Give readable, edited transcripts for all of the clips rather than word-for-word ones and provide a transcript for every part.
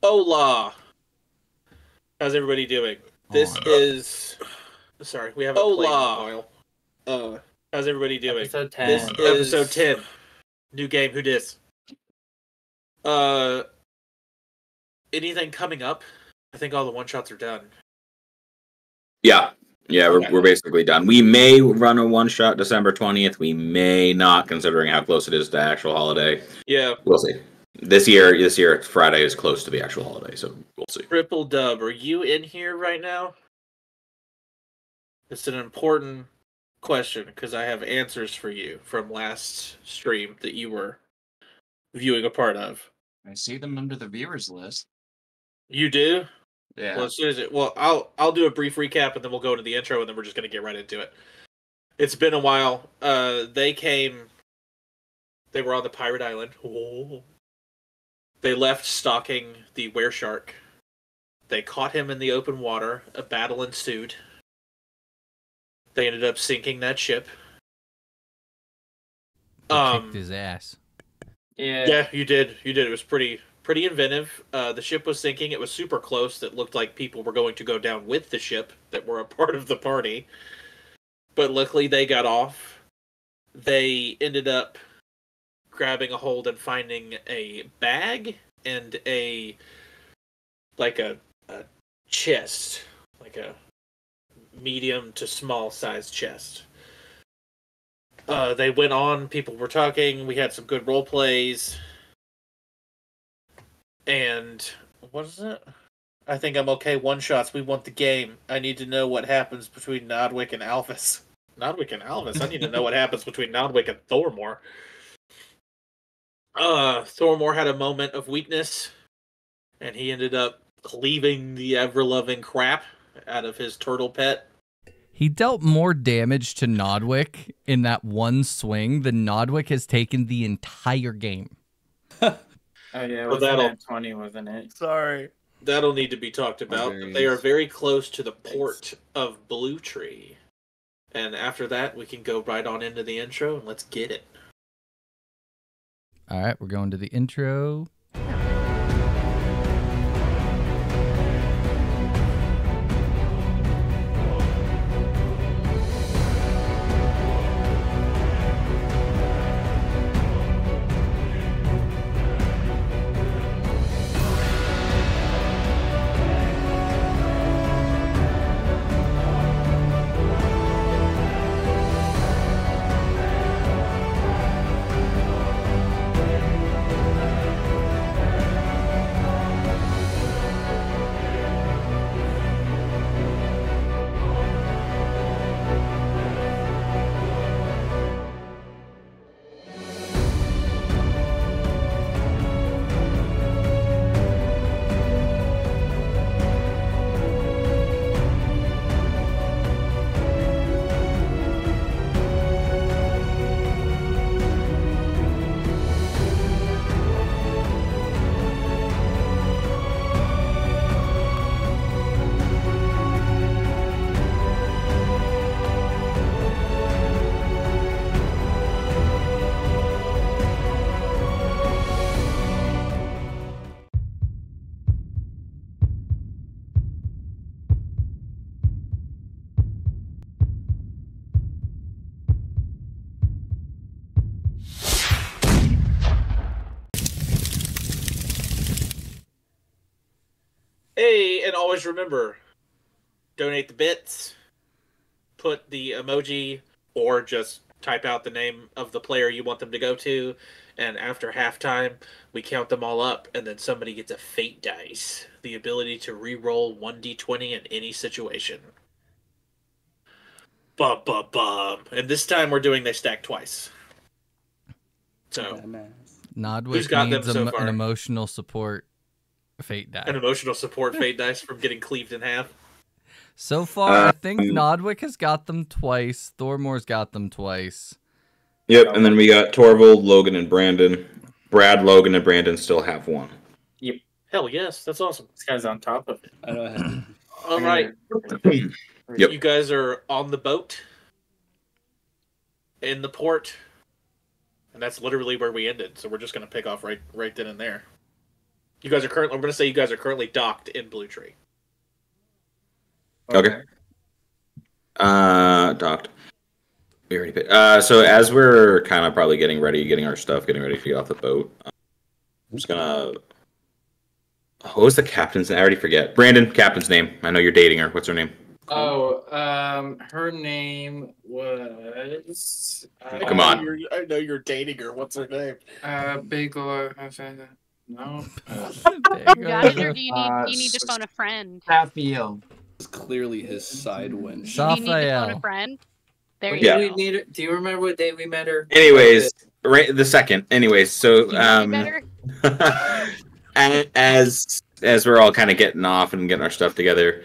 Hola. How's everybody doing? This is. Sorry, we haven't played in a while. How's everybody doing? Episode 10. This is episode 10. New game. Who dis? Uh, anything coming up? I think all the one shots are done. Yeah, Okay. we're basically done. We may run a one shot December 20th. We may not, considering how close it is to actual holiday. Yeah. We'll see. This year, Friday is close to the actual holiday, so we'll see. Triple Dub, are you in here right now? It's an important question because I have answers for you from last stream that you were viewing a part of. I see them under the viewers list. You do? Yeah. Well, as soon as I'll do a brief recap and then we'll go into the intro and then we're just gonna get right into it. It's been a while. They were on the pirate island. Oh. They left stalking the wereshark. They caught him in the open water. A battle ensued. They ended up sinking that ship. Kicked his ass. Yeah, you did. It was pretty inventive. The ship was sinking. It was super close. It looked like people were going to go down with the ship that were a part of the party. But luckily they got off. They ended up grabbing a hold and finding a bag and a chest, like a medium to small size chest. They went on, people were talking, we had some good role plays. And what is it? I think I'm okay. One shots. We want the game. I need to know what happens between Nodwick and Alvis. Nodwick and Alvis? I need to know what happens between Nodwick and Thormore. Thormore had a moment of weakness, and he ended up cleaving the ever-loving crap out of his turtle pet. He dealt more damage to Nodwick in that one swing than Nodwick has taken the entire game. Oh yeah, Well, wasn't that 20, wasn't it? Sorry. That'll need to be talked about. Okay. They are very close to the port of Blue Tree. And after that, we can go right on into the intro, and let's get it. All right, we're going to the intro. Hey, and always remember, donate the bits, put the emoji, or just type out the name of the player you want them to go to, and after halftime, we count them all up, and then somebody gets a fate dice, the ability to re-roll 1d20 in any situation. Bum, bum, bum. And this time we're doing they stack twice. So, Nodwick Who's got them needs so far? an emotional support fate die. an emotional support fate dice from getting cleaved in half. So far, I think Nodwick has got them twice. Thormore's got them twice. Yep, and then we got Torvald, Logan, and Brandon. Brad, Logan, and Brandon still have one. Hell yes, that's awesome. This guy's on top of it. I don't have. All right. Yep. You guys are on the boat in the port, and that's literally where we ended. So we're just gonna pick off right then and there. You guys are currently. I'm going to say you guys are currently docked in Blue Tree. Okay. Docked. We already paid. So as we're kind of probably getting ready, getting our stuff, getting ready to get off the boat, I'm just gonna. What was the captain's name? I already forget. Brandon, captain's name. I know you're dating her. What's her name? Oh, her name was. Come on. I know you're dating her. What's her name? Bigelow. No. Guys, or do you need to phone a friend? Raphael. It's clearly his side wench. Do you need to phone Raphael. a friend? There Yeah. you go. Do you remember what day we met her? Anyways, right the second. Anyways, so You know me better? as we're all kind of getting off and getting our stuff together,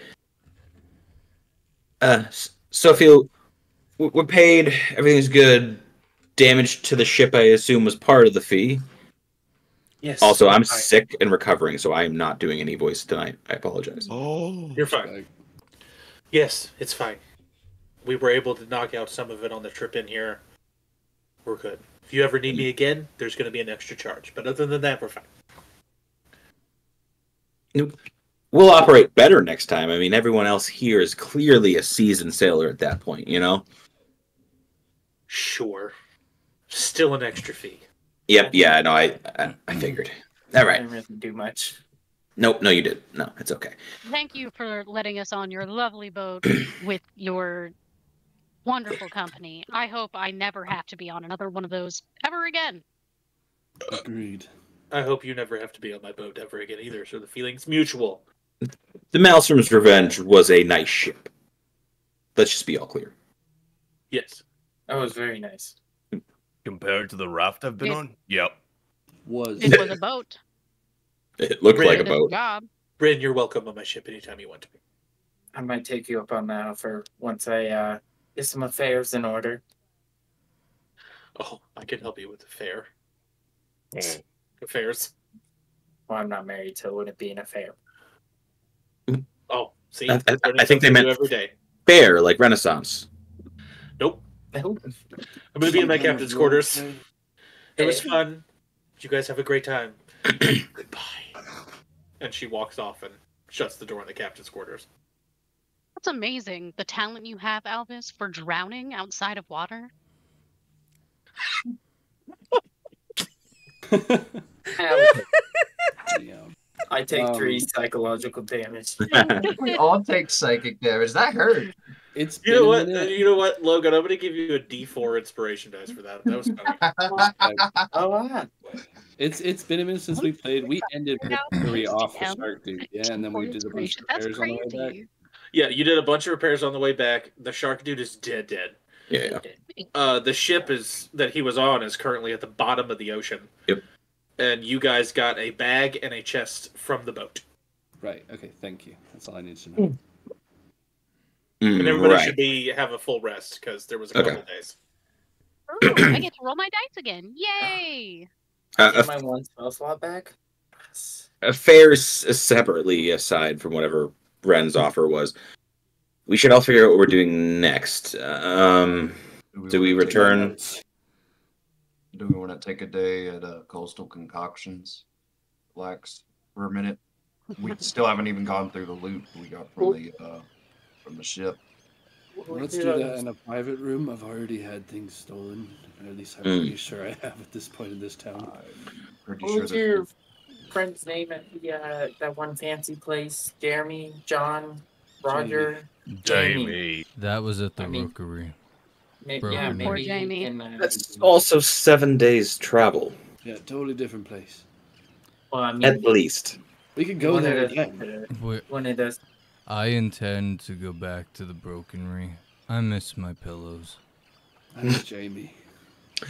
Sophia, we're paid. Everything's good. Damage to the ship, I assume, was part of the fee. Yes. Also, I'm fine. sick and recovering, so I am not doing any voice tonight. I apologize. Oh, You're fine. Yes, it's fine. We were able to knock out some of it on the trip in here. We're good. If you ever need me again, there's going to be an extra charge. But other than that, we're fine. We'll operate better next time. I mean, everyone else here is clearly a seasoned sailor at that point, you know? Sure. Still an extra fee. Yep, yeah, no, I figured. All I right. didn't really do much. Nope, no, you did. No, it's okay. Thank you for letting us on your lovely boat with your wonderful company. I hope I never have to be on another one of those ever again. Agreed. I hope you never have to be on my boat ever again either, so the feeling's mutual. The Maelstrom's Revenge was a nice ship. Let's just be all clear. Yes. That was very nice. Compared to the raft I've been It- on? Yep. Was It was a boat. It looked like a Did its boat. job. Bryn, you're welcome on my ship anytime you want to be. I might take you up on that offer once I get some affairs in order. Oh, I can help you with the fare. Affairs. Well, I'm not married, so it wouldn't be an affair. Oh, see? I Learning think they something meant- new every day. Fair, like Renaissance. Nope. Nope. I'm going to be in my captain's quarters. It was fun. You guys have a great time. Goodbye. And she walks off and shuts the door in the captain's quarters. That's amazing. The talent you have, Alvis, for drowning outside of water. I take Um, 3 psychological damage. We all take psychic damage. That hurt. It's You know been a what? minute. You know what, Logan? I'm going to give you a D4 inspiration dice for that. That was funny. Oh, wow. It's been a minute since we played. We ended very off the Shark Dude, yeah, and then we did a bunch of That's repairs on the way back. crazy. Yeah, you did a bunch of repairs on the way back. The shark dude is dead. Yeah. The ship is that he was on is currently at the bottom of the ocean. Yep. And you guys got a bag and a chest from the boat. Right. Okay. Thank you. That's all I need to know. And everybody Right. should have a full rest because there was a couple Okay. of days. Ooh, I get to roll my dice again. Yay! Get my 1 spell slot back. Affairs separately aside from whatever Ren's offer was. We should all figure out what we're doing next. Do we return? Do we want to take a day at Coastal Concoctions? Relax for a minute. We still haven't even gone through the loot we got from the ship. Let's do that in a private room. I've already had things stolen. Or at least I'm pretty sure I have at this point in this town. I'm pretty What sure was that your friend's name at the that one fancy place? Jeremy, John, Roger, Jamie. That was at the I mean- rookery. Yeah, Poor maybe Jamie. in, That's also 7 days travel, Yeah, totally different place. well, I mean, at least. We could go one there of again. those- Wait, One of those. I intend to go back to the Brokenry. I miss my pillows. I miss Jamie.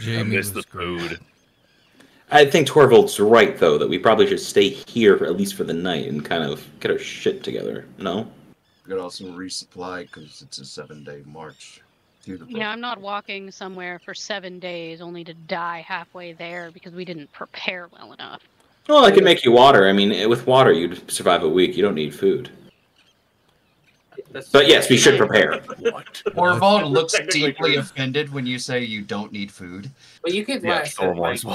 Jamie miss was the great. food. I think Torvald's right, though, that we probably should stay here at least for the night and kind of get our shit together. No? we could also resupply because it's a 7-day march to the Yeah, I'm not walking somewhere for 7 days only to die halfway there because we didn't prepare well enough. Well, I can make you water. I mean, with water, you'd survive a week. You don't need food. But yes, we should prepare. What? Torvald looks Technically deeply true. offended when you say you don't need food. But you could Yeah, last Storm Wars.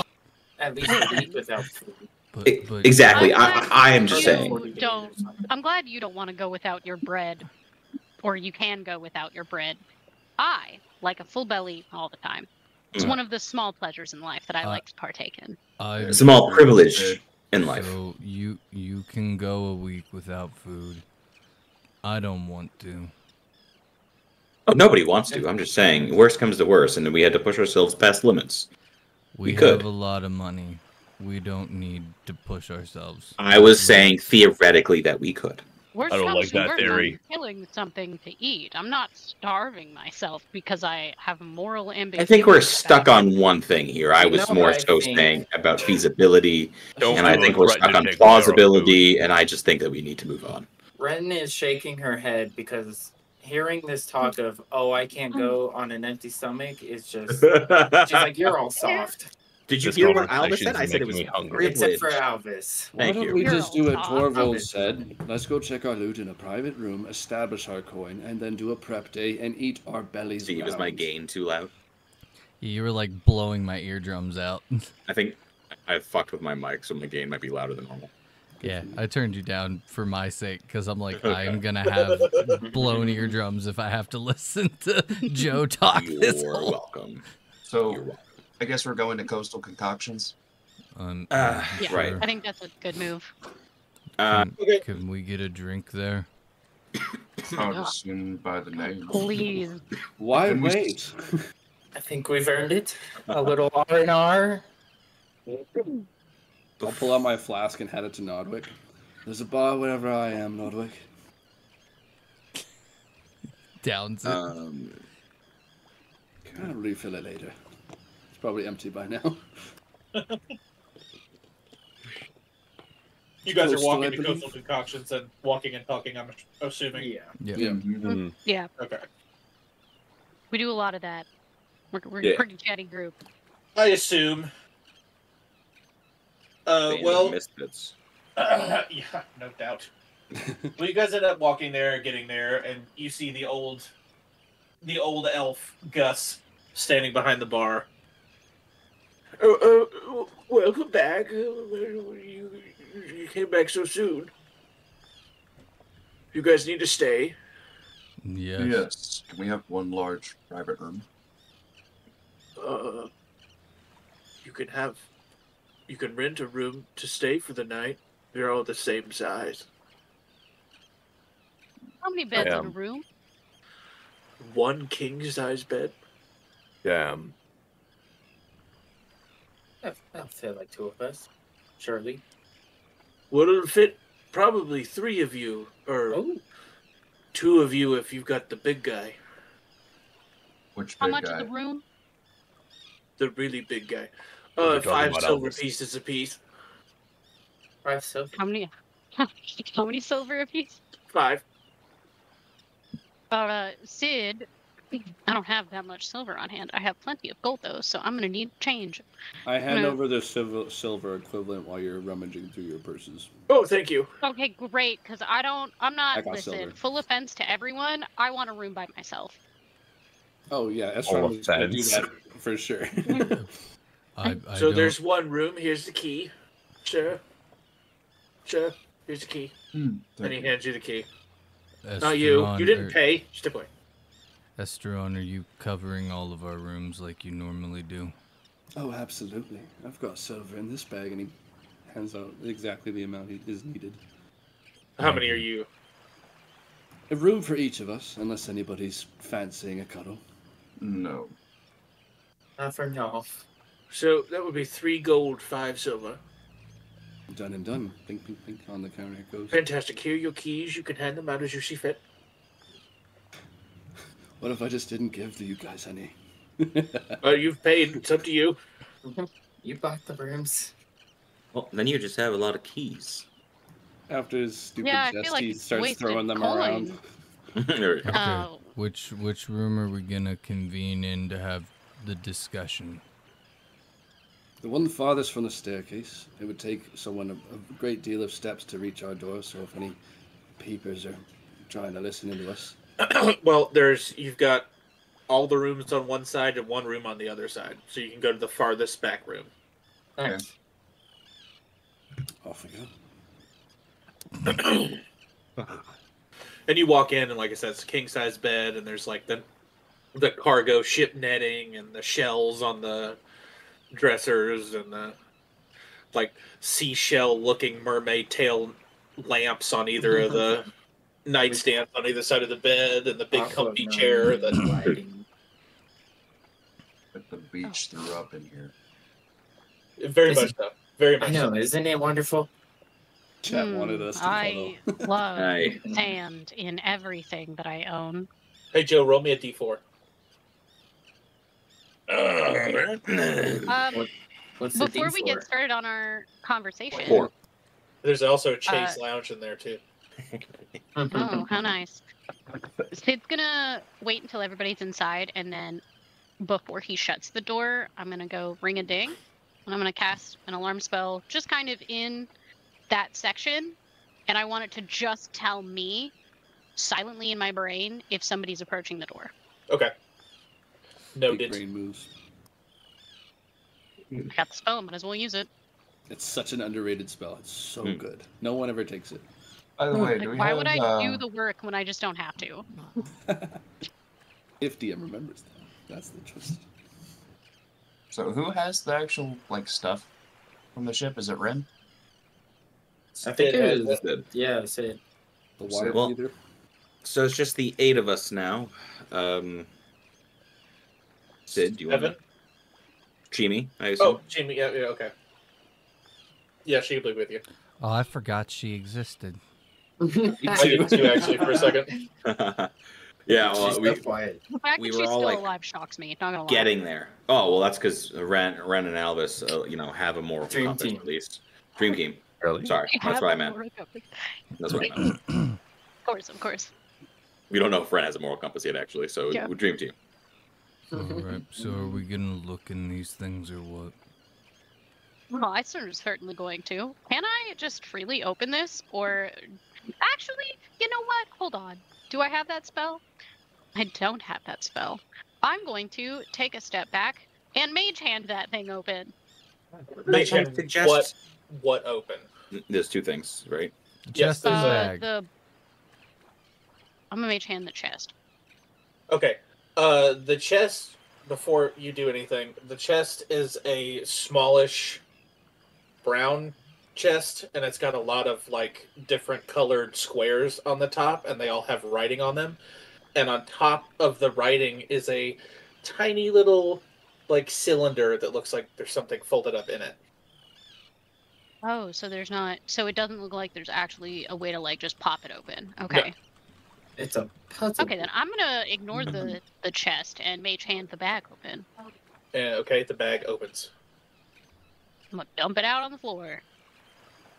at least a week without food. But Exactly. I'm I am just glad saying. you don't. I'm glad you don't want to go without your bread, or you can go without your bread. I like a full belly all the time. It's one of the small pleasures in life that I like to partake in. Small privilege in life. So you can go a week without food. I don't want to. Oh, nobody wants to. I'm just saying, worst comes to worst, and we had to push ourselves past limits. We could. have a lot of money. We don't need to push ourselves. I was saying theoretically that we could. Worst I don't comes like to that worst, theory. I'm killing something to eat. I'm not starving myself because I have moral ambition. I think we're stuck on one thing here. I was No, more I so think- saying about feasibility, Don't and I do think it. we're Threaten stuck to on take Pharaoh plausibility, and I just think that we need to move on. Ren is shaking her head because hearing this talk of, oh, I can't go on an empty stomach is just. She's like, you're all soft. Did you This hear what Alvis conversation said? is I said it making was me hungry. Except for privilege. Alvis. Why Thank don't you. we You're just do what all Torvald soft. said? Let's go check our loot in a private room, establish our coin, and then do a prep day and eat our bellies Steve, is my round. gain too loud? You were like blowing my eardrums out. I think I fucked with my mic, so my gain might be louder than normal. Yeah, I turned you down for my sake because I'm like, I am gonna have blown eardrums if I have to listen to Joe talk this You're whole. welcome. So You're welcome. I guess we're going to Coastal Concoctions. I'm Yeah, Right. I think that's a good move. Can we get a drink there? I would assume by the name. Please. Why Can we- wait? I think we've earned it. A little R&R. I'll pull out my flask and hand it to Nodwick. There's a bar wherever I am, Nodwick. Downs it. I'll refill it later. It's probably empty by now. You guys are Coastal, walking I to believe. coastal concoctions and walking and talking. I'm assuming. Yeah. Yeah. Yeah. Mm. Yeah, Okay. we do a lot of that. We're Yeah. a pretty chatty group. I assume. Band of Well, misfits. yeah, no doubt. Well, you guys end up walking there, getting there, and you see the old elf Gus standing behind the bar. Welcome back. You came back so soon. You guys need to stay. Yes. Yes. Can we have one large private room? You can rent a room to stay for the night. They're all the same size. How many beds in a Damn. room? One king size bed. Damn. That'll fit like two of us. Surely. Well, it'll fit probably three of you, or Oh. two of you if you've got the big guy, Which How big much guy? is the room? the really big guy. What are you talking 5 about, silver Elvis? pieces apiece. 5 silver. How many? How many silver a piece? 5. Sid, I don't have that much silver on hand. I have plenty of gold though, so I'm gonna need change. I hand No. over the silver equivalent while you're rummaging through your purses. Oh, thank you. Okay, great, because I'm I not, got listen, silver. full offense to everyone, I want a room by myself. Oh yeah, that's All right. Gonna do offense. that for sure. I So don't- there's one room. Here's the key. Sure. Here's the key. And he hands you the key. Not you. Estron, You didn't are- pay. Step away. Estron, are you covering all of our rooms like you normally do? Oh, absolutely. I've got silver in this bag, and he hands out exactly the amount is needed. How many are you? A room for each of us, unless anybody's fancying a cuddle. No. Not for no. So that would be 3 gold, 5 silver. Done and done. Blink, blink, blink. On the counter it goes. Fantastic. Here are your keys. You can hand them out as you see fit. What if I just didn't give you guys any? You've paid. It's up to you. You bought the rooms. Well, then you just have a lot of keys. After his stupid Yeah, I jest, feel like he it's starts wasted throwing them coin. around. There we go. Oh. Which room are we gonna convene in to have the discussion? The one farthest from the staircase. It would take someone a great deal of steps to reach our door, so if any peepers are trying to listen into us. Well, you've got all the rooms on one side and one room on the other side. So you can go to the farthest back room. Nice. Off we go. And you walk in, and like I said, it's a king size bed, and there's like the cargo ship netting and the shells on the dressers and the like seashell looking mermaid tail lamps on either of the nightstands on either side of the bed, and the big comfy chair that lighting. But the beach threw up in here. very Is much it- so. Very I much know, so. isn't it wonderful? Chat wanted us to cuddle. I love Aye. sand in everything that I own. Hey Joe, roll me a d4. What's the Before we D4? get started on our conversation, 4. There's also a Chase Lounge in there too. oh, how nice. Sid's gonna wait until everybody's inside, and then before he shuts the door, I'm gonna go ring a ding, and I'm gonna cast an alarm spell just kind of in that section, and I want it to just tell me silently in my brain if somebody's approaching the door. Okay. Big Noted. brain moves. I got the spell, might as well use it. It's such an underrated spell. It's so good. No one ever takes it. By the way, Like, do we why have, would I do the work when I just don't have to? If DM remembers that. That's the twist. So who has the actual like stuff from the ship? Is it Ren? I think Sid it has was. Good. Yeah, Sid. The wire Well- leader. So it's just the 8 of us now. Sid, do you want Evan? to? Chimi, I assume. Oh, Jamie. Yeah, okay. Yeah, she can be with you. Oh, I forgot she existed. I did too, actually, for a second. Yeah, well, She's we so quiet. The fact We that were she's all, still like, alive shocks me. Not gonna lie. getting there. Oh, well, that's because Ren and Albus, have a moral Dream compass team. at least. Dream team. Really? Sorry, I that's have what I a meant. moral compass. That's what I meant. Of course, of course. We don't know if Ren has a moral compass yet, actually. So Yeah. Dream team. Alright, so are we gonna look in these things or what? Well, I certainly going to. Can I just freely open this? Or actually, you know what? Hold on. Do I have that spell? I don't have that spell. I'm going to take a step back and mage hand that thing open. Mage I hand suggest- what open? There's 2 things, right? Yes, Just in there's the a- bag. I'm gonna mage hand the chest. Okay. The chest, before you do anything, the chest is a smallish brown chest, and it's got a lot of like different colored squares on the top, and they all have writing on them. And on top of the writing is a tiny little like cylinder that looks like there's something folded up in it. Oh, so there's not. So it doesn't look like there's actually a way to like just pop it open. Okay. It's a puzzle. Okay, then I'm gonna ignore the chest and mage hand the bag open. And okay, the bag opens. I'm gonna dump it out on the floor,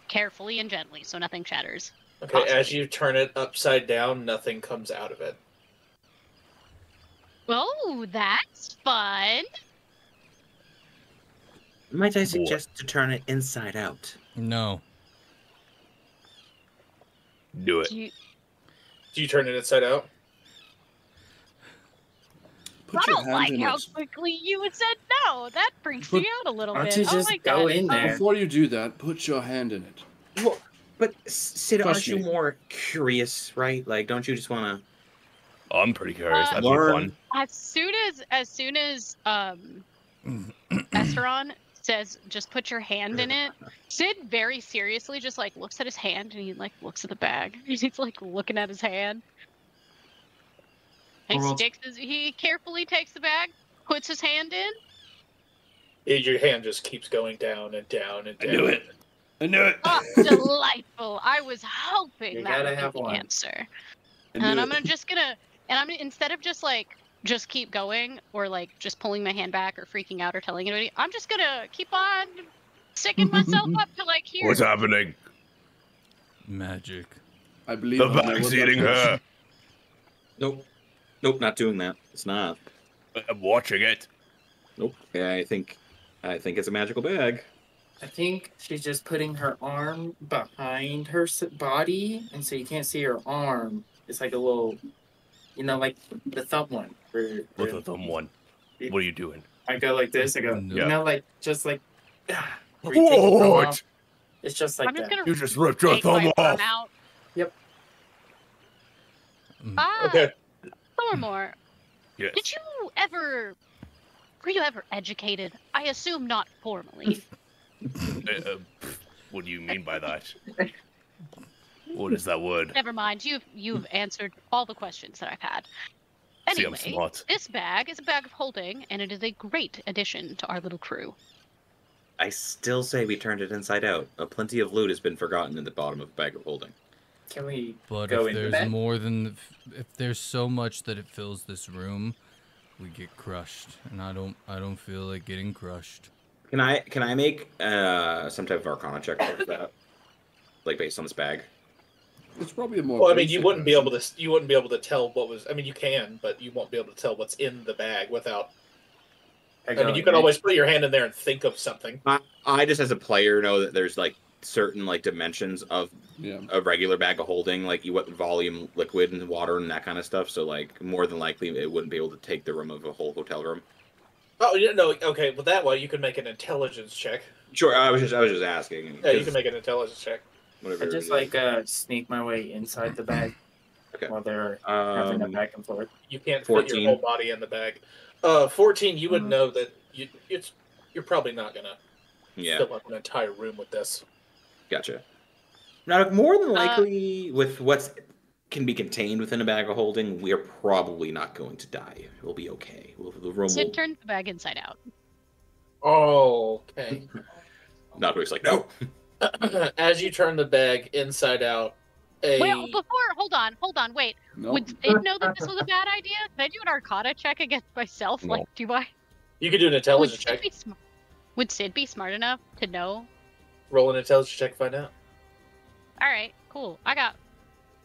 carefully and gently, so nothing shatters. Okay, as Possibly. you turn it upside down, nothing comes out of it. Oh, that's fun. Might I suggest to turn it inside out? No. Do it. Do you, Do you turn it inside out? Put I your don't hand like in how it. quickly you said no. That freaks Put- me out a little Why bit. don't you I just like go that. in there? Before you do that, put your hand in it. Well, but Sid, Trust aren't you me. more curious, right? Like, don't you just want to Oh, I'm pretty curious. That'd be learn? fun. As soon as Esseron says just put your hand in it, Sid very seriously just like looks at his hand and he like looks at the bag. He's like looking at his hand. Well, He carefully takes the bag, puts his hand in. Your hand just keeps going down and down and I down. knew it. I knew it. Oh, delightful. I was hoping You that gotta would have be the one. answer. I And knew I'm it. gonna instead of just keep going or like just pulling my hand back or freaking out or telling anybody, I'm just gonna keep on sticking myself up to like here. What's happening? Magic. I believe The I know bag's what eating that is. her. Nope, not doing that. It's not. I'm watching it. Nope. Yeah, I think it's a magical bag. I think she's just putting her arm behind her body, and so you can't see her arm. It's like a little, like the thumb one. What's the thumb one? What are you doing? I go like this. I go, Yeah. like just like. Where you take your thumb What? off. It's just like I'm just that. gonna You just ripped your take my thumb arm off. out. Mm. Ah, Okay. Thormore, Yes. were you ever educated? I assume not formally. What do you mean by that? What is that word? Never mind. You've answered all the questions that I've had. See, I'm Anyway, smart. this bag is a bag of holding, and it is a great addition to our little crew. I still say we turned it inside out. A plenty of loot has been forgotten in the bottom of a bag of holding. Can we But go if into there's that? more than if there's so much that it fills this room, we get crushed, and I don't feel like getting crushed. Can I make some type of Arcana check for that? Like based on this bag? It's probably a more. Well, I mean, you basic wouldn't be version. able to. You wouldn't be able to tell what was. I mean, you can, but you won't be able to tell what's in the bag without. I mean, you can always put your hand in there and think of something. I just as a player know that there's like certain like dimensions of Yeah. a regular bag of holding, like you what volume liquid and water and that kind of stuff. So like more than likely it wouldn't be able to take the room of a whole hotel room. Oh, you know, okay. Well, that way you can make an intelligence check. Sure, I was just asking. Yeah, you can make an intelligence check. Whatever. I just it is. sneak my way inside the bag Okay. while they're having a Um, back and forth. You can't fit 14. your whole body in the bag. 14. You would know that you're probably not gonna yeah, fill up an entire room with this. gotcha. Now, more than likely, with what's can be contained within a bag of holding, we are probably not going to die. We'll be okay. The room Sid will. turned the bag inside out. Oh, okay. Not always like no. As you turn the bag inside out, Well, hold on, wait. No. Would Sid know that this was a bad idea? Can I do an Arcana check against myself? No. Like, do I? you could do an Would intelligence Sid, check. be would Sid be smart enough to know? Roll an intelligence check to find out. All right, cool. I got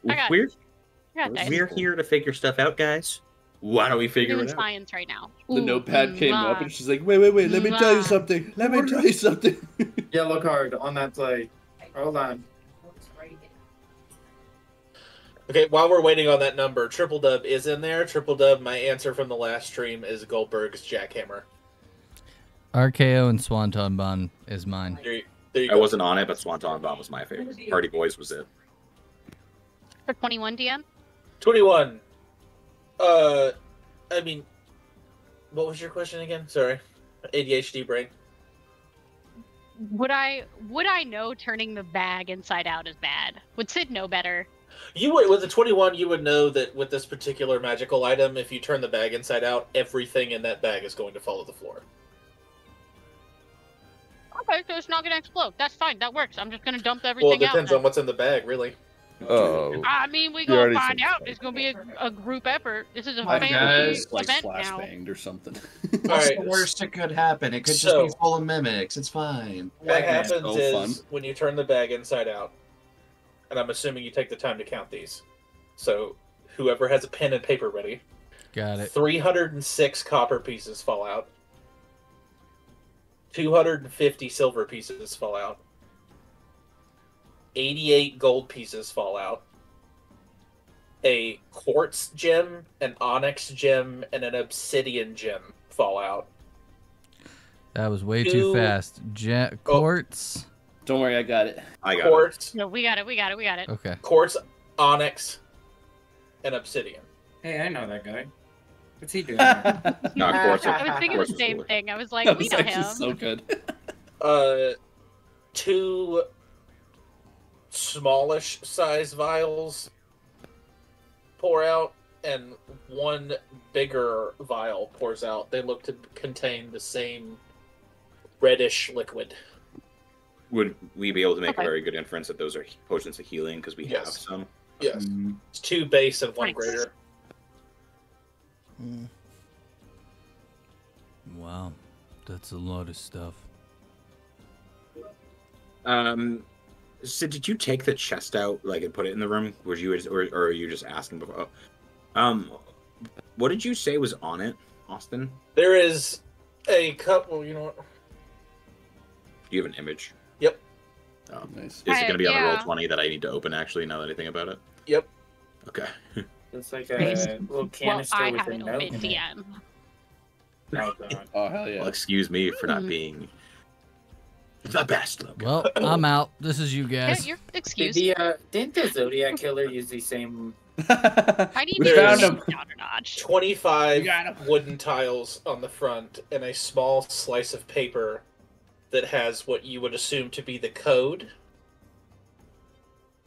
We're dice. we're here to figure stuff out, guys. Why don't we figure doing it out? science right now. The Ooh, notepad came up mwah. and she's like, wait, let me tell you Mwah. something. Let me tell you something. Yellow card on that play. Hold on. Okay, while we're waiting on that number, Triple Dub is in there. Triple Dub, my answer from the last stream is Goldberg's Jackhammer. RKO and Swanton Bomb is mine. There you I go. wasn't on it, but Swanton Bomb was my favorite. Party Boys was it. For 21 DM? 21. I mean, what was your question again? Sorry. ADHD brain. Would I know turning the bag inside out is bad? Would Sid know better? You would, with the 21, you would know that with this particular magical item, if you turn the bag inside out, everything in that bag is going to fall to the floor. Okay, so it's not gonna explode. That's fine. That works. I'm just gonna dump Well, everything it out. depends on what's in the bag, really. Oh. I mean, we You gonna already find said out. that. It's gonna be a group effort. This is a Hi, family guys. Like event flash now. banged or something. What's Alright, the worst that could happen? It could just so- be full of mimics. It's fine. What Bagman's happens so is fun. when you turn the bag inside out, and I'm assuming you take the time to count these. So whoever has a pen and paper ready, Got it. 306 copper pieces fall out. 250 silver pieces fall out. 88 gold pieces fall out. A quartz gem, an onyx gem, and an obsidian gem fall out. That was way Two- too fast. Quartz. Don't worry, I got it. I got it. Quartz, No, we got it. Okay. quartz, onyx, and obsidian. Hey, I know that guy. What's he doing? No, of course. I was thinking Quartz the was same cooler. thing. I was like, That we was know actually him. so good. 2 smallish size vials pour out, and 1 bigger vial pours out. They look to contain the same reddish liquid. Would we be able to make Okay. a very good inference that those are potions of healing because we have Yes. some? Yes. Mm, It's 2 base and 1 Nice. greater. Wow, that's a lot of stuff. So did you take the chest out, like, and put it in the room? Were you, or are you just asking before? What did you say was on it, Austin? There is a couple, you know what? Do you have an image? Yep. Oh. Nice. Is it going to be on a roll Yeah. 20 that I need to open, actually, now that I think about it? Yep. Okay. It's like Nice. a little Well, canister I with have a it note open, in it. DM. Oh, God. Oh, hell yeah. Well, excuse me for not Mhm. being The best, Logan. Well, I'm out. This is you Yeah, guys. you're Did excused. didn't the Zodiac Killer use the same? I need We to found take him. down a notch. 25 You got him. wooden tiles on the front and a small slice of paper that has what you would assume to be the code.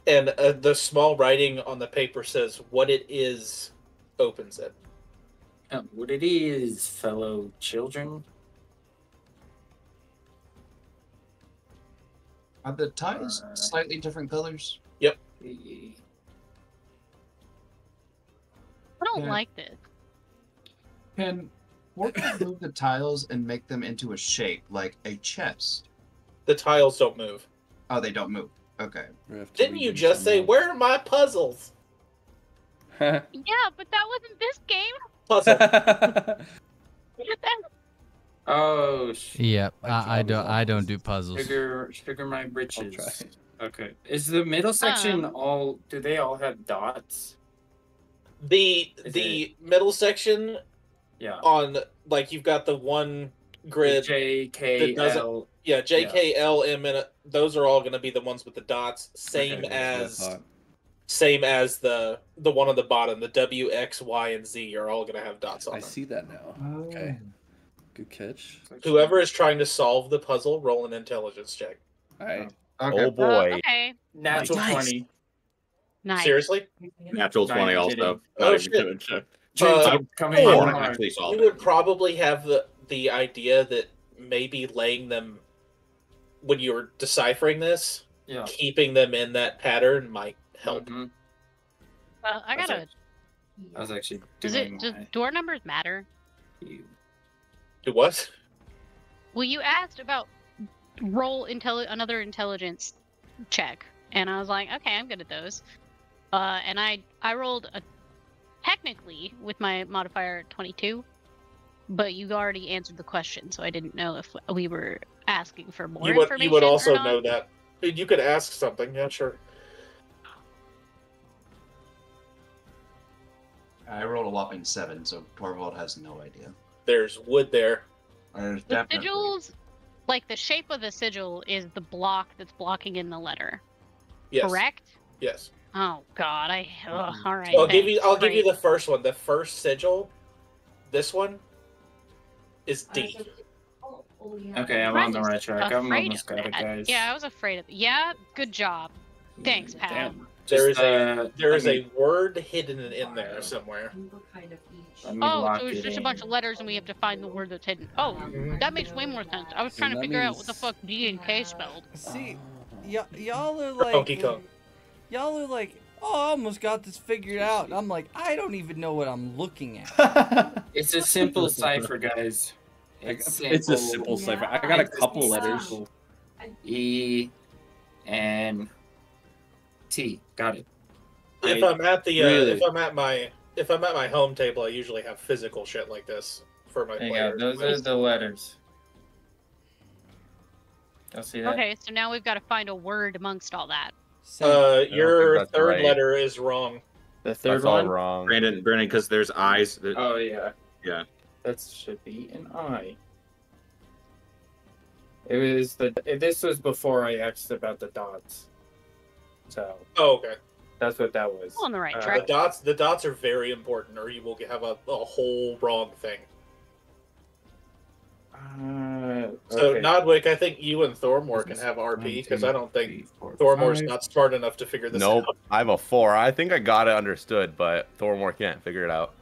And the small writing on the paper says what it is opens it. What it is, fellow children. Are the tiles slightly different colors? I don't Yeah. like this. Can Morgan move the tiles and make them into a shape, like a chest? The tiles don't move. Oh, they don't move. Okay. We have to Didn't read you them just say, somehow. where are my puzzles? Yeah, but that wasn't this game. Puzzle. Oh, Yep, My I job is don't almost do puzzles. sugar my I'll britches. try. Okay. Is the middle section Um, all? Do they all have dots? the Is middle section Yeah. on, like, you've got the one grid. J K that doesn't- L. Yeah, J, K, L, M, and those are all going to be the ones with the dots. Same Okay, That's what I as thought. same as the one on the bottom. The W, X, Y, and Z are all going to have dots on I them. see that now. Okay. Good catch. Whoever is trying to solve the puzzle, roll an intelligence check. All right. Okay. Oh boy. Okay, Natural Nice. 20. nice. Seriously? Natural 20 I'm also. kidding. Not Oh, even shit. doing check. James, coming four. in I want to hard. actually solve You it. would probably have the idea that maybe laying them when you were deciphering this, Yeah. keeping them in that pattern might help. Mhm. I That's gotta. it. I was actually Does doing it? Does my- door numbers matter? Do what? Well, you asked about roll another intelligence check, and I was like, okay, I'm good at those. And I rolled a technically with my modifier 22, but you already answered the question, so I didn't know if we were asking for more information. You would also or not. know that. You could ask something. Yeah, sure. I rolled a whopping 7, so Torvald has no idea. There's wood there. There's The definitely. sigils, like the shape of the sigil, is the block that's blocking in the letter. Yes. Correct? Yes. Oh God, all right. I'll give you thanks, the first one. The first sigil. This one is D. Okay, I'm on the right track. I'm afraid almost of got it, that. guys. Yeah, I was afraid of. Yeah, good job. Thanks, pal. Damn. There Just, is I a mean, word hidden in there somewhere. let me Oh, lock so it's it just a in. bunch of letters, and we have to find the word that's hidden. Oh, that makes way more sense. I was trying to that figure out what the means- fuck D and K spelled. See, y'all are Donkey Kong. oh, I almost got this figured out. And I'm like, I don't even know what I'm looking at. It's a simple cipher, guys. It's a simple cipher. I got a It's couple letters. simple. E and T. Got it. If I'm at the Really? if I'm at my home table, I usually have physical shit like this for my There you players. go. Those are the letters. Y'all see that? Okay, so now we've got to find a word amongst all that. Your that's third right. letter is wrong. The third That's all one. wrong. Brandon, because there's eyes. Oh yeah. Yeah. That should be an I. It was this was before I asked about the dots. So Oh, okay. that's what that was. On the right Uh, track. The dots are very important, or you will have a whole wrong thing. So okay. Nodwick, I think you and Thormore can have RP because I don't think Thormore's not smart enough to figure this Nope. out. I have a 4. I think I got it understood, but Thormore can't figure it out.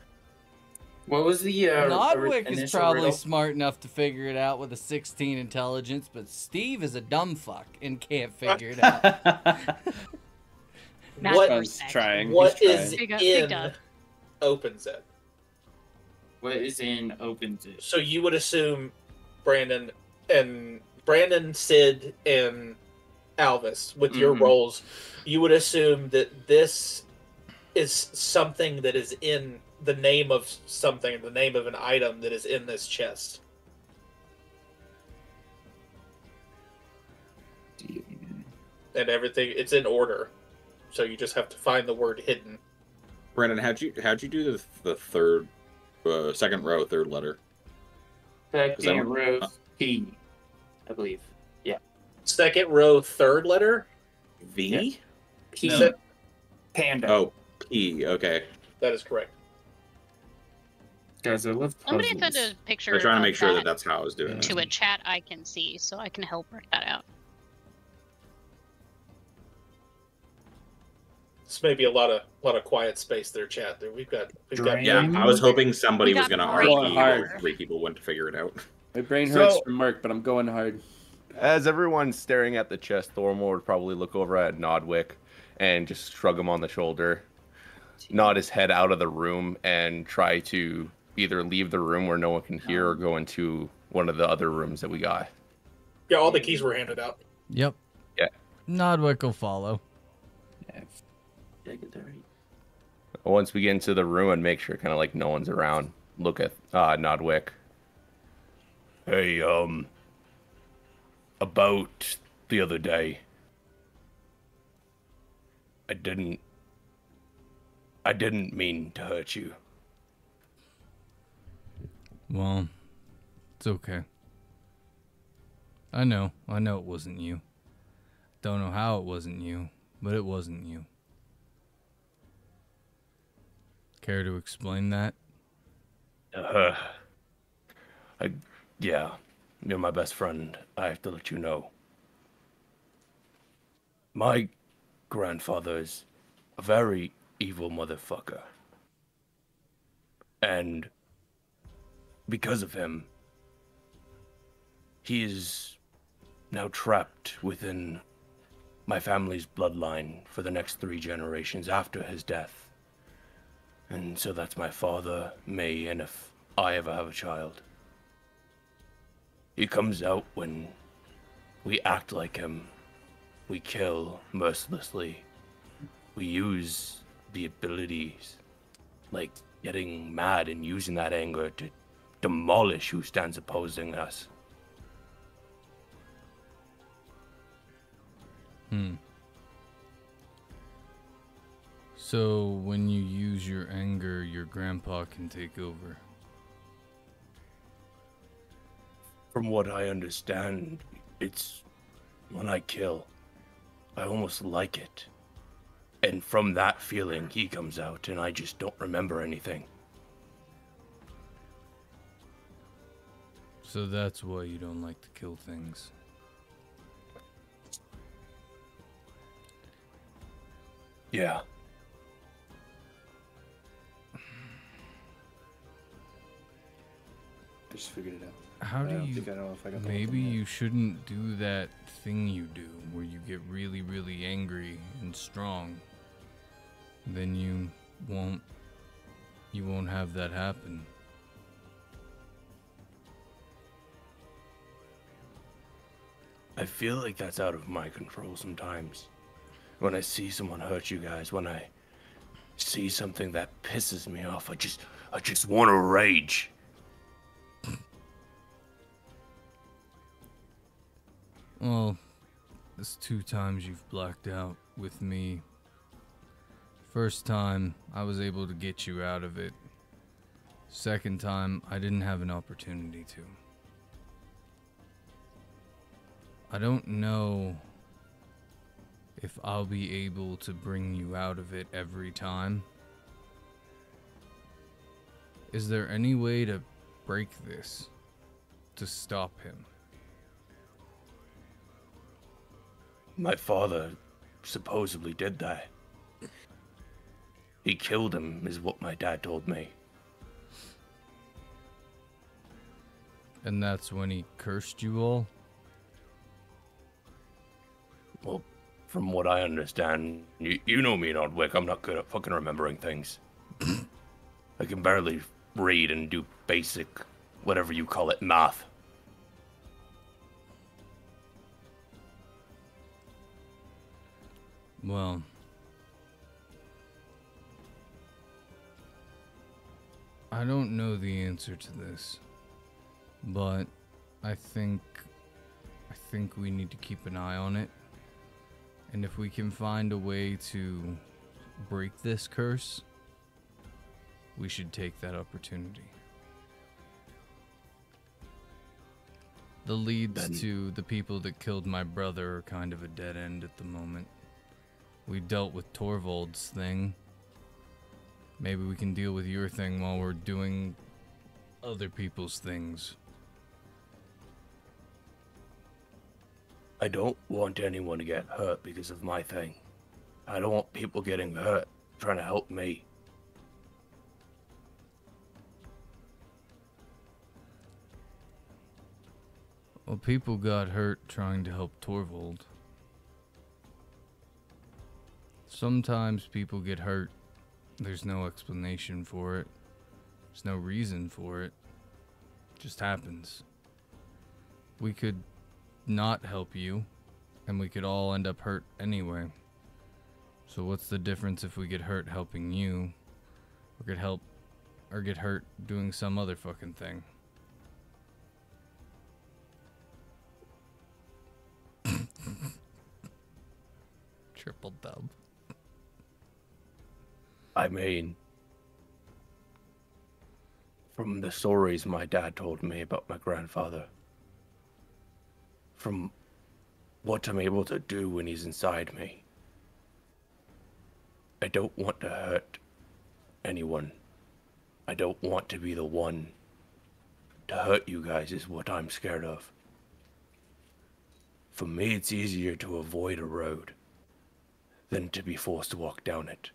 What was the Nodwick is initial probably riddle? smart enough to figure it out with a 16 intelligence, but Steve is a dumb fuck and can't figure it out. Math What- respect. trying. What He's is trying. Big in dub. opens it? What is in opens it? So you would assume Brandon, Sid, and Alvis with your Mhm. roles, you would assume that this is something that is in the name of something, the name of an item that is in this chest. And everything, it's in order. So you just have to find the word hidden. Brandon, how'd you do the third, second row, third letter? Second don't- row P, I believe. Yeah. Second row, third letter. V? P. No. Panda. Oh, P. Okay. That is correct. Guys, I love Somebody puzzles. send a picture We're trying to of make sure that that that's how I was doing to it. a chat I can see, so I can help work that out. This may be a lot of quiet space there, chat. There, we've got. Drain. Yeah, I was hoping somebody We was got gonna great RP hard. or 3 people went to figure it out. My brain So- hurts from work, but I'm going hard. As everyone's staring at the chest, Thormor would probably look over at Nodwick and just shrug him on the shoulder, nod his head out of the room, and try to either leave the room where no one can hear or go into one of the other rooms that we got. Yeah, all the keys were handed out. Yep. Yeah. Nodwick will follow. Once we get into the room and make sure kind of like no one's around, look at Nodwick. Hey, about the other day, I didn't mean to hurt you. Well, it's okay. I know it wasn't you. Don't know how it wasn't you, but it wasn't you. Care to explain that? Yeah, you're my best friend. I have to let you know. My grandfather's a very evil motherfucker. And because of him, he is now trapped within my family's bloodline for the next 3 generations after his death. And so that's my father, me, and if I ever have a child. He comes out when we act like him. We kill mercilessly. We use the abilities, like getting mad and using that anger to demolish who stands opposing us. So when you use your anger, your grandpa can take over. From what I understand, it's when I kill, I almost like it. And from that feeling, he comes out, and I just don't remember anything. So that's why you don't like to kill things. Yeah. I just figured it out. How do I don't you... think I know if I got the whole Maybe thing you shouldn't do that thing you do where you get really, really angry and strong. Then you won't have that happen. I feel like that's out of my control sometimes. When I see someone hurt you guys, when I see something that pisses me off, I just want to rage. Well, there's 2 times you've blacked out with me. First time, I was able to get you out of it. Second time, I didn't have an opportunity to. I don't know if I'll be able to bring you out of it every time. Is there any way to break this? To stop him? My father supposedly did that. He killed him, is what my dad told me. And that's when he cursed you all? Well, from what I understand, you know me, Nodwick. I'm not good at fucking remembering things. I can barely read and do basic, whatever you call it, math. Well, I don't know the answer to this, but I think we need to keep an eye on it. And if we can find a way to break this curse, we should take that opportunity. The leads Then- to the people that killed my brother are kind of a dead end at the moment. We dealt with Torvald's thing. Maybe we can deal with your thing while we're doing other people's things. I don't want anyone to get hurt because of my thing. I don't want people getting hurt trying to help me. Well, people got hurt trying to help Torvald. Sometimes people get hurt. There's no explanation for it. There's no reason for it. It just happens. We could not help you, and we could all end up hurt anyway. So what's the difference if we get hurt helping you, or get hurt doing some other fucking thing? Triple dub. I mean, from the stories my dad told me about my grandfather, from what I'm able to do when he's inside me, I don't want to hurt anyone. I don't want to be the one to hurt you guys is what I'm scared of. For me, it's easier to avoid a road than to be forced to walk down it.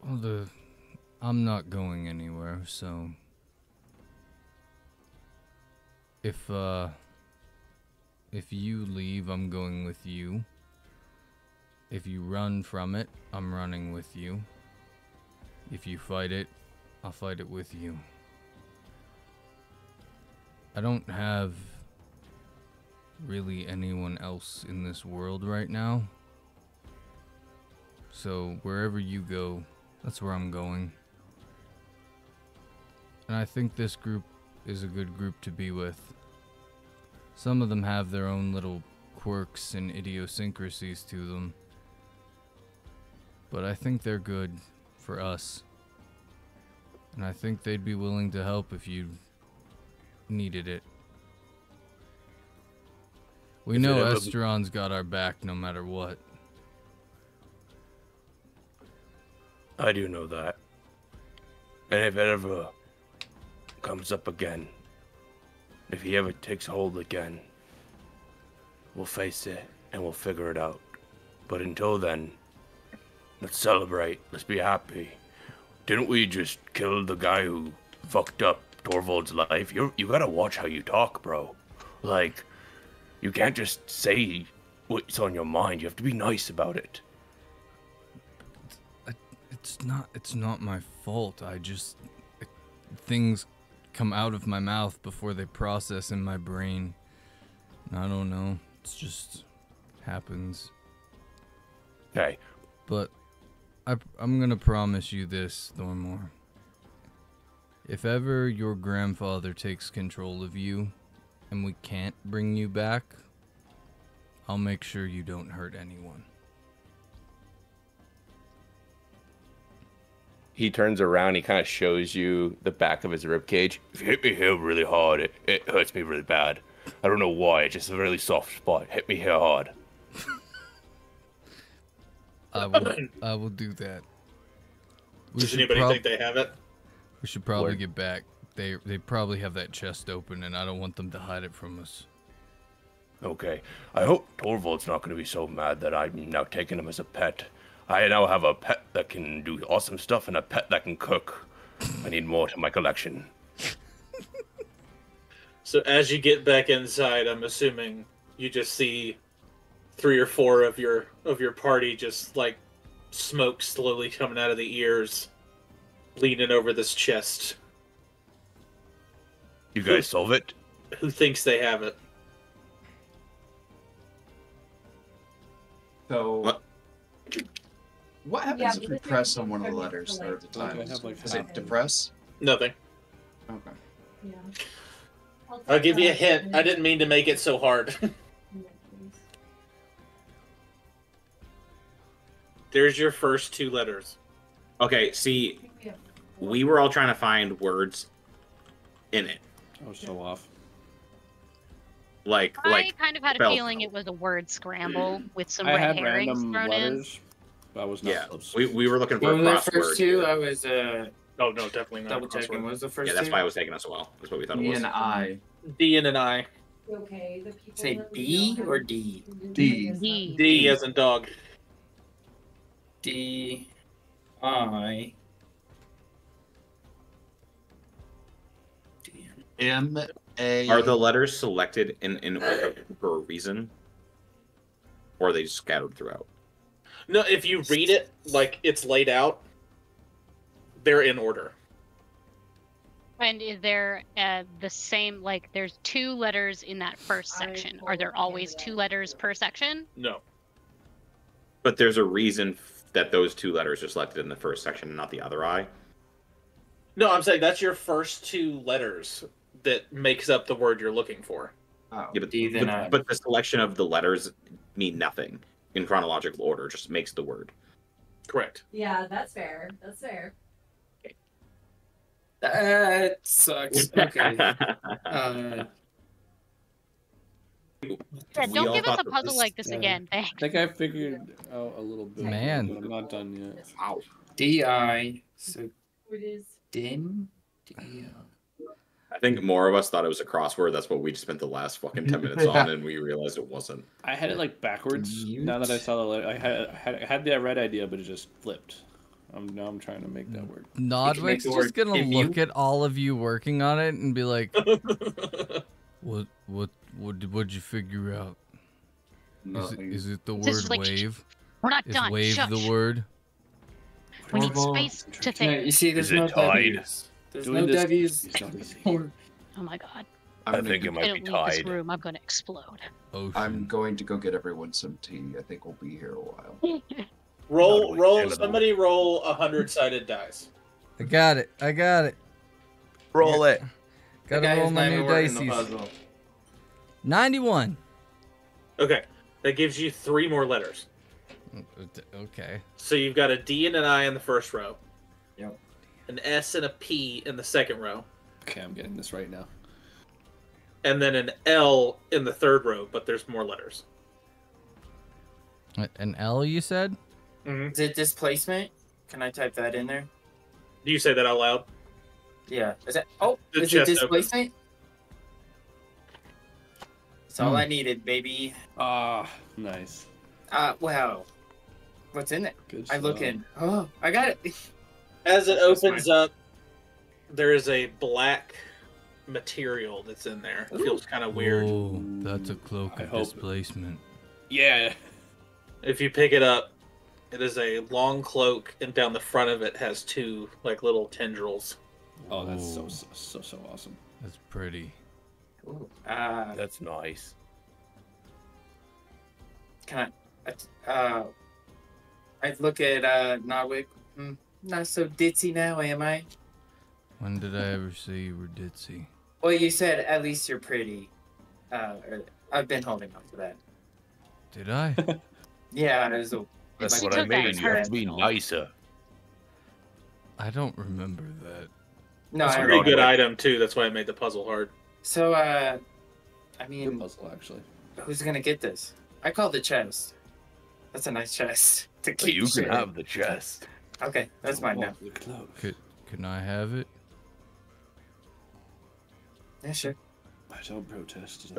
Well, I'm not going anywhere, so if you leave, I'm going with you. If you run from it, I'm running with you. If you fight it, I'll fight it with you. I don't have really anyone else in this world right now. So wherever you go, that's where I'm going. And I think this group is a good group to be with. Some of them have their own little quirks and idiosyncrasies to them. But I think they're good for us. And I think they'd be willing to help if you needed it. We If it know ever- Estron's got our back no matter what. I do know that. And if it ever comes up again, if he ever takes hold again, we'll face it and we'll figure it out. But until then, let's celebrate. Let's be happy. Didn't we just kill the guy who fucked up Torvald's life? You gotta watch how you talk, bro. Like, you can't just say what's on your mind. You have to be nice about it. It's not my fault. Things come out of my mouth before they process in my brain. I don't know. It's just happens. Okay. But I'm gonna promise you this, Thormore. If ever your grandfather takes control of you and we can't bring you back, I'll make sure you don't hurt anyone. He turns around, he kind of shows you the back of his rib cage. If you hit me here really hard, it hurts me really bad. I don't know why, it's just a really soft spot. Hit me here hard. I will do that. Does anybody think they have it? We should probably Word. get back. They probably have that chest open, and I don't want them to hide it from us. Okay. I hope Torvald's not going to be so mad that I'm now taking him as a pet. I now have a pet that can do awesome stuff and a pet that can cook. I need more to my collection. So as you get back inside, I'm assuming you just see 3 or 4 of your party just like smoke slowly coming out of the ears, leaning over this chest. You guys solve it? Who thinks they have it? So, what happens Yeah, if we because press they're- on one of the they're letters used to, or at the like- time? I have, like, Is it half. depress? Nothing. Okay. Yeah. I'll give you a hint. I didn't mean to make it so hard. There's your first 2 letters. Okay, see, we were all trying to find words in it. I was so off. Like I kind of had a spell. feeling it was a word scramble with some I red had herrings random thrown letters, but I was not Yeah, close. we were looking for What a were the crossword. first 2? I was Oh, no, definitely not. double checking. What was the first Yeah, that's 2? why it was taking us a while. That's what we thought it E was. and I. D and an I. Okay, the people Say that we B know or D? D. D. D as in dog. D I D. M-A. Are the letters selected in order for a reason? Or are they just scattered throughout? No, if you read it like it's laid out, they're in order. And is there the same, like, there's 2 letters in that first section? Are there always 2 letters per section? No. But there's a reason that those 2 letters are selected in the first section and not the other eye. No, I'm saying that's your first 2 letters that makes up the word you're looking for. Oh. Yeah, but, D, then I. but the selection of the letters mean nothing in chronological order, just makes the word. Correct. Yeah, that's fair. That's fair. That sucks. Okay. Yeah, We don't all give us thought a that puzzle this- like this yeah. again. Thanks. I think I figured out a little bit. Man. But I'm not done yet. Wow. D I. So It is. din. D I think more of us thought it was a crossword. That's what we spent the last fucking 10 minutes on, and we realized it wasn't. I had it like backwards. Mute. Now that I saw the letter, I had the right idea, but it just flipped. Now I'm trying to make that work. Nodwick's the just word gonna if you- look at all of you working on it and be like, what'd you figure out? Nothing. Is it the This word is like- wave? We're not Is done. wave Shush. the word? We need Torval. space to Yeah, think. you see, there's Is it no tied? W's. There's Doing no this W's. is not easy. Or- Oh my god. I think it I might be don't leave this tied. room, I'm gonna explode. Oh, I'm Ocean. going to go get everyone some tea. I think we'll be here a while. roll, Not roll. really. Somebody roll 100-sided dice. I got it. Roll it. Gotta The guy roll who's my not new even working the dices. puzzle. 91. Okay, that gives you 3 more letters. Okay. So you've got a D and an I in the first row. Yep. An S and a P in the second row. Okay, I'm getting this right now. And then an L in the third row, but there's more letters. An L, you said? Mm-hmm. Is it displacement? Can I type that in there? Do you say that out loud? Yeah. Is that? Oh, The is it chest displacement? That's all Hmm. I needed, baby. Ah, nice. Wow. What's in it? Good I look stuff. in. Oh, I got it. As it That's opens up, there is a black material that's in there. It feels kind of weird. Oh, that's a cloak I of hope- displacement. Yeah. If you pick it up, it is a long cloak, and down the front of it has 2 like little tendrils. Oh, that's Ooh. so awesome. That's pretty. That's nice. Can I look at Nodwick. Not so ditzy now, am I? When did I ever say you were ditzy? Well, you said at least you're pretty. I've been holding on to that. Did I? Yeah, it was a. That's like- what I took that mean. You have to be personal. nicer. I don't remember that. No, It's I a pretty remember. good item too. That's why I made the puzzle hard. So, I Good mean, puzzle, actually. who's gonna get this? I call the chest. That's a nice chest to But keep. you can shit in. have the chest. Okay, that's mine now. Oh, the cloak. Can I have it? Yeah, sure. I don't protest.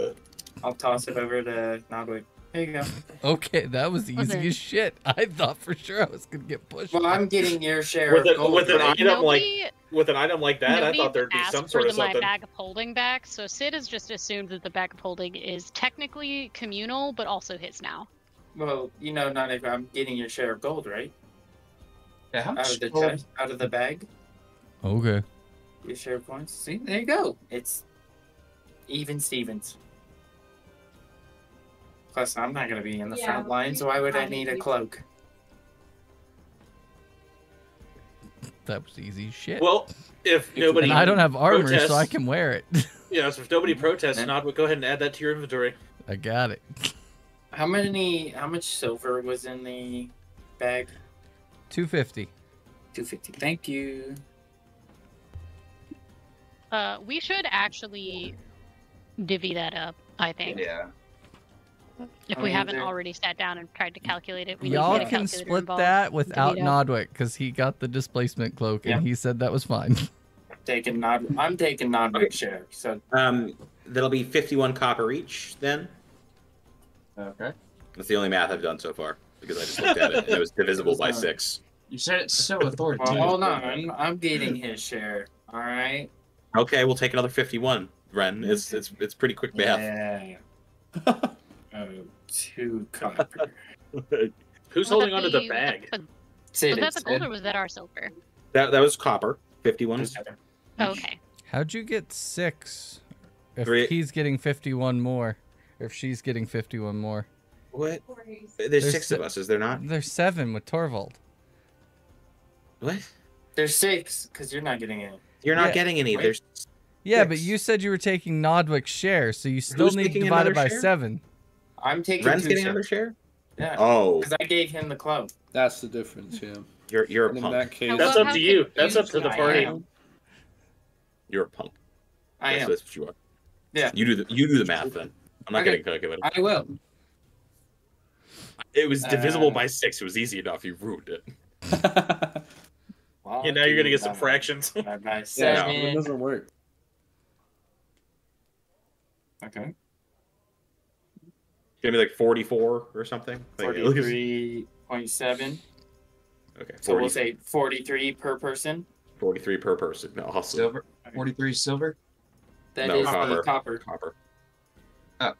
I'll toss it over to Nodwick. Here you go. Okay, that was easy Okay. as shit. I thought for sure I was gonna get pushed. Well, I'm getting your share With of it- gold. with an right? item like Nobody, With an item like that, I nobody thought there'd be asked some sort of my something. bag of holding back, so Sid has just assumed that the bag of holding is technically communal, but also his now. Well, you know, not if I'm getting your share of gold, right? Yeah, how Out much of the gold- chest, out of the bag, Okay. your share of coins. See, there you go. It's even Stevens. Plus, I'm not gonna be in the Yeah, front line, so why would I need a cloak? That was easy as shit. Well, if nobody and I don't have armor, protests, so I can wear it. Yeah, so if nobody protests, Yeah. Nod would go ahead and add that to your inventory. I got it. How much silver was in the bag? 250. 250. Thank you. We should actually divvy that up, I think. Yeah. If I we mean, haven't there- already sat down and tried to calculate it, we need to Y'all get a can calculator split involved. that without Divvy it up. Nodwick, because he got the displacement cloak, and Yeah. he said that was fine. I'm taking Nodwick share. So That'll be 51 copper each then. Okay. That's the only math I've done so far because I just looked at it and it was divisible by 6. You said it's so authoritative. well, hold on. I'm getting his share. All right. Okay, we'll take another 51. Ren, it's pretty quick math. Yeah. 2 copper. Who's Was holding that onto the bag? Was Sid, that the Sid. gold or was that our silver? That was copper. 51. Oh, okay. How'd you get 6? If Three- he's getting 51 more, or if she's getting 51 more. What? Corey's. There's 6 of us, is there not? There's 7 with Torvald. What? There's 6 because you're not getting it. You're not Yeah. getting any. Wait. There's Yeah, but 6. you said you were taking Nodwick's share, so you still Who's need to taking divide it another by share? 7. I'm taking Ren's 2 getting shares. another share? Yeah. Oh, Because I gave him the club. That's the difference, yeah. you're a And in punk. that case, I That's love up how to you. That's up to the confused party. I am. You're a punk. I am. That's what you are. Yeah. You do the math then. I'm not Okay. getting calculated. I will. It was divisible Uh, by 6. It was easy enough. You ruined it. Well, Yeah, now you're gonna get some divide fractions. by yeah, 7. it doesn't work. Okay. Give me like 44 or something. Like, look at- 43.7. Okay, So we'll 40, say 43 per person. 43 per person. No, awesome. Silver. 43 silver. That No, is copper. the copper. Copper. Oh.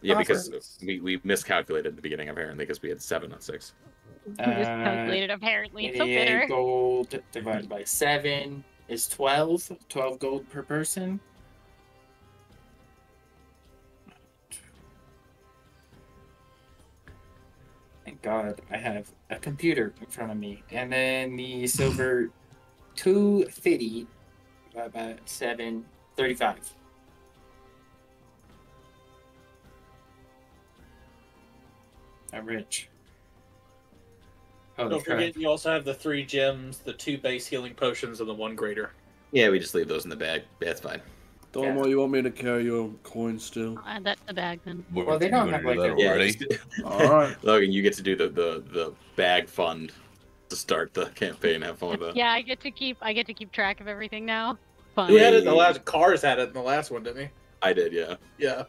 Yeah, Copper. because we miscalculated at the beginning apparently because we had 7 not 6. Miscalculated, apparently. It's so 88 bitter. gold divided by 7 is 12. 12 gold per person. Thank God I have a computer in front of me. And then the silver 250 divided by 7, 35. I'm rich. Holy Don't crap. forget, you also have the 3 gems, the 2 base healing potions, and the 1 greater. Yeah, we just leave those in the bag. That's fine. Domo, you want me to carry your coin still? I'll add that to the bag then. Well, they don't have like a Yeah, Alright. Logan, you get to do the bag fund to start the campaign. Have fun with that. Yeah, I get to keep track of everything now. Fun. Who had it in the last? Cars had it in the last one, didn't he? I did, yeah. Yeah.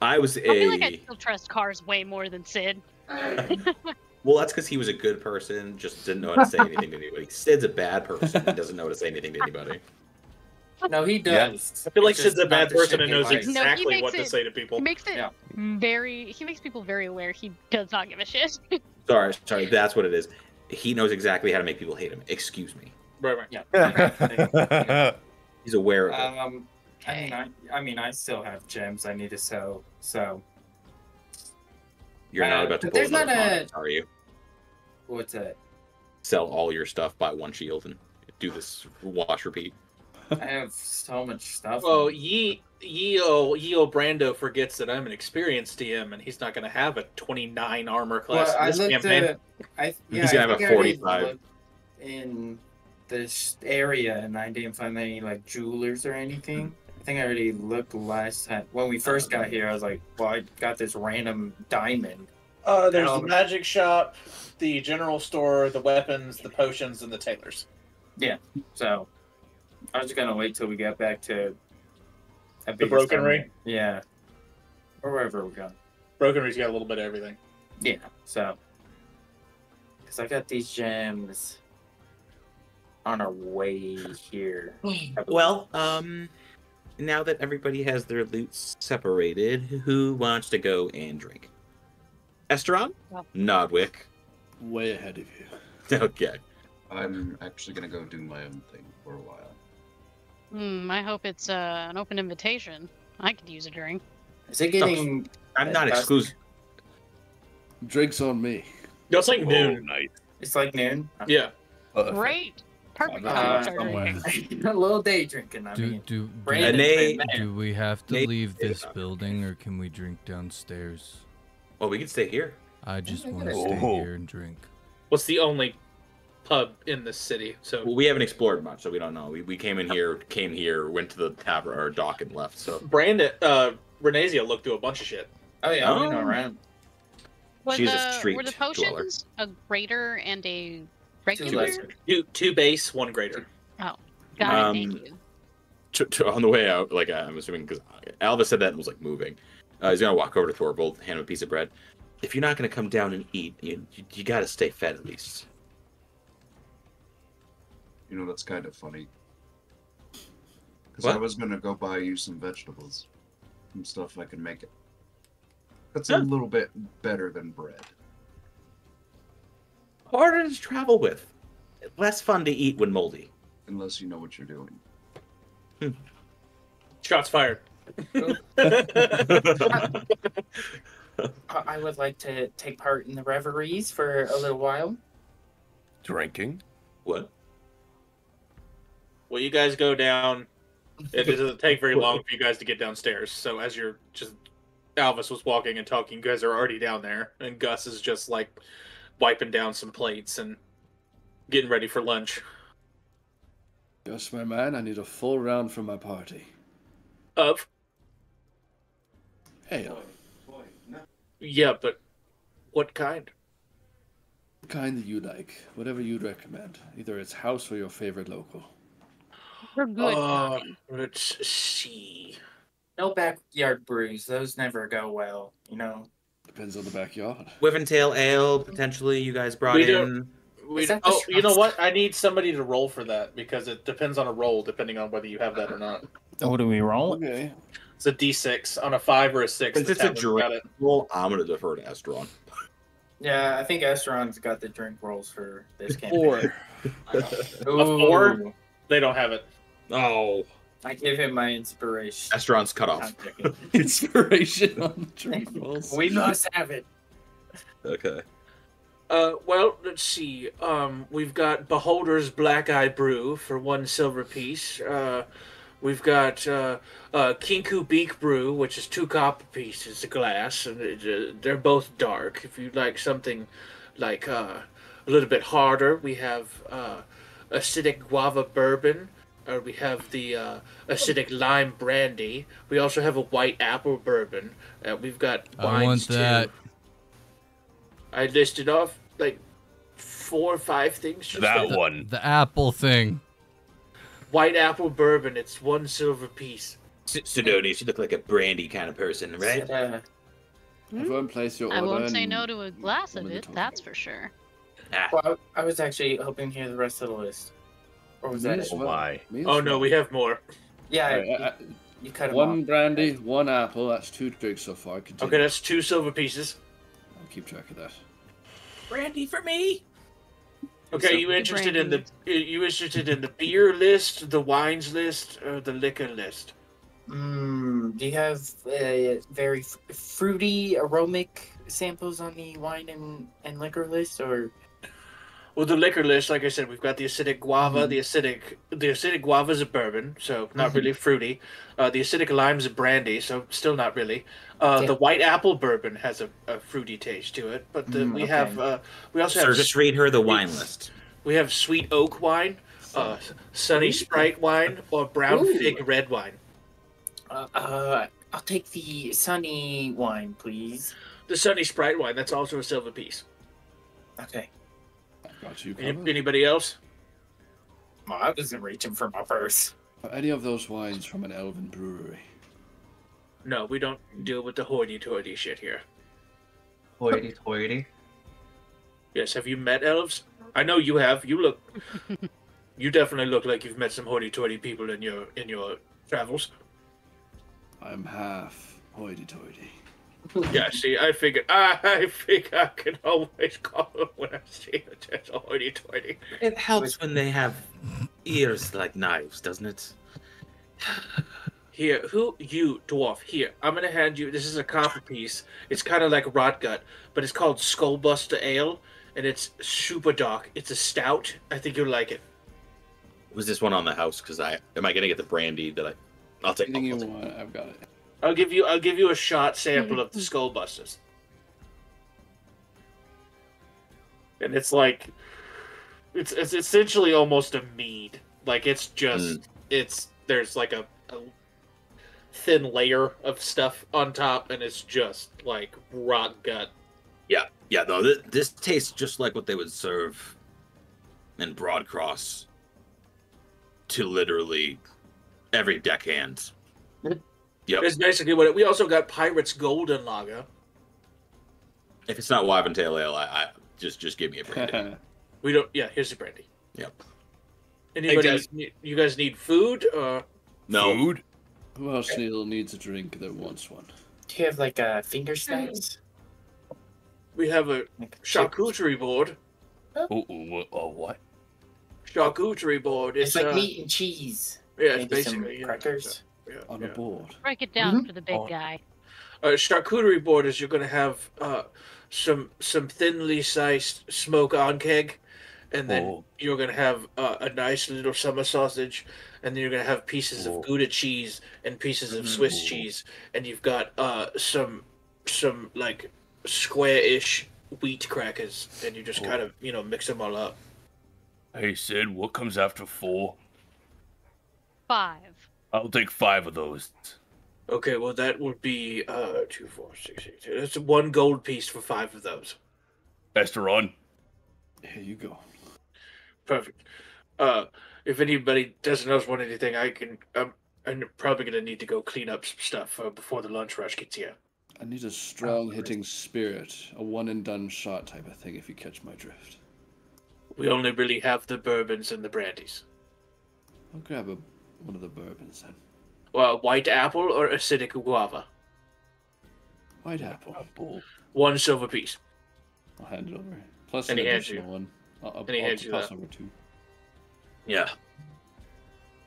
I was I feel like I a still trust Cars way more than Sid. well. That's because he was a good person, just didn't know how to say anything to anybody. Sid's a bad person. He doesn't know how to say anything to anybody. No, he does. I feel like It's just Sid's a bad not the person shit and he knows likes. No, he exactly makes what to it- say to people. He makes it Yeah. he makes people very aware he does not give a shit. Sorry, that's what it is. He knows exactly how to make people hate him. Excuse me. Right, right. Yeah. He's aware of it. I mean, I still have gems I need to sell. So You're not about to but pull there's another not a- Contest, are you? what's that? Sell all your stuff, buy 1 shield, and do this wash repeat. I have so much stuff. Well, Yeo Brando forgets that I'm an experienced DM, and he's not going to have a 29 armor class Well, in I this looked campaign. at. He's gonna have a think I already 45. looked in this area, and I didn't find any like jewelers or anything. I think I already looked last time when we first got here. I was like, "Well, I got this random diamond." There's Um, the magic shop, the general store, the weapons, the potions, and the tailors. So I was gonna wait till we got back to a The bigger Broken store. Ring? Yeah, or wherever we're going. Broken Ring's got a little bit of everything. Yeah, so because I got these gems on our way here. Well, now that everybody has their loot separated, who wants to go and drink? Esteron? Well. Nodwick. Way ahead of you. Okay. I'm actually gonna go do my own thing for a while. I hope it's an open invitation. I could use a drink. Is it getting? I'm not That's- exclusive. Drinks on me. No, it's like noon. nice. It's like noon. Yeah. Great. Perfect Uh, time to start somewhere. drinking. A little day drinking. I mean, Do Brandon, Nate- man. do we have to Nate- leave this building, or can we drink downstairs? Oh, we can stay here. I just I want to gotta- stay Oh. here and drink. What's the only pub in this city? So Well, we haven't explored much, so we don't know. We came here, went to the tavern or dock and left. So Brandon, Renazia looked through a bunch of shit. Oh yeah, we Oh. know around. She's a street were the dweller. potions a greater and a Two regular? lesser. Two base, one greater. Got it, thank Um, you. On the way out, like I'm assuming because Alva said that and was like moving. He's gonna walk over to Thorvald, hand him a piece of bread. If you're not gonna come down and eat, you gotta stay fed at least. You know, that's kind of funny. Because What? I was going to go buy you some vegetables. Some stuff I can make it. That's Huh. a little bit better than bread. Harder to travel with, less fun to eat when moldy. Unless you know what you're doing. Shots fired. I would like to take part in the reveries for a little while. Drinking? What? Well, you guys go down. It doesn't take very long for you guys to get downstairs. So as you're just, Alvis was walking and talking, you guys are already down there, and Gus is just like wiping down some plates and getting ready for lunch. Yes, my man, I need a full round for my party. Of Ale. yeah, but what kind? The kind that you like. Whatever you'd recommend. Either it's house or your favorite local. We're good. Uh, talking. let's see. No backyard brews; those never go well. You know. Depends on the backyard. Wyverntail ale, potentially, you guys brought We in. don't- Is that the Oh, you know shots? what? I need somebody to roll for that because it depends on a roll, depending on whether you have that or not. What do we roll? Okay. It's a D6 on a 5 or a 6. Since the it's a tavern's got drink it. roll, I'm gonna defer to Estron. Yeah, I think Esteron's got the drink rolls for this campaign. Or A 4? Ooh, They don't have it. Oh, I give him my inspiration. Estron's cut I'm off. joking. inspiration on the drink rolls. We must have it. Okay. Well, let's see. We've got Beholder's Black Eye Brew for 1 silver piece. We've got Kinku Beak Brew, which is 2 copper pieces a glass, and they're both dark. If you'd like something like a little bit harder, we have Acidic Guava Bourbon. We have the Acidic Lime Brandy. We also have a White Apple Bourbon. We've got I wines want that. too. I listed off like 4 or 5 things. just That there. one. The apple thing. White Apple Bourbon. It's 1 silver piece. Sidonius, you look like a brandy kind of person, right? Everyone place your I order. won't say and no to a glass one of at a it, time. that's for sure. Well, I was actually hoping to hear the rest of the list. Or was that Me it? as Oh well. my. Me as Oh no, well. we have more. Yeah, Alright, you cut him one off. brandy, one apple. That's 2 drinks so far. Continue. Okay, that's 2 silver pieces. I'll keep track of that. Brandy for me. Okay, So- you interested in the beer list, the wines list, or the liquor list? Do you have very fruity, aromatic samples on the wine and liquor list, or? Well, the liquor list, like I said, we've got the acidic guava. The acidic guava is a bourbon, so not really fruity. The acidic lime is a brandy, so still not really. The white apple bourbon has a fruity taste to it, but we okay. have we also Sir, have just read her the wine list. we have sweet oak wine, sunny sprite wine, or brown Ooh. fig red wine. I'll take the sunny wine, please. The sunny sprite wine, that's also a silver piece. Okay. Got you covered. Anybody else? Well, I wasn't reaching for my purse. Are any of those wines from an elven brewery? No, we don't deal with the hoity-toity shit here. Hoity-toity. Yes, have you met elves? I know you have. You definitely look like you've met some hoity-toity people in your travels. I'm half hoity-toity. Yeah, see, I think I can always call them when I see it as a hoity-toity. It helps when they have ears like knives, doesn't it? Here, you, dwarf, here, I'm gonna hand you, this is a copper piece. It's kind of like Rotgut, but it's called Skullbuster Ale, and it's super dark. It's a stout. I think you'll like it. Was this one on the house? Because am I gonna get the brandy that I'll take? Anything you want, I've got it. I'll give you a shot sample of the Skullbusters. and it's like it's essentially almost a mead. Like it's just there's like a thin layer of stuff on top, and it's just like rock gut. Yeah, though this tastes just like what they would serve in Broadcross to literally every deckhand. Yep. It's basically what we also got Pirate's Golden Lager. If it's not Wyvern-Tail Ale, I just give me a brandy. We don't. Yeah, here's the brandy. Yep. Anybody? Hey, guys. You guys need food? No. Food? Who else needs a drink that wants one? Do you have like finger snacks? We have a charcuterie board. What? Charcuterie board. It's like meat and cheese. Yeah, it's Maybe basically some crackers. On a board. Break it down for the big guy. Charcuterie board is you're going to have some thinly sliced smoke on keg, and then you're going to have a nice little summer sausage, and then you're going to have pieces of Gouda cheese and pieces of Swiss cheese, and you've got some like square-ish wheat crackers, and you just kind of mix them all up. Hey Sid, what comes after 4? 5. I'll take 5 of those. Okay, well that would be 2, 4, 6, 8. That's 1 gold piece for 5 of those. Esteron. Here you go. Perfect. If anybody doesn't else want anything, I'm probably gonna need to go clean up some stuff before the lunch rush gets here. I need a strong hitting spirit, a one and done shot type of thing, if you catch my drift. We only really have the bourbons and the brandies. I'll grab one of the bourbons then. Well, white apple or acidic guava? White apple. 1 silver piece. I'll hand it over. Plus And an he hands additional you. one. I'll hands you pass that. over 2. Yeah.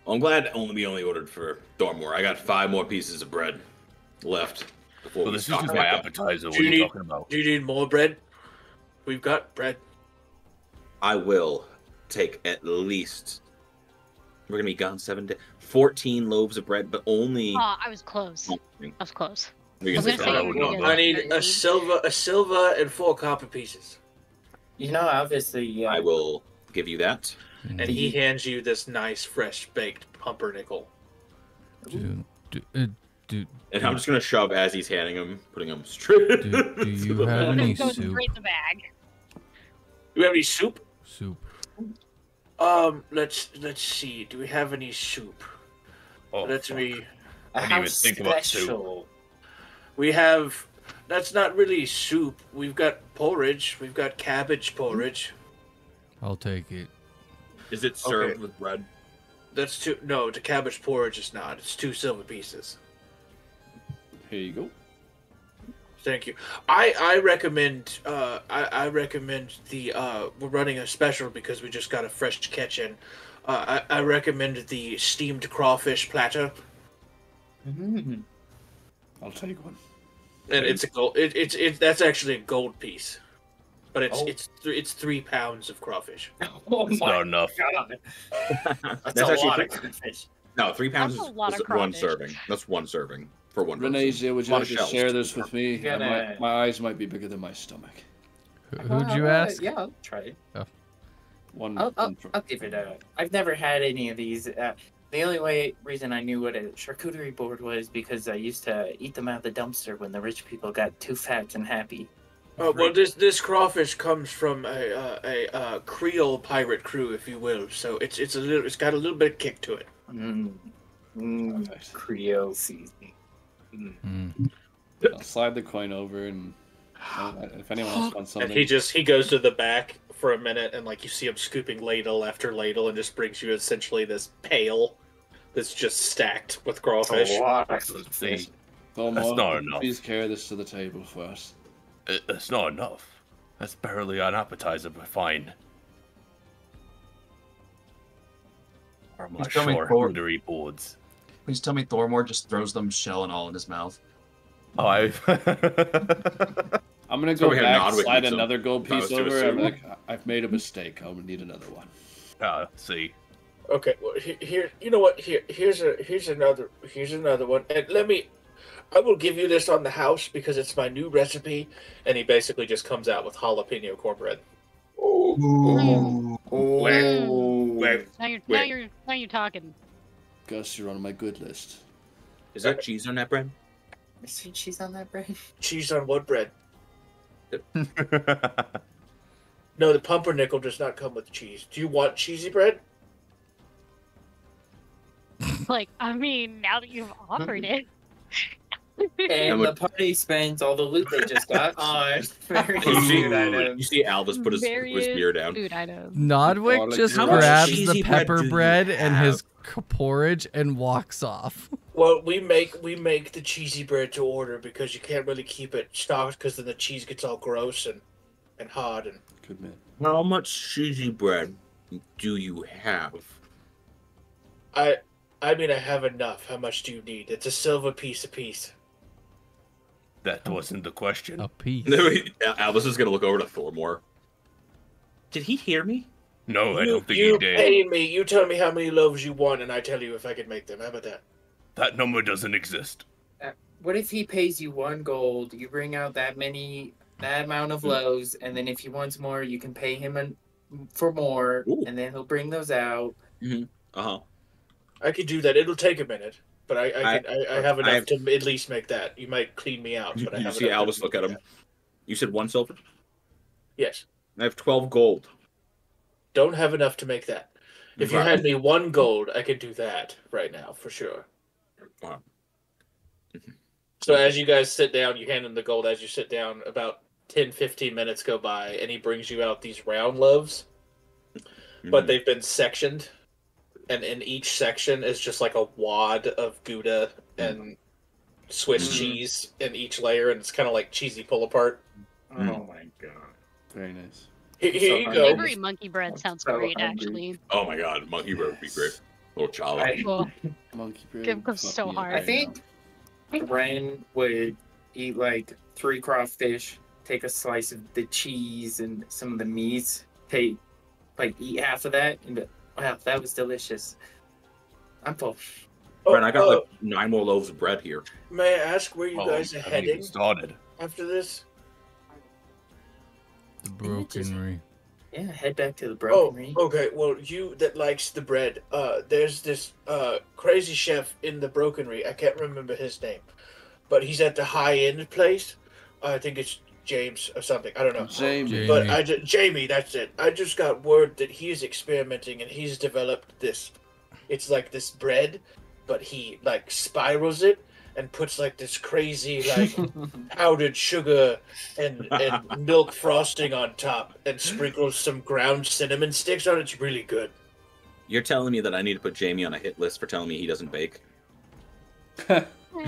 Well, I'm glad we only ordered for Thormore. I got 5 more pieces of bread left. Before Well, we this is stock just back my up. appetizer. What Do are you you need- talking about? Do you need more bread? We've got bread. I will take at least. We're gonna be gone 7 days. 14 loaves of bread, but only. Oh, I was close. I was close. We I can was gonna say say that. you would guys not I need very a lean. silver, and 4 copper pieces. You know, obviously, I will give you that. And he hands you this nice, fresh baked pumpernickel. And I'm just gonna shove as he's handing him, putting him straight. Do you the have bag. any Go soup? straight in the bag. Do we have any soup? Soup. Let's see. Do we have any soup? Oh, Let's fuck. me. I didn't even think about soup. special. We have. That's not really soup. We've got porridge. We've got cabbage porridge. I'll take it. Is it served Okay. with bread? That's 2. No, the cabbage porridge is not. It's 2 silver pieces. Here you go. Thank you. I recommend. I recommend the. We're running a special because we just got a fresh catch in. I recommend the steamed crawfish platter, Mm. I'll take one. and it's a gold. It's that's actually a gold piece, but Oh. it's 3 pounds of crawfish. Oh It's my not enough. god. That's That's a actually lot a of crawfish. No, 3 pounds That's is, a lot is of 1 crawfish. serving. That's 1 serving for 1 person. Renasia, would you Lot like of to shells. share this with me? You gotta- My eyes might be bigger than my stomach. Who'd you ask? Yeah, I'll try it. One. I'll one for- give it a. I've never had any of these. The only reason I knew what a charcuterie board was because I used to eat them out of the dumpster when the rich people got too fat and happy. Well, this crawfish comes from a Creole pirate crew, if you will. So it's got a little bit of kick to it. Perfect. Creole seasoning. I'll slide the coin over, and if anyone else wants something, And he goes to the back for a minute, and like you see him scooping ladle after ladle, and just brings you essentially this pail that's just stacked with crawfish. A lot of Let's fish. see. Thomo, That's not enough. please carry this to the table for us. It's not enough. That's barely an appetizer, but fine. Or am I Just tell me sure charcuterie boards? Please tell me Thormore just throws them shell and all in his mouth. Oh, I. I'm gonna So go we had back, Nodwick slide and some another gold piece Faust to over. assume. I'm like, I've made a mistake. I'm gonna need another one. See. Okay, well here, you know what? Here's another one, and I will give you this on the house because it's my new recipe, and he basically just comes out with jalapeno cornbread. Mm. Wait. Now you're talking. Gus, you're on my good list. Is there cheese on that bread? Is there cheese on that bread? Cheese on what bread? No, the pumpernickel does not come with cheese. Do you want cheesy bread? Like, I mean, now that you've offered it. And the party spends all the loot they just got on various food items. You see Albus put his beer down. Food items. Nodwick just how much grabs cheesy the bread pepper do you bread and have? his porridge and walks off. Well, we make the cheesy bread to order because you can't really keep it stocked because then the cheese gets all gross and hard. And Good man. How much cheesy bread do you have? I mean, I have enough. How much do you need? It's a silver piece apiece. That wasn't the question. A piece. Albus is gonna look over to Thormore. Did he hear me? No, I don't think you he did. pay me. You tell me how many loaves you want, and I tell you if I can make them. How about that? That number doesn't exist. What if he pays you 1 gold? You bring out that amount of loaves, and then if he wants more, you can pay him for more, Ooh. and then he'll bring those out. I could do that. It'll take a minute, but I have enough have- to at least make that. You might clean me out, but I You have see enough to Albus look make at him. that. You said 1 silver? Yes. I have 12 gold. Don't have enough to make that. If you Right. had me 1 gold, I could do that right now for sure. Wow. So as you guys sit down, you hand him the gold. As you sit down, about 10-15 minutes go by, and he brings you out these round loaves, but they've been sectioned, and in each section is just like a wad of Gouda and Swiss cheese in each layer, and it's kind of like cheesy pull apart. Oh my god. Very nice. Here you So go. Savory monkey bread sounds so great, hungry. actually. Oh my god, monkey bread would be great. Little chala. Cool. Monkey bread. Give goes fuck so me up hard. I right think Ren would eat like 3 crawfish, take a slice of the cheese and some of the meats, eat half of that, and be, wow, that was delicious. I'm full. Oh, Brent, I got like 9 more loaves of bread here. may I ask where you Oh, guys are I haven't even heading started. after this? The brokenry. Yeah, head back to the Oh, broken ring. okay. Well, you that likes the bread. There's this crazy chef in the Brokenry. I can't remember his name, but he's at the high end place. I think it's James or something. I don't know. Jamie. But Jamie, that's it. I just got word that he's experimenting and he's developed this. It's like this bread, but he like spirals it and puts like this crazy like powdered sugar and milk frosting on top and sprinkles some ground cinnamon sticks on it. It's really good. You're telling me that I need to put Jamie on a hit list for telling me he doesn't bake? I'd Well,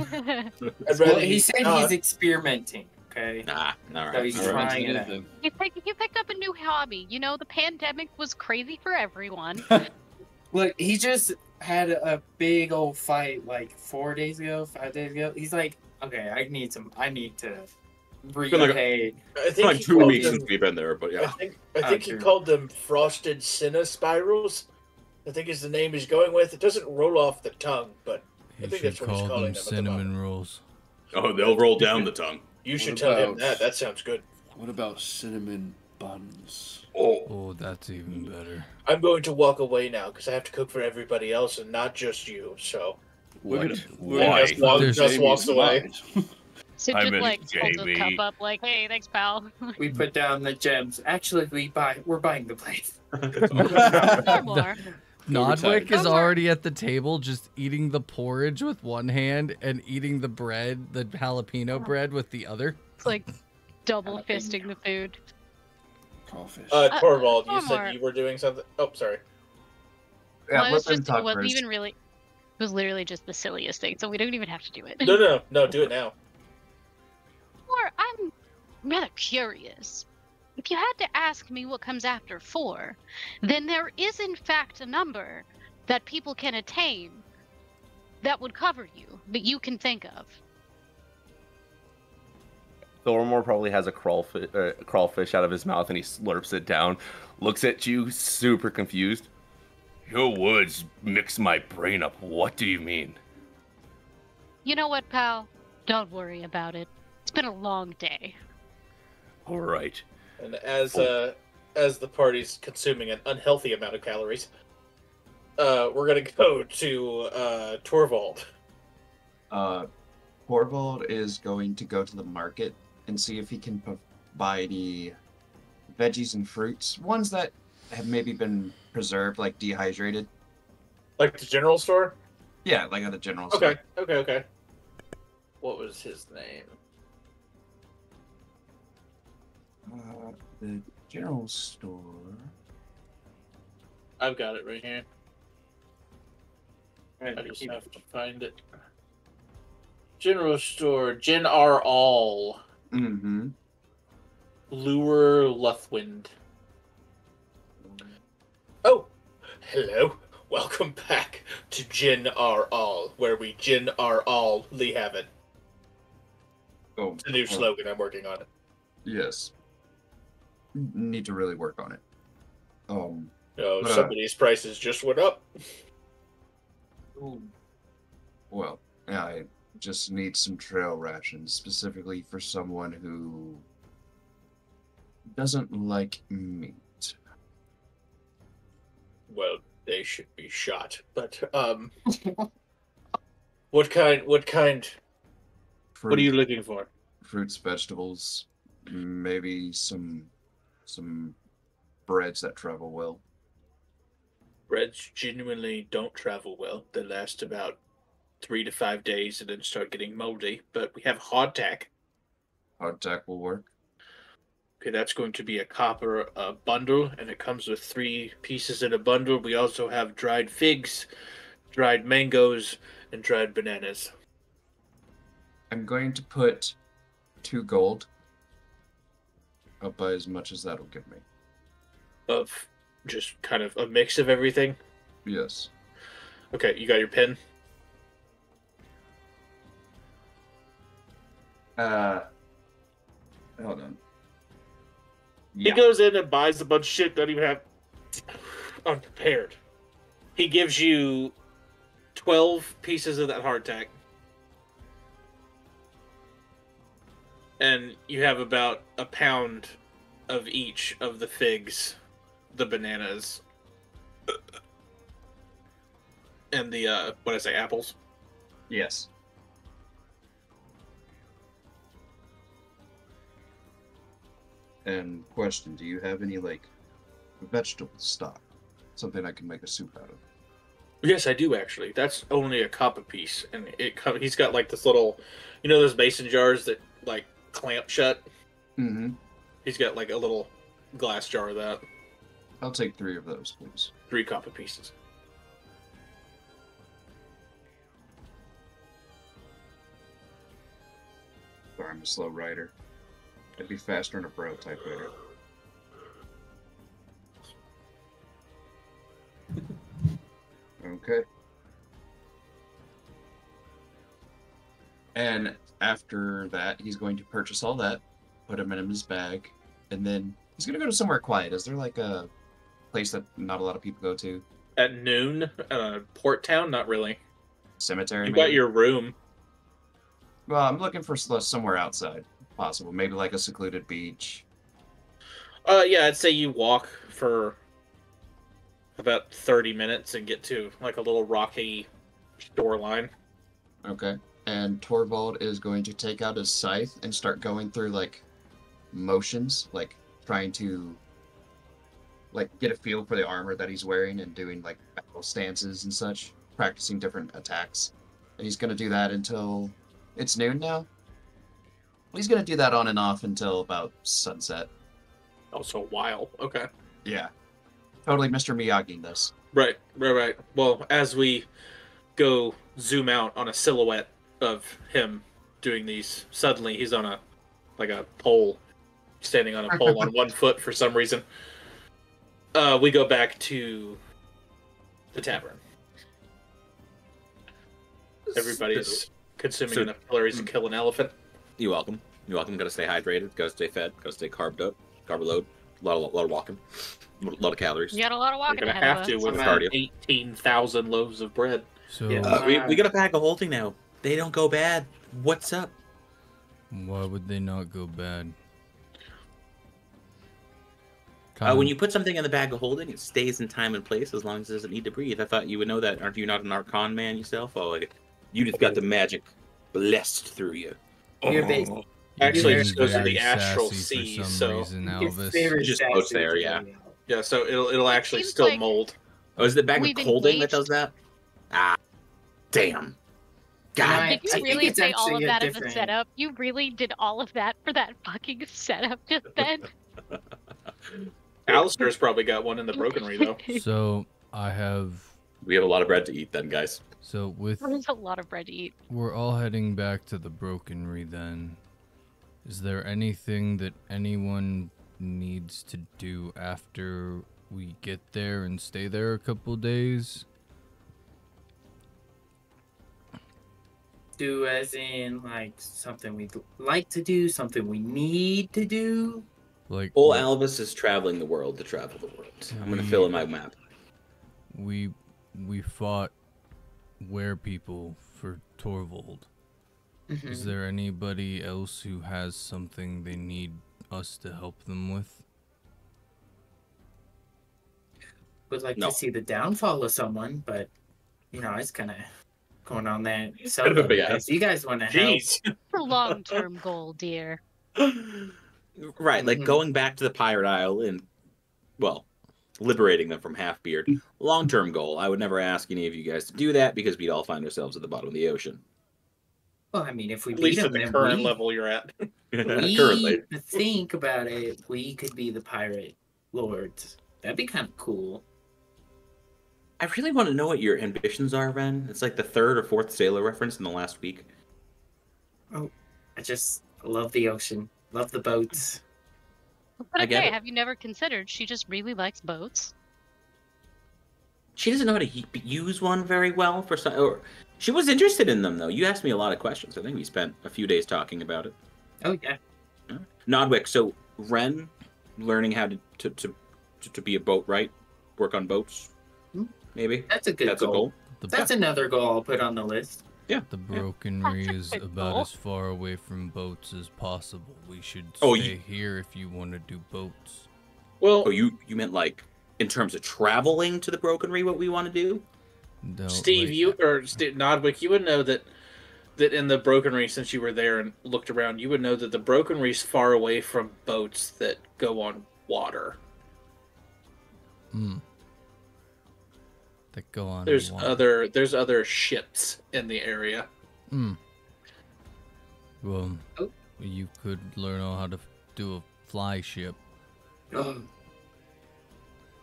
rather he you said not. he's experimenting. Okay. Nah, all So he's right. All right. trying it out. You picked up a new hobby. You know, the pandemic was crazy for everyone. Look, he just had a big old fight like 4 days ago, 5 days ago. He's like, okay, I need to been like repay. I think Like he 2 called weeks them- since we've been there, but I yeah. think he true. called them frosted cinna spirals. I think is the name he's going with. It doesn't roll off the tongue, but I You think should that's what he's call calling them them at the moment. cinnamon rolls. Oh, they'll roll down the tongue. You should What tell him about- that. That sounds good. What about cinnamon buns? Oh, Oh, that's even better. I'm going to walk away now because I have to cook for everybody else and not just you. So What? Why? Just walks away. So I'm just in, like holds his Jamie. cup up, like, "Hey, thanks, pal." We put down the gems. Actually, we're buying the place. Or more. Nodwick retired. is already at the table just eating the porridge with one hand and eating the bread, the jalapeno bread with the other. It's like double fisting the food. Crawfish. Torvald, you one said more. you were doing something. Oh, sorry. Yeah, Well, it let was them just, talk it wasn't first. even really. It was literally just the silliest thing, so we don't even have to do it. No, do it now. Or I'm rather curious. If you had to ask me what comes after 4, then there is in fact a number that people can attain that would cover you, that you can think of. Thormore probably has a crawfish out of his mouth and he slurps it down, looks at you super confused. Your words mix my brain up. What do you mean? You know what, pal? Don't worry about it. It's been a long day. All right. And as as the party's consuming an unhealthy amount of calories, we're gonna go to Torvald. Torvald is going to go to the market and see if he can buy any veggies and fruits, ones that have maybe been preserved, like dehydrated. Like the general store? Yeah, like at the general store. Okay. What was his name? The general store. I've got it right here. I just have to find it. General store, Jin R. All. Mm-hmm. Lure Luthwind. Oh, hello. Welcome back to Jin R. All, where we Jin R. All Lee have it. Oh, It's a new slogan. I'm working on it. Yes. Need to really work on it. Oh, somebody's prices just went up. Well, I just need some trail rations, specifically for someone who doesn't like meat. Well, they should be shot. But what kind? What are you looking for? Fruits, vegetables, maybe some breads that travel well. Breads genuinely don't travel well. They last about 3 to 5 days and then start getting moldy. But we have hardtack. Hardtack will work. Okay, that's going to be a copper bundle, and it comes with 3 pieces in a bundle. We also have dried figs, dried mangoes, and dried bananas. I'm going to put 2 gold. I'll buy as much as that'll give me. Of just kind of a mix of everything? Yes. Okay, you got your pen? Hold on. He goes in and buys a bunch of shit, doesn't even have unprepared. He gives you 12 pieces of that hardtack. And you have about a pound of each of the figs, the bananas, and the, what did I say, apples? Yes. And question, do you have any, like, vegetable stock? Something I can make a soup out of? Yes, I do, actually. That's only a cup a piece. And he's got, like, this little, you know those mason jars that, like, clamp shut? Mm-hmm. He's got, like, a little glass jar of that. I'll take 3 of those, please. 3 copper pieces. Sorry, I'm a slow writer. I'd be faster in a braille typewriter. Okay. And after that, he's going to purchase all that, put them in his bag, and then he's going to go to somewhere quiet. Is there like a place that not a lot of people go to? At noon, Port Town? Not really. Cemetery, You maybe? got your room. Well, I'm looking for somewhere outside, if possible. Maybe like a secluded beach. Yeah, I'd say you walk for about 30 minutes and get to, like, a little rocky shoreline. Okay. And Torvald is going to take out his scythe and start going through, like, motions, like, trying to, like, get a feel for the armor that he's wearing and doing, like, battle stances and such, practicing different attacks. And he's going to do that until it's noon now. He's going to do that on and off until about sunset. Also a while. Okay. Yeah. Totally Mr. Miyagi this. Right. Well, as we go zoom out on a silhouette of him doing these, suddenly he's on a pole, standing on a pole on one foot for some reason. We go back to the tavern. Everybody's consuming enough calories to kill an elephant. You're welcome. You're welcome. Gotta stay hydrated. Gotta stay fed. Gotta stay carbed up. Carb load. A lot of walking. A lot of calories. You got a lot of We're walking gonna ahead of have to us. with Cardio. 18,000 loaves of bread. So we got a bag of holding now. They don't go bad. What's up? why would they not go bad? When you put something in the bag of holding, it stays in time and place as long as it doesn't need to breathe. I thought you would know that. Aren't you not an Archon man yourself? Oh, like, you just got the magic blessed through you. You're based. Actually, You're it just goes to very the astral sassy sea, for some so reason, Your Elvis. favorite It just floats statue there, is yeah. going out. yeah, so it'll actually seems still like- mold. Oh, is it the bag We've of holding that engaged- does that? Ah, damn. Can God. I Did you think really it's say all actually of a that as a different- setup? You really did all of that for that fucking setup just then? Alistair's probably got one in the brokenry though. So I have. We have a lot of bread to eat then, guys. So with There's a lot of bread to eat. we're all heading back to the Brokenry then. Is there anything that anyone needs to do after we get there and stay there a couple days? Do as in like something we'd like to do, something we need to do. Like Old Alvis is traveling the world to travel the world. I'm gonna fill in my map. we fought people for Torvald. Is Mhm. there anybody else who has something they need us to help them with? Would like No. to see the downfall of someone, but you know, it's kind of going on that. So, Bit of a big guys, you guys want to help? Jeez. It's a long-term goal, dear. Right, like Mhm. going back to the Pirate Isle and, well, liberating them from Halfbeard. Long-term goal. I would never ask any of you guys to do that because we'd all find ourselves at the bottom of the ocean. Well, I mean, if we At beat least at them, the then current we, level you're at. Currently. think about it. We could be the pirate lords. That'd be kind of cool. I really want to know what your ambitions are, Ren. It's like the third or fourth sailor reference in the last week. I just love the ocean, love the boats. But I get okay, it. have you never considered she just really likes boats? She doesn't know how to use one very well for some. Or she was interested in them though. You asked me a lot of questions. I think we spent a few days talking about it. Oh yeah. Nodwick. So Ren, learning how to be a boatwright, work on boats, Hmm. maybe That's a good that's goal. a goal. The, That's another goal I'll put on the list. the Brokenry That's a is good about goal. as far away from boats as possible. We should Oh, stay here if you want to do boats. Well, Oh, you meant like in terms of traveling to the Brokenry, what we want to do? No, Steve, Nodwick, you would know that in the Brokenry, since you were there and looked around, you would know that the Brokenry's far away from boats that go on water. that go on. There's water. other ships in the area. Well, Oh. you could learn how to do a fly ship. Oh.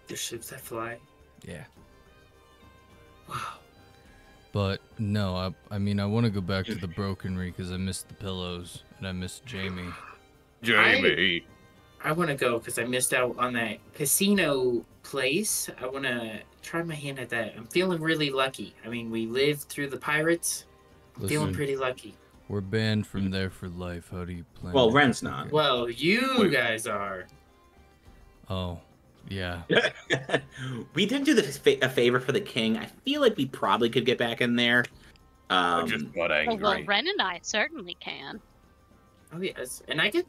The ships that fly. Yeah. Wow. But no, I mean I want to go back to the Brokenry because I missed the pillows and I missed Jamie. Jamie. I want to go because I missed out on that casino place. I want to try my hand at that. I'm feeling really lucky. I mean, we lived through the pirates. I'm feeling Listen, pretty lucky. we're banned from there for life. How do you plan? Well, to Ren's get not. there? Well, you Wait. guys are. Oh, yeah. We did do a favor for the king. I feel like we probably could get back in there. I just got Oh, angry. well, Ren and I certainly can. Oh yes, and I could.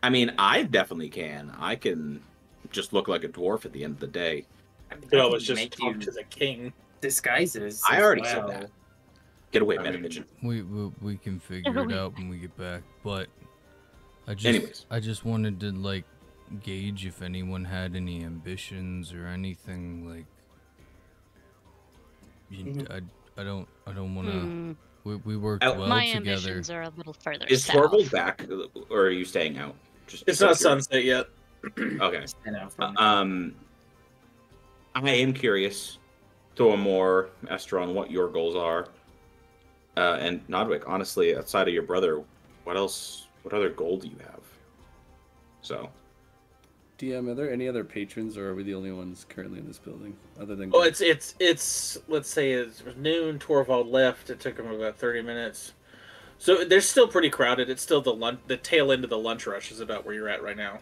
I mean, I definitely can. I can just look like a dwarf at the end of the day. I mean, You I know, could it's just make talk you to the king. disguises. I as already said well. that. Get away, I Meta mean, Pigeon. We can figure it out when we get back. But Anyways. I just wanted to like gauge if anyone had any ambitions or anything like. I don't want to. Hmm. We worked Out- well My together. ambitions are a little further Is south. Torvald back, or are you staying out? Just It's not because you're- sunset yet. Okay. Stand out from I am curious, Thor more, Esther, on what your goals are. And Nodwick, honestly, outside of your brother, what other goal do you have? So, DM, are there any other patrons, or are we the only ones currently in this building, other than? Oh, Greg? it's let's say it's noon. Torvald left. It took him about 30 minutes. So they're still pretty crowded. It's still the tail end of the lunch rush is about where you're at right now.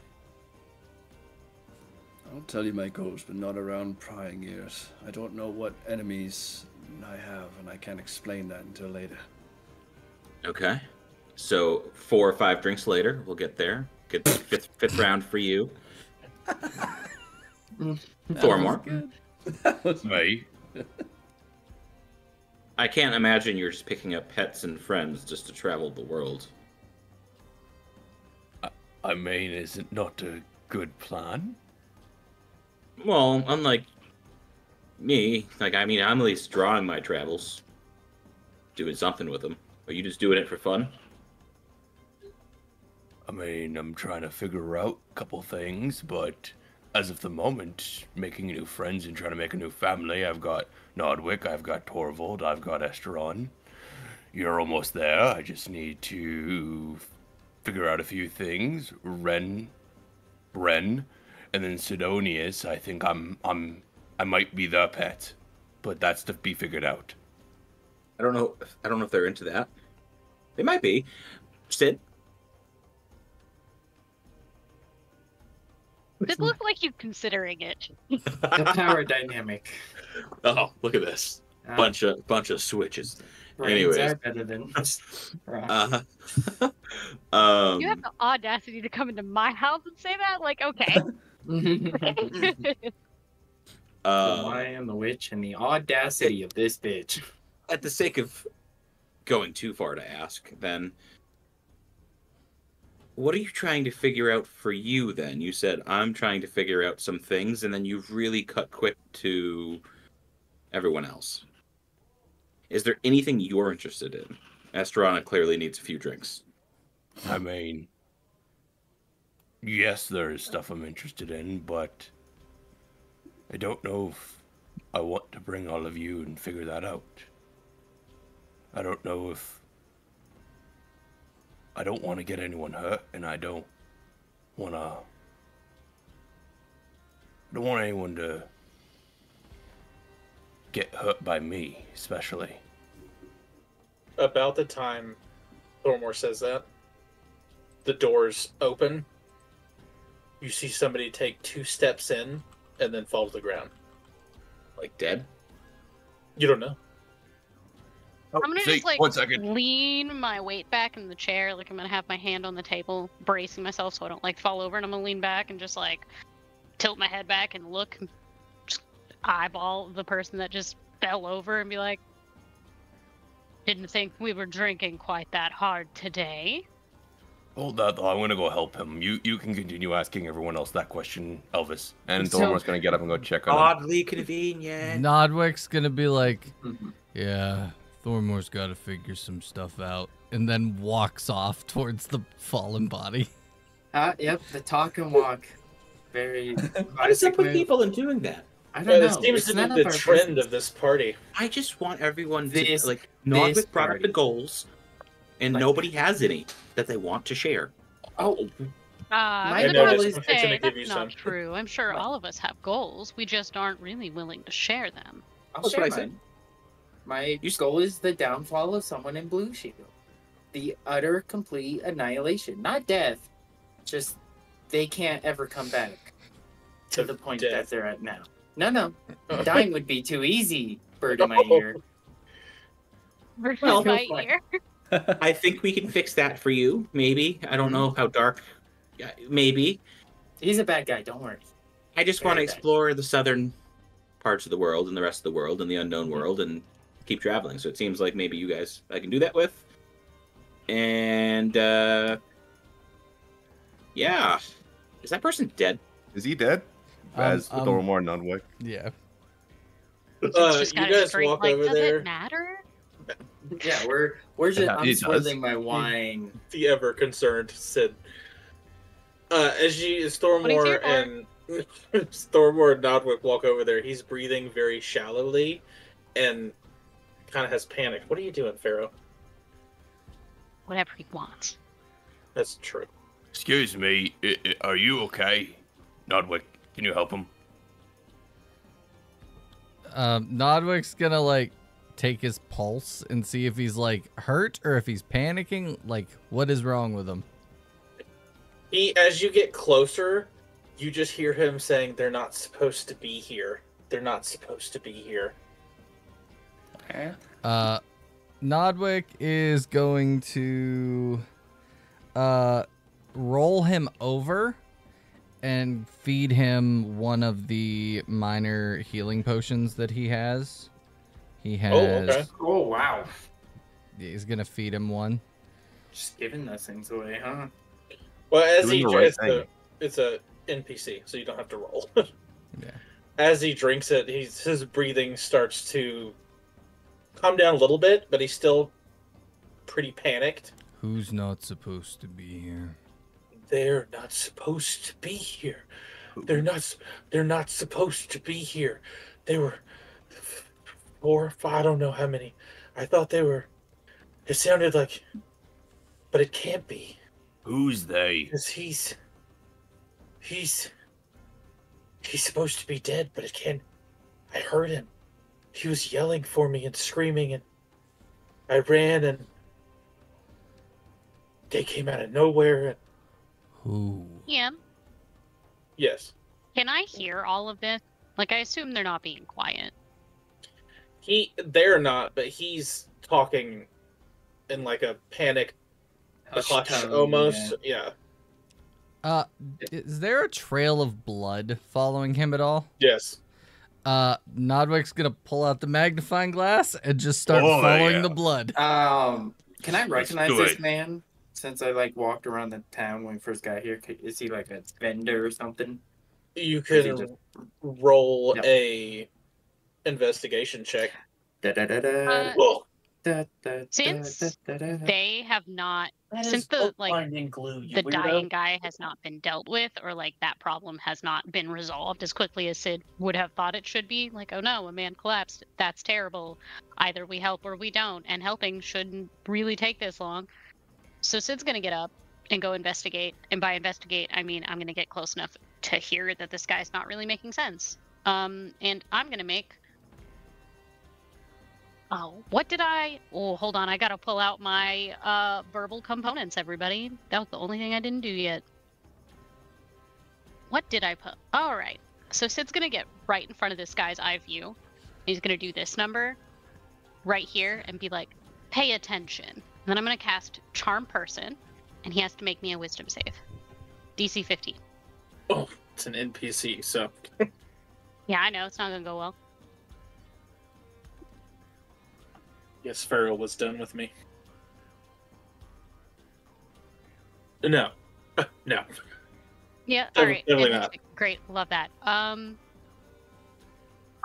I'll tell you my goals, but not around prying ears. I don't know what enemies I have, and I can't explain that until later. okay. So 4 or 5 drinks later, we'll get there. Get the fifth round for you. Thormore. That was Me? I can't imagine you're just picking up pets and friends just to travel the world. I mean, is it not a good plan? Well, unlike me, like, I mean, I'm at least drawing my travels, doing something with them. Are you just doing it for fun? I mean, I'm trying to figure out a couple things, but as of the moment, making new friends and trying to make a new family, I've got Nodwick, I've got Torvald, I've got Esteron. You're almost there. I just need to figure out a few things. Ren, and then Sidonius. I think I might be the pet, but that's to be figured out. I don't know if they're into that. They might be. Sid? It looked like you considering it. The power dynamic. Oh, look at this. Bunch of switches. Brains Anyways. are better than Uh, You have the audacity to come into my house and say that? Like, okay. I am the witch and the audacity of this bitch. At the sake of going too far to ask, then, what are you trying to figure out for you, then? You said, I'm trying to figure out some things, and then you've really cut quick to everyone else. Is there anything you're interested in? Esterana clearly needs a few drinks. I mean, yes, there is stuff I'm interested in, but I don't know if I want to bring all of you and figure that out. I don't know if I don't want to get anyone hurt, and I don't want anyone to get hurt by me, especially. About the time Thormore says that, the doors open. You see somebody take 2 steps in and then fall to the ground. Like dead? You don't know. I'm gonna See, just like 1 second. lean my weight back in the chair, like I'm gonna have my hand on the table, bracing myself so I don't like fall over, and I'm gonna lean back and just like tilt my head back and look, just eyeball the person that just fell over and be like, didn't think we were drinking quite that hard today. Hold that thought. I'm gonna go help him. You can continue asking everyone else that question, Elvis. And So- Thormore's gonna get up and go check on him. Oddly convenient. Nodwick's gonna be like, yeah, Thormore's gotta figure some stuff out. And then walks off towards the fallen body. Yep, the talk and walk. Very. What is up with people in doing that? I don't know. This seems It's to none be of the our trend business. of this party. I just want everyone to, This Nodwick brought up party. the goals, and nobody has any that they want to share. Oh, I would noticed. have to I'm fixing say to give you that's not some. true. I'm sure all of us have goals. We just aren't really willing to share them. I'll That's share what I mine. said. My You goal is the downfall of someone in Blue Shield. The utter, complete annihilation. Not death. Just they can't ever come back to the point that Death. they're at now. No. Dying would be too easy, bird in my ear. Well, my fine. ear. I think we can fix that for you, maybe. I don't know how dark. Yeah, maybe. He's a bad guy, don't worry. I just want to Very bad. explore the southern parts of the world and the rest of the world and the unknown world and keep traveling. So it seems like maybe you guys I can do that with. And yeah. Is that person dead? Is he dead? As Um, Thormore and Nodwick. Yeah. It's just you kinda guys straight, walk like, over does there. it matter? Yeah, we're just Yeah, I'm he does. swirling my wine. The ever concerned Sid. As What is your Thormore and Thormore and Nodwick walk over there, he's breathing very shallowly and kind of has panicked. What are you doing, Pharaoh? Whatever he wants. That's true. Excuse me, are you okay? Nodwick, can you help him? Nodwick's gonna like take his pulse and see if he's like hurt or if he's panicking. Like, what is wrong with him? As you get closer, you just hear him saying, "They're not supposed to be here. They're not supposed to be here." Nodwick is going to roll him over and feed him one of the minor healing potions that he has. He has. Oh, okay. Oh, wow. He's gonna feed him one. Just giving those things away, huh? Well, as Doing he the right drinks, thing. it's a NPC, so you don't have to roll. Yeah. As he drinks it, his breathing starts to calm down a little bit, but he's still pretty panicked. Who's not supposed to be here? They're not supposed to be here. They're not supposed to be here. They were 4 or 5, I don't know how many. I thought they were. It sounded like, but it can't be. Who's they? Because he's supposed to be dead, but it can't. I heard him. He was yelling for me and screaming, and I ran, and they came out of nowhere. And... Who? Ian, Yes, can I hear all of this? Like, I assume they're not being quiet. they're not, but he's talking in like a panic, clutch tone, almost. Yeah. Is there a trail of blood following him at all? Yes. Nodwick's gonna pull out the magnifying glass and just start Oh, following yeah. the blood. Can I recognize do this it. man? Since I like walked around the town when we first got here, is he like a vendor or something? You Or is he can just- roll Yep. a investigation check. Da, da, da, da, Whoa. da, da, Since da, da, da, da. They have not, That since is the book like binding glue, you the weirdo. dying guy has not been dealt with, or like that problem has not been resolved as quickly as Sid would have thought it should be. Like, oh no, a man collapsed. That's terrible. Either we help or we don't, and helping shouldn't really take this long. So Sid's gonna get up and go investigate, and by investigate I mean I'm gonna get close enough to hear that this guy's not really making sense. And I'm gonna make. Oh, what did I? Oh, hold on. I gotta pull out my verbal components, everybody. That was the only thing I didn't do yet. What did I put? All right. So Sid's gonna get right in front of this guy's eye view. He's gonna do this number right here and be like, pay attention. And then I'm gonna cast Charm Person, and he has to make me a Wisdom save. DC 50. Oh, it's an NPC, so Yeah, I know. It's not gonna go well. yes, Pharaoh was done with me. No. No. Yeah, all right. Definitely Fantastic. Great, love that. All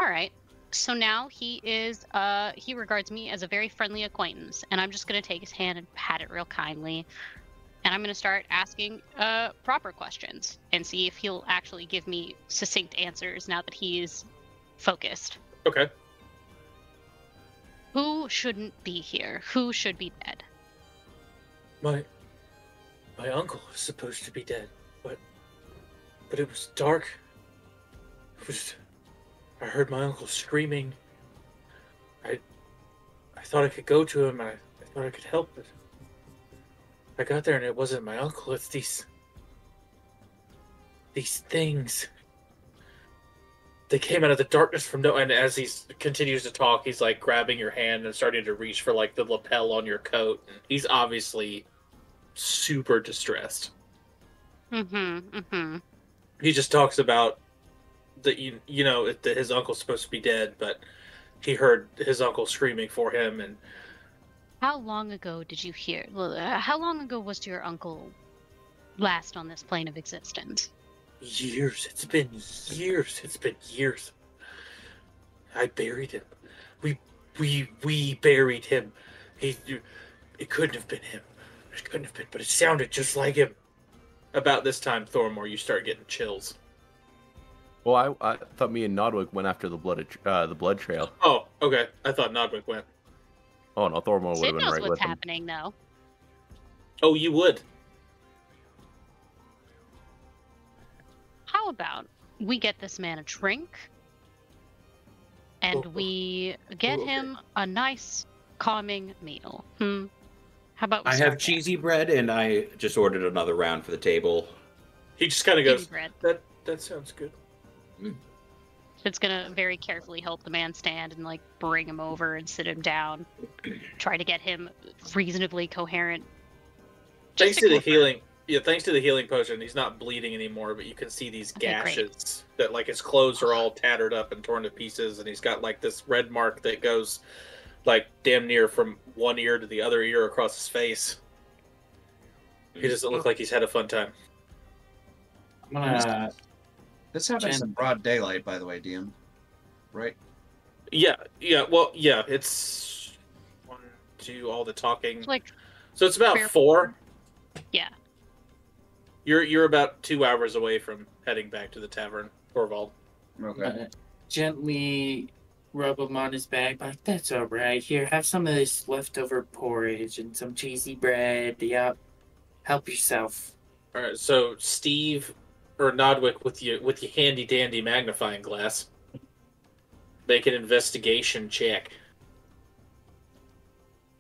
right. So now he is he regards me as a very friendly acquaintance, and I'm just gonna take his hand and pat it real kindly. And I'm gonna start asking proper questions and see if he'll actually give me succinct answers now that he's focused. Okay. Who shouldn't be here? Who should be dead? My uncle was supposed to be dead, but it was dark. I heard my uncle screaming. I thought I could go to him. I thought I could help, but I got there and it wasn't my uncle. It's these things. They came out of the darkness from no. And as he continues to talk, he's like grabbing your hand and starting to reach for like the lapel on your coat. He's obviously super distressed. He just talks about that that his uncle's supposed to be dead, but he heard his uncle screaming for him. And How long ago did you hear? How long ago was your uncle last on this plane of existence? years. It's been years. It's been years. I buried him. We buried him. It couldn't have been him. It couldn't have been, but it sounded just like him. About this time, Thormore, you start getting chills. Well, I thought me and Nodwick went after the blood trail. Oh, okay. I thought Nodwick went. Oh no, Thormore would Sid have been knows right what's with him. happening, though. Oh, you would. How about we get this man a drink, and Oh, we get okay. him a nice, calming meal? How about we I start have cheesy bread, and I just ordered another round for the table. He just kind of there? goes, Cheesy bread. that sounds good. It's gonna very carefully help the man stand and like bring him over and sit him down, try to get him reasonably coherent. Thanks Just to the confirm. healing. Yeah, thanks to the healing potion, he's not bleeding anymore, but you can see these Okay, great. gashes that, like, his clothes are all tattered up and torn to pieces, and he's got, like, this red mark that goes, like, damn near from one ear to the other ear across his face. He doesn't look like he's had a fun time. I'm gonna. This happens in broad daylight, by the way, DM. Right? Yeah, it's 1, 2, all the talking. It's like, So it's about fair- 4. yeah. You're about 2 hours away from heading back to the tavern, Torvald. Okay. Gently rub him on his back, like, that's alright. Here, have some of this leftover porridge and some cheesy bread. Yep. Help yourself. All right, so Steve or Nodwick with your handy dandy magnifying glass, make an investigation check.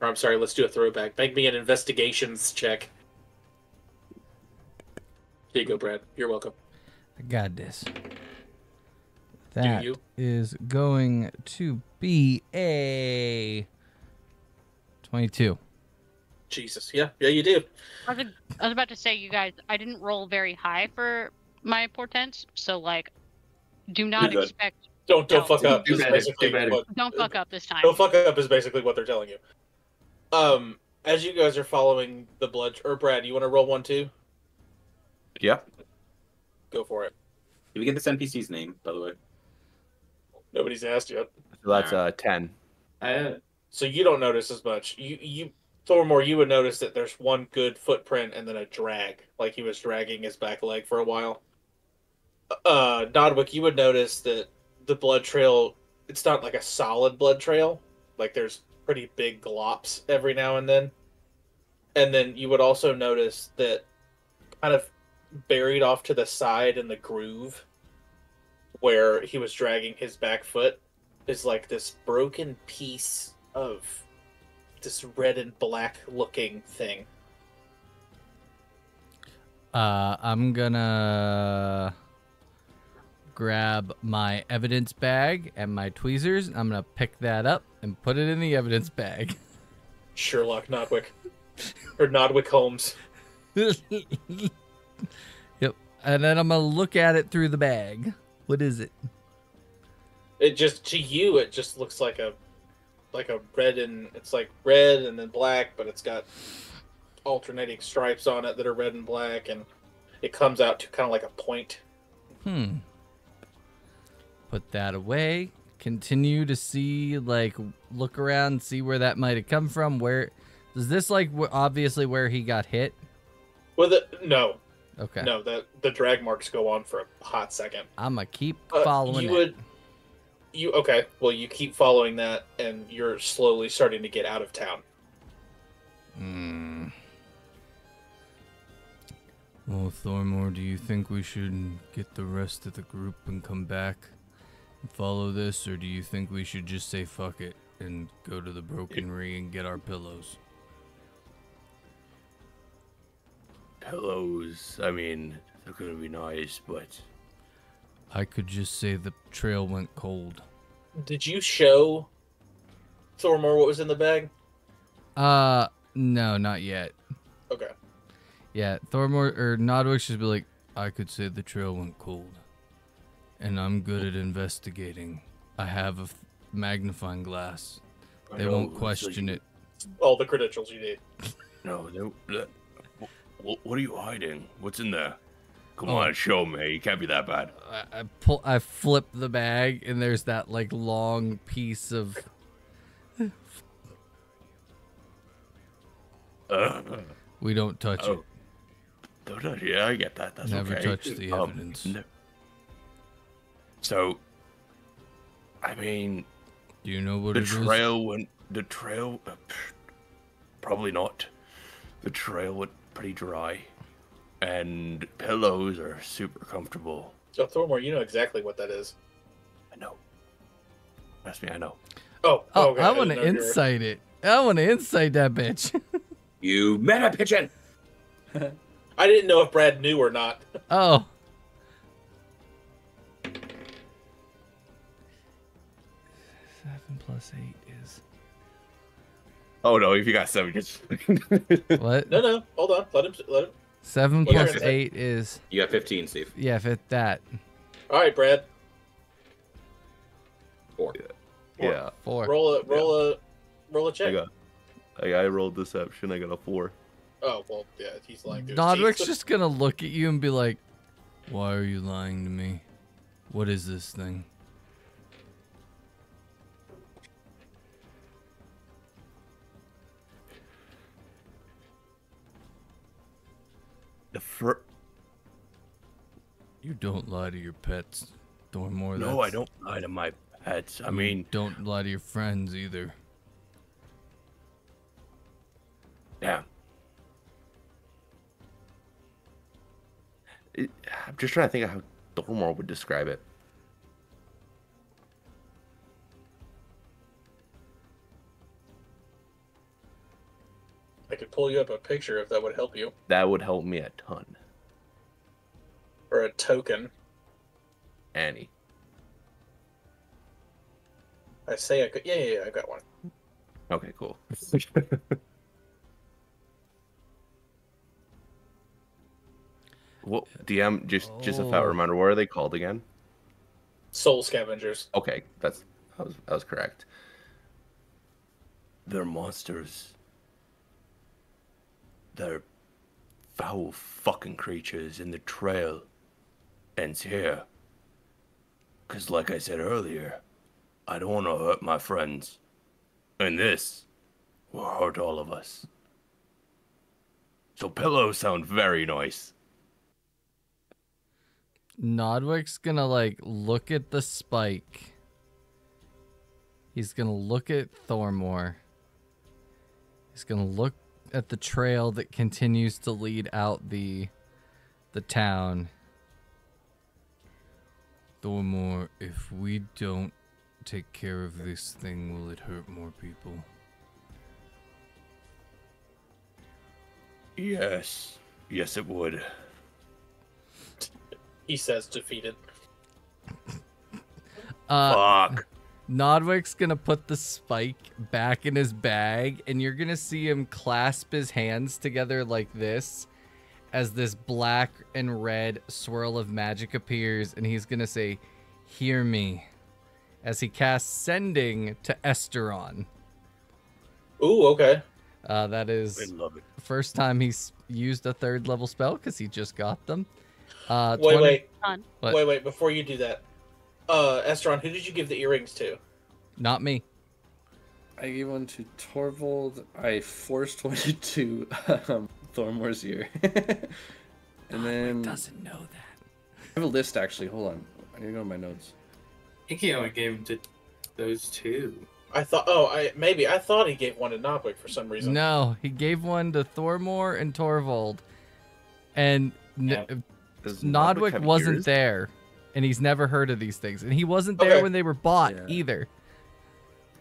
Or I'm sorry, let's do a throwback. Make me an investigations check. Here you go, Brad. You're welcome. I got this. That you? is going to be a 22. Jesus, yeah, you do. I was about to say, you guys, I didn't roll very high for my portents, so, like, do not You're good. expect... Don't No. fuck up. Do is better, basically do better. what- Don't fuck up this time. Don't fuck up is basically what they're telling you. As you guys are following the blood, or Brad, you want to roll 1 too? Yeah. Go for it. Did we get this NPC's name, by the way? Nobody's asked yet. So that's 10. So you don't notice as much. You Thormore, you would notice that there's one good footprint and then a drag, like he was dragging his back leg for a while. Nodwick, you would notice that the blood trail, it's not like a solid blood trail. Like there's pretty big glops every now and then. And then you would also notice that kind of buried off to the side in the groove where he was dragging his back foot is like this broken piece of this red and black looking thing. I'm gonna grab my evidence bag and my tweezers. I'm gonna pick that up and put it in the evidence bag. Sherlock Nodwick. Or Nodwick Holmes. Yep. And then I'm gonna look at it through the bag. What is it? It just, to you, it just looks like a red, and it's like red and then black, but it's got alternating stripes on it that are red and black, and it comes out to kind of like a point. Put that away. Continue to see, like, look around, see where that might have come from. Where is this, like, obviously where he got hit? Well, no. Okay. No, the drag marks go on for a hot second. I'm gonna keep following it. Okay, well, you keep following that, and you're slowly starting to get out of town. Well, Thormore, do you think we should get the rest of the group and come back and follow this, or do you think we should just say fuck it and go to the Broken Ring and get our pillows? Pillows, I mean, they're gonna be nice, but... I could just say the trail went cold. Did you show Thormore what was in the bag? No, not yet. Okay. Yeah, Thormore or Nodwick should be like, I could say the trail went cold, and I'm good at investigating. I have a magnifying glass. They won't question it. All the credentials you need. No, what are you hiding? What's in there? Come on, show me. You can't be that bad. I flip the bag, and there's that, like, long piece of... we don't touch it. Don't touch it. Yeah, I get that. That's Never okay. touch the evidence. No. So, I mean... Do you know what the it is? The trail... probably not. The trail went pretty dry. And pillows are super comfortable. So Thormore, you know exactly what that is. I know. Trust me, I know. Oh, okay, I want to insight it. I want to insight that bitch. You meta pigeon. I didn't know if Brad knew or not. Oh. 7 + 8 is... Oh no! If you got 7, just What? No. Hold on. Let him. 7 What plus is it? 8 is You got 15, Steve. yeah, fit that. All right, Brad. 4. Yeah. 4. Roll a check. I rolled deception. I got a 4. Oh well, yeah, he's lying. There's Nodwick's cheats. just gonna look at you and be like, "Why are you lying to me? What is this thing?" You don't lie to your pets, Thormore. No, I don't lie to my pets. I mean, don't lie to your friends either. yeah. I'm just trying to think of how Thormore would describe it. I could pull you up a picture if that would help you, That would help me a ton. or a token. Annie. I say I could. Yeah, I got one. Okay, cool. Well, DM, just a Oh. thought reminder. What are they called again? Soul scavengers. Okay, that was correct. They're monsters. They're foul fucking creatures, and the trail ends here. 'Cause like I said earlier, I don't want to hurt my friends. And this will hurt all of us. So pillows sound very nice. Nodwick's gonna like look at the spike. He's gonna look at Thormore. He's gonna look at the trail that continues to lead out the town. Thormore, if we don't take care of this thing, will it hurt more people? Yes. Yes, it would. He says defeated. Fuck. Nodwick's gonna put the spike back in his bag, and you're gonna see him clasp his hands together like this as this black and red swirl of magic appears, and he's gonna say, "Hear me," as he casts Sending to Esteron. Ooh, okay. That I is love it. the first time he's used a 3rd level spell because he just got them. Wait. What? Wait. Before you do that, Esteron, who did you give the earrings to? Not me. I gave one to Torvald. I forced one to Thormore's ear. And then Doesn't know that. I have a list actually. Hold on. I need to go to my notes. I think he only gave him to those two. I thought. Oh, I thought he gave one to Nodwick for some reason. No, he gave one to Thormore and Torvald, and Yeah. Does Nodwick have wasn't ears? there, and he's never heard of these things, and he wasn't there Okay. when they were bought Yeah. either.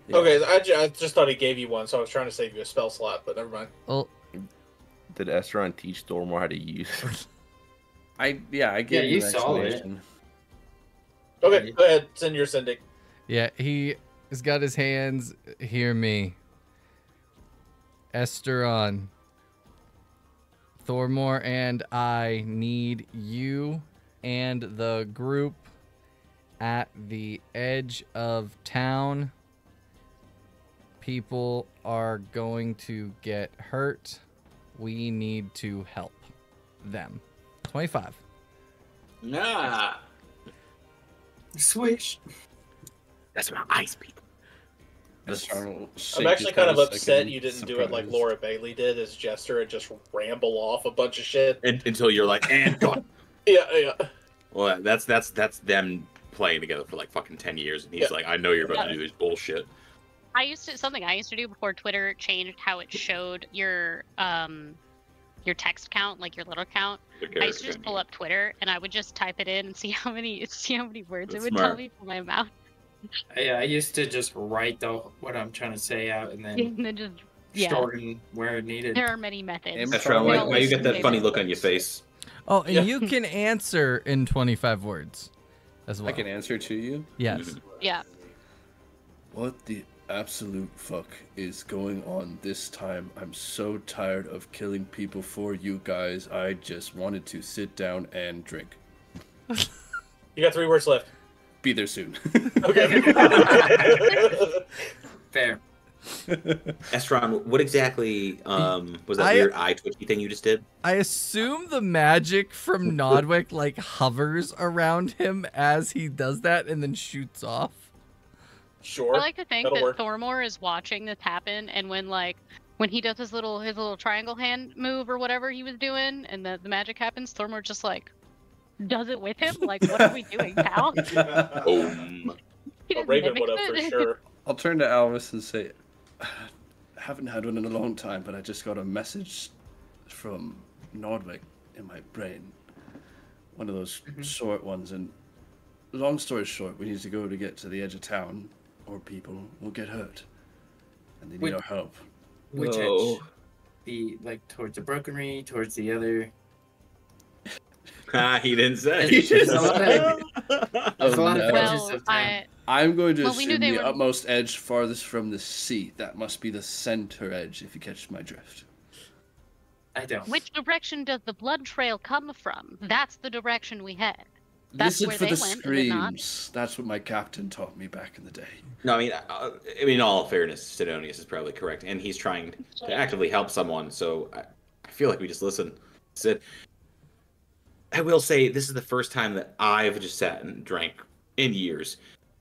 Yeah. Okay, I just thought he gave you one, so I was trying to save you a spell slot, but never mind. Well, Did Esteron teach Thormore how to use it? I gave you you an saw it. explanation. Okay, go ahead. Send your sending. yeah, he has got his hands. Hear me, Esteron, Thormore, and I need you and the group at the edge of town. People are going to get hurt. We need to help them. 25. Nah. Swish. That's my ice people. I'm actually kind of upset you didn't do it like Laura Bailey did as Jester and just ramble off a bunch of shit. Until you're like, and God. Yeah. Well, that's them playing together for like fucking 10 years, and he's like, I know you're about to do this bullshit. Something I used to do before Twitter changed how it showed your text count, like your little count. I used to just pull up Twitter and I would just type it in and see how many words That's it would smart. tell me from my mouth. Yeah, I used to just write what I'm trying to say out and then And then just shorten where needed. there are many methods. That's right. Why you get that funny look on your face? Oh, and Yeah. you can answer in 25 words as well. I can answer to you. Yes. Yeah. What the absolute fuck is going on this time? I'm so tired of killing people for you guys. I just wanted to sit down and drink. You got 3 words left. Be there soon. Okay. Fair. Estron, what exactly was that weird eye twitchy thing you just did? I assume the magic from Nodwick like hovers around him as he does that and then shoots off. Sure. I like to think that'll that work. Thormor is watching this happen, and when he does his little triangle hand move or whatever he was doing, and the magic happens, Thormor just like does it with him. Like, what are we doing, pal? He just Raven mimics would have for it. sure. I'll turn to Alvis and say, I haven't had one in a long time, but I just got a message from Nordwick in my brain. One of those short ones, and long story short, we need to go to get to the edge of town, or people will get hurt. And they need our help. Which edge? The, like, towards the brokenry, towards the other... He didn't say. There's a lot of edges of town. I'm going to Well, we knew assume they the were- utmost edge farthest from the sea. That must be the center edge, if you catch my drift. I don't. Which direction does the blood trail come from? That's the direction we head. That's Listen where for they the went, is it not? screams. That's what my captain taught me back in the day. No, I mean, in all fairness, Sidonius is probably correct, and he's trying to actively help someone. So I feel like we just listen. Sid, I will say this is the first time that I've just sat and drank in years.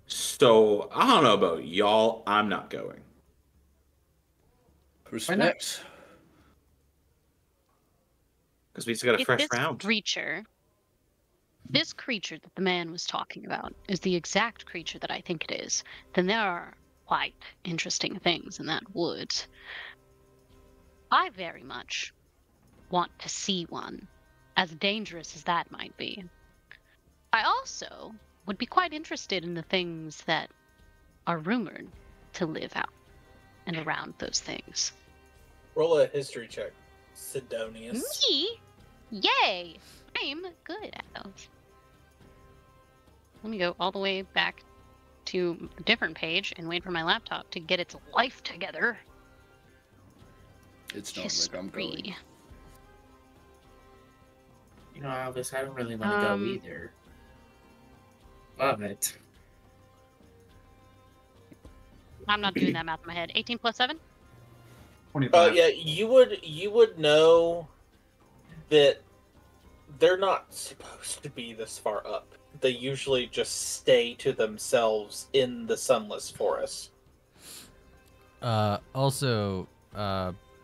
So I don't know about y'all. I'm not going. Respect. Because we just got a If fresh this round. This creature that the man was talking about is the exact creature that I think it is, then there are quite interesting things in that woods. I very much want to see one, as dangerous as that might be. I also would be quite interested in the things that are rumored to live out and around those things. Roll a history check, Sidonius. Me? Yay! I'm good at those. Let me go all the way back to a different page and wait for my laptop to get its life together. It's not like I'm going. History. You know, Alvis, I don't really want to go either. Love it. I'm not doing that math in my head. 18 plus 7? 25. Yeah, you would know that they're not supposed to be this far up. They usually just stay to themselves in the sunless forest. Also,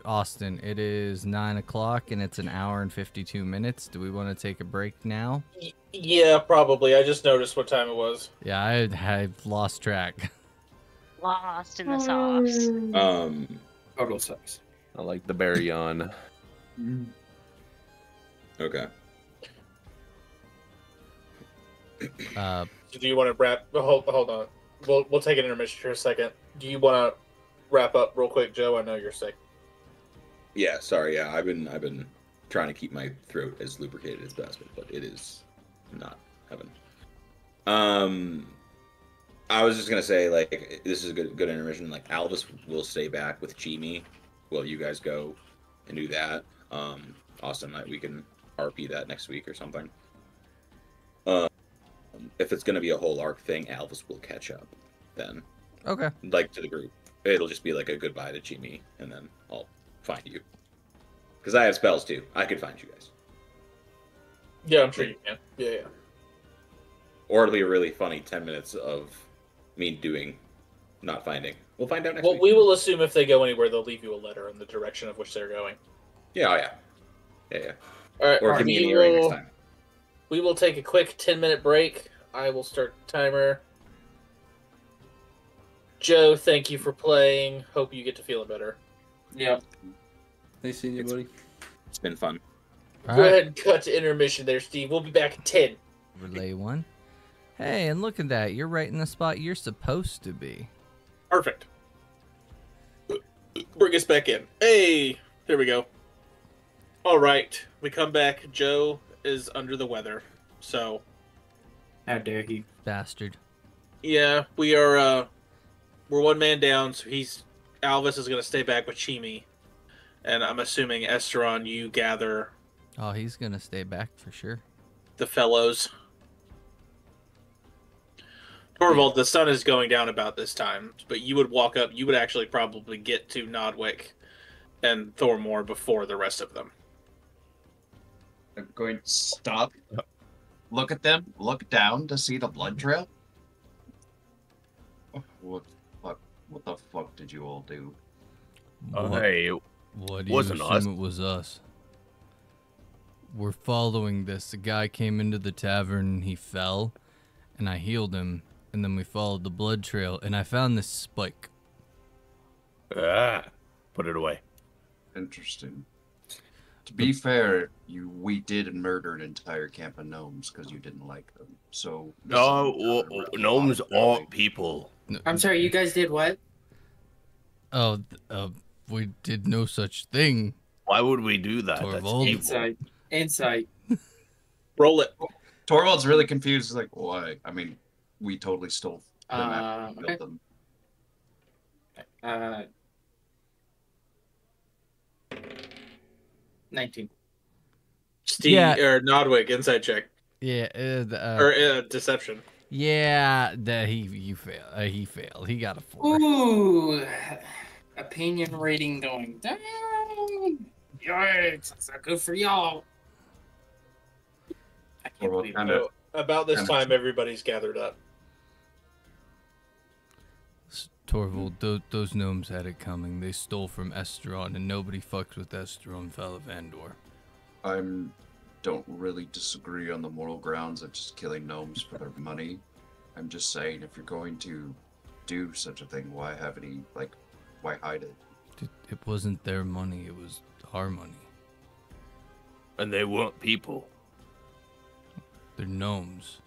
Austin, it is 9 o'clock and it's an hour and 52 minutes. Do we want to take a break now? Yeah, probably. I just noticed what time it was. Yeah, I've lost track. Lost in the sauce. Total sucks. I like the berry on. Okay. So do you want to wrap? Hold on. We'll take an intermission here a second. Do you want to wrap up real quick, Joe? I know you're sick. Yeah, sorry. Yeah, I've been trying to keep my throat as lubricated as possible, but it is not heaven. I was just gonna say, like, this is a good intermission. Like, Alvis will stay back with Chimi while you guys go and do that. Austin, like, we can RP that next week or something. If it's gonna be a whole arc thing, Alvis will catch up then. Okay. Like, to the group. It'll just be like a goodbye to Chimi, and then I'll find you. Because I have spells too. I could find you guys. Yeah, I'm sure you can. Yeah. Or it'll be a really funny 10 minutes of me not finding. We'll find out next Well, week. we will assume if they go anywhere, they'll leave you a letter in the direction of which they're going. Yeah, oh yeah. Yeah. All right. Or give me an earring next time. We will take a quick 10-minute break. I will start the timer. Joe, thank you for playing. Hope you get to feeling better. Yep. Nice seeing you, buddy. It's been fun. Go ahead and cut to intermission there, Steve. We'll be back in 10. Relay 1. Hey, and look at that. You're right in the spot you're supposed to be. Perfect. Bring us back in. Hey, there we go. All right, we come back. Joe is under the weather, so how dare he? Bastard. Yeah, we are we're one man down, so Alvis is gonna stay back with Chimi, and I'm assuming Esteron, you gather Oh, he's gonna stay back for sure. the fellows. Torvald, the sun is going down about this time, but you would walk up. You would actually probably get to Nodwick and Thormore before the rest of them. I'm going to stop, look at them, look down to see the blood trail. What the fuck did you all do? Hey, What do you wasn't assume us. it was us? We're following this. A guy came into the tavern, he fell, and I healed him, and then we followed the blood trail, and I found this spike. Put it away. Interesting. To be fair, we did murder an entire camp of gnomes because you didn't like them. So No, gnomes aren't people. I'm sorry, you guys did what? Oh, we did no such thing. Why would we do that? That's Torvald. evil. Insight. Roll it. Torvald's really confused. He's like, why? I mean, we totally stole them after we Okay. built them. 19. Steve or Nodwick, inside check Yeah, or deception. yeah, that he failed. He failed. He got a 4. Ooh, opinion rating going down. Yikes, that's not good for y'all. I can't Torvald believe kind it. of About this Kinda. time, everybody's gathered up. Torvald, those gnomes had it coming. They stole from Esteron, and nobody fucks with Esteron Falavandor. don't really disagree on the moral grounds of just killing gnomes for their money. I'm just saying, if you're going to do such a thing, why hide it? It wasn't their money. It was our money. And they weren't people. They're gnomes.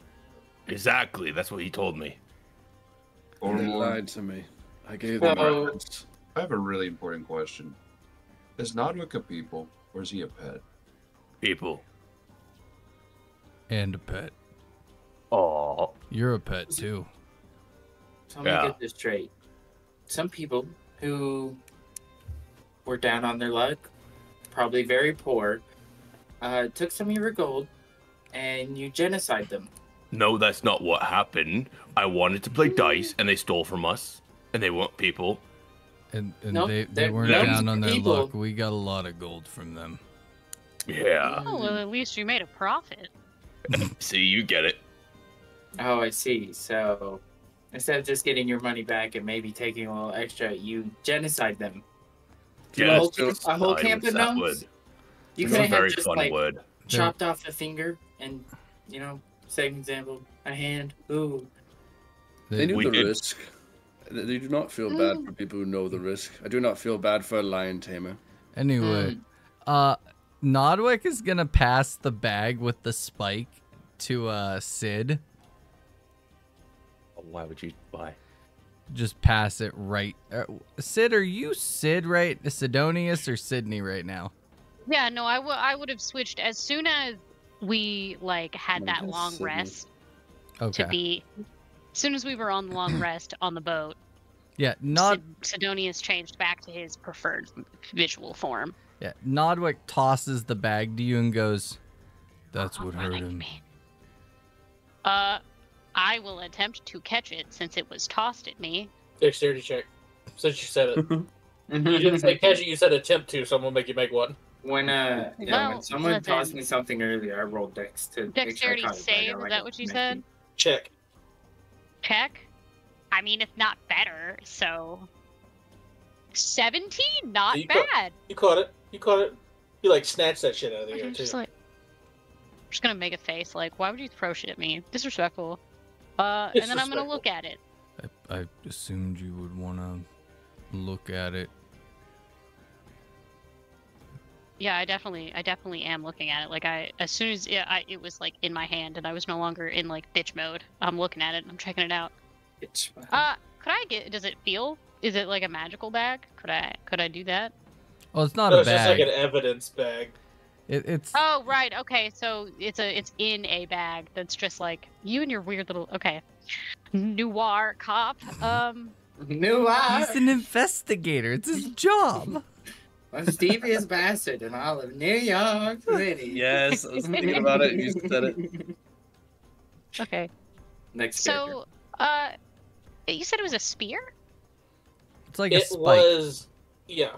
Exactly. That's what he told me. Or They more, lied to me. I gave them So- records. I have a really important question. Is Nodwick a people, or is he a pet? People. And a pet. Oh. You're a pet, too. So let me Yeah. get this straight. Some people who were down on their luck, probably very poor, took some of your gold and you genocide them. No, that's not what happened. I wanted to play dice, and they stole from us, and they weren't people. And Nope, they they're weren't gnomes down on their people. luck. We got a lot of gold from them. Yeah. Oh, well, at least you made a profit. See, you get it. Oh, I see. So instead of just getting your money back and maybe taking a little extra, you genocide them. Yeah, a whole camp of that gnomes? word. You It's could a have very just fun like word. chopped off a finger and, same example, a hand. Ooh. They knew We the did. risk. They do not feel bad for people who know the risk. I do not feel bad for a lion tamer. Anyway, Nodwick is gonna pass the bag with the spike to Sid. Why would you? Why? Just pass it right. Sid, are you Sid right? Sidonius or Sydney right now? Yeah, no, I would have switched as soon as we had that long Sydney. rest Okay. to be. As soon as we were on the long rest on the boat, Yeah, Sidonius changed back to his preferred visual form. Yeah, Nodwick tosses the bag to you and goes, "That's what hurt Running him." me. I will attempt to catch it since it was tossed at me. Dexterity check. Since you said it. You didn't say catch it, you said attempt to, so I'm gonna make you make one. When Well, when someone well tossed then. me something earlier, I rolled dex to make sure I Dexterity caught it, but I save, got, is like, that a what you 19. said? Check. Check. I mean, it's not better, so 17, not You got- bad. You caught it. You caught it. You snatched that shit out of the air I'm too. just I'm just gonna make a face like, why would you throw shit at me? Disrespectful. And then I'm gonna Disrespectful. look at it. I assumed you would want to look at it. Yeah, I definitely am looking at it. As soon as it was in my hand and I was no longer in bitch mode, I'm looking at it and I'm checking it out. Could I get? Does it feel? Is it like a magical bag? Could I do that? Well, it's not No, a it's just bag. like an evidence bag. It's Oh right, okay. So it's in a bag that's just you and your weird little noir cop. New He's an investigator. It's his job. Most devious bastard in all of New York City. Yes, I was thinking about it. You said it. Okay. Next So, you said it was a spear? It's like a It spike. was, yeah.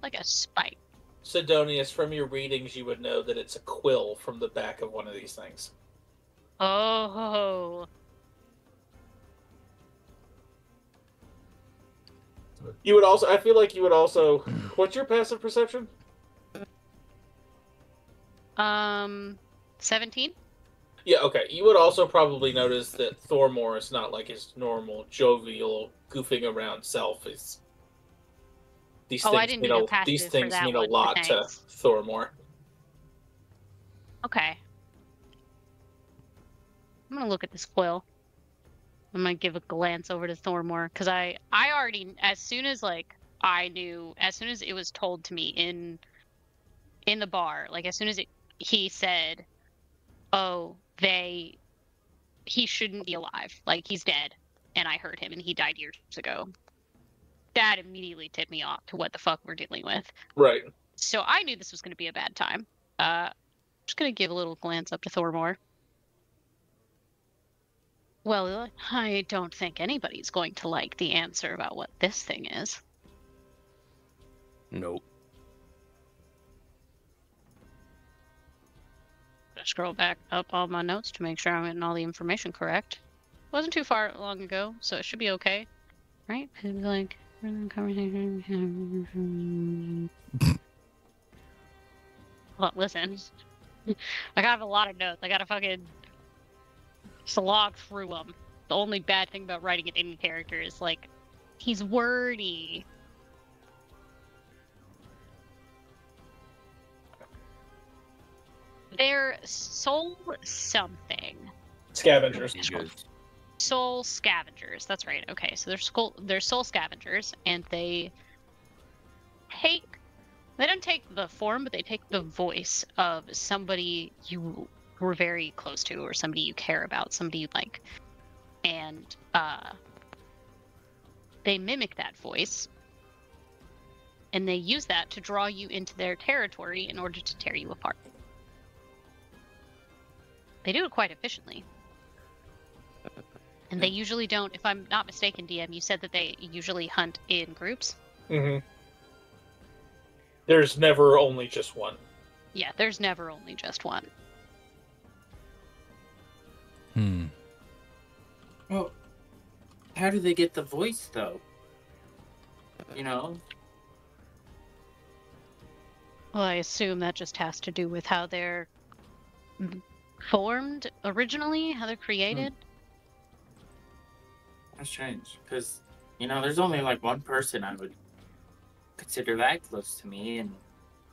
Like a spike. Sidonius, from your readings, you would know that it's a quill from the back of one of these things. Oh. You would also, I feel like you would also, what's your passive perception? 17? Yeah, okay. You would also probably notice that Thormore is not like his normal, jovial, goofing around self. These I things didn't mean do a, the passive these for things that mean a one, lot but to thanks. Thormore. Okay. I'm gonna look at this quill. I'm gonna give a glance over to Thormore, because I already, as soon as it was told to me in the bar, like as soon as he said, oh, he shouldn't be alive, like he's dead, and I heard him and he died years ago. That immediately tipped me off to what the fuck we're dealing with. Right. So I knew this was gonna be a bad time. Just gonna give a little glance up to Thormore. Well, I don't think anybody's going to like the answer about what this thing is. Nope. Scroll back up all my notes to make sure I'm getting all the information correct. Wasn't too far long ago, so it should be okay. Right? It was like conversation. Well, listen. I got a lot of notes. I gotta fucking slog through them. The only bad thing about writing it in character is, like, he's wordy. They're soul something. Scavengers. Soul scavengers. That's right. Okay, so they're soul scavengers, and they don't take the form, but they take the voice of somebody you were very close to, or somebody you care about, somebody you like, and they mimic that voice, and they use that to draw you into their territory in order to tear you apart. They do it quite efficiently. And they usually don't, if I'm not mistaken, DM, you said that they usually hunt in groups? Mm-hmm. There's never only just one. Yeah, there's never only just one. Well, how do they get the voice, though? You know? Well, I assume that just has to do with how they're formed originally, how they're created. That's strange, because, you know, there's only, like, one person I would consider that close to me, and,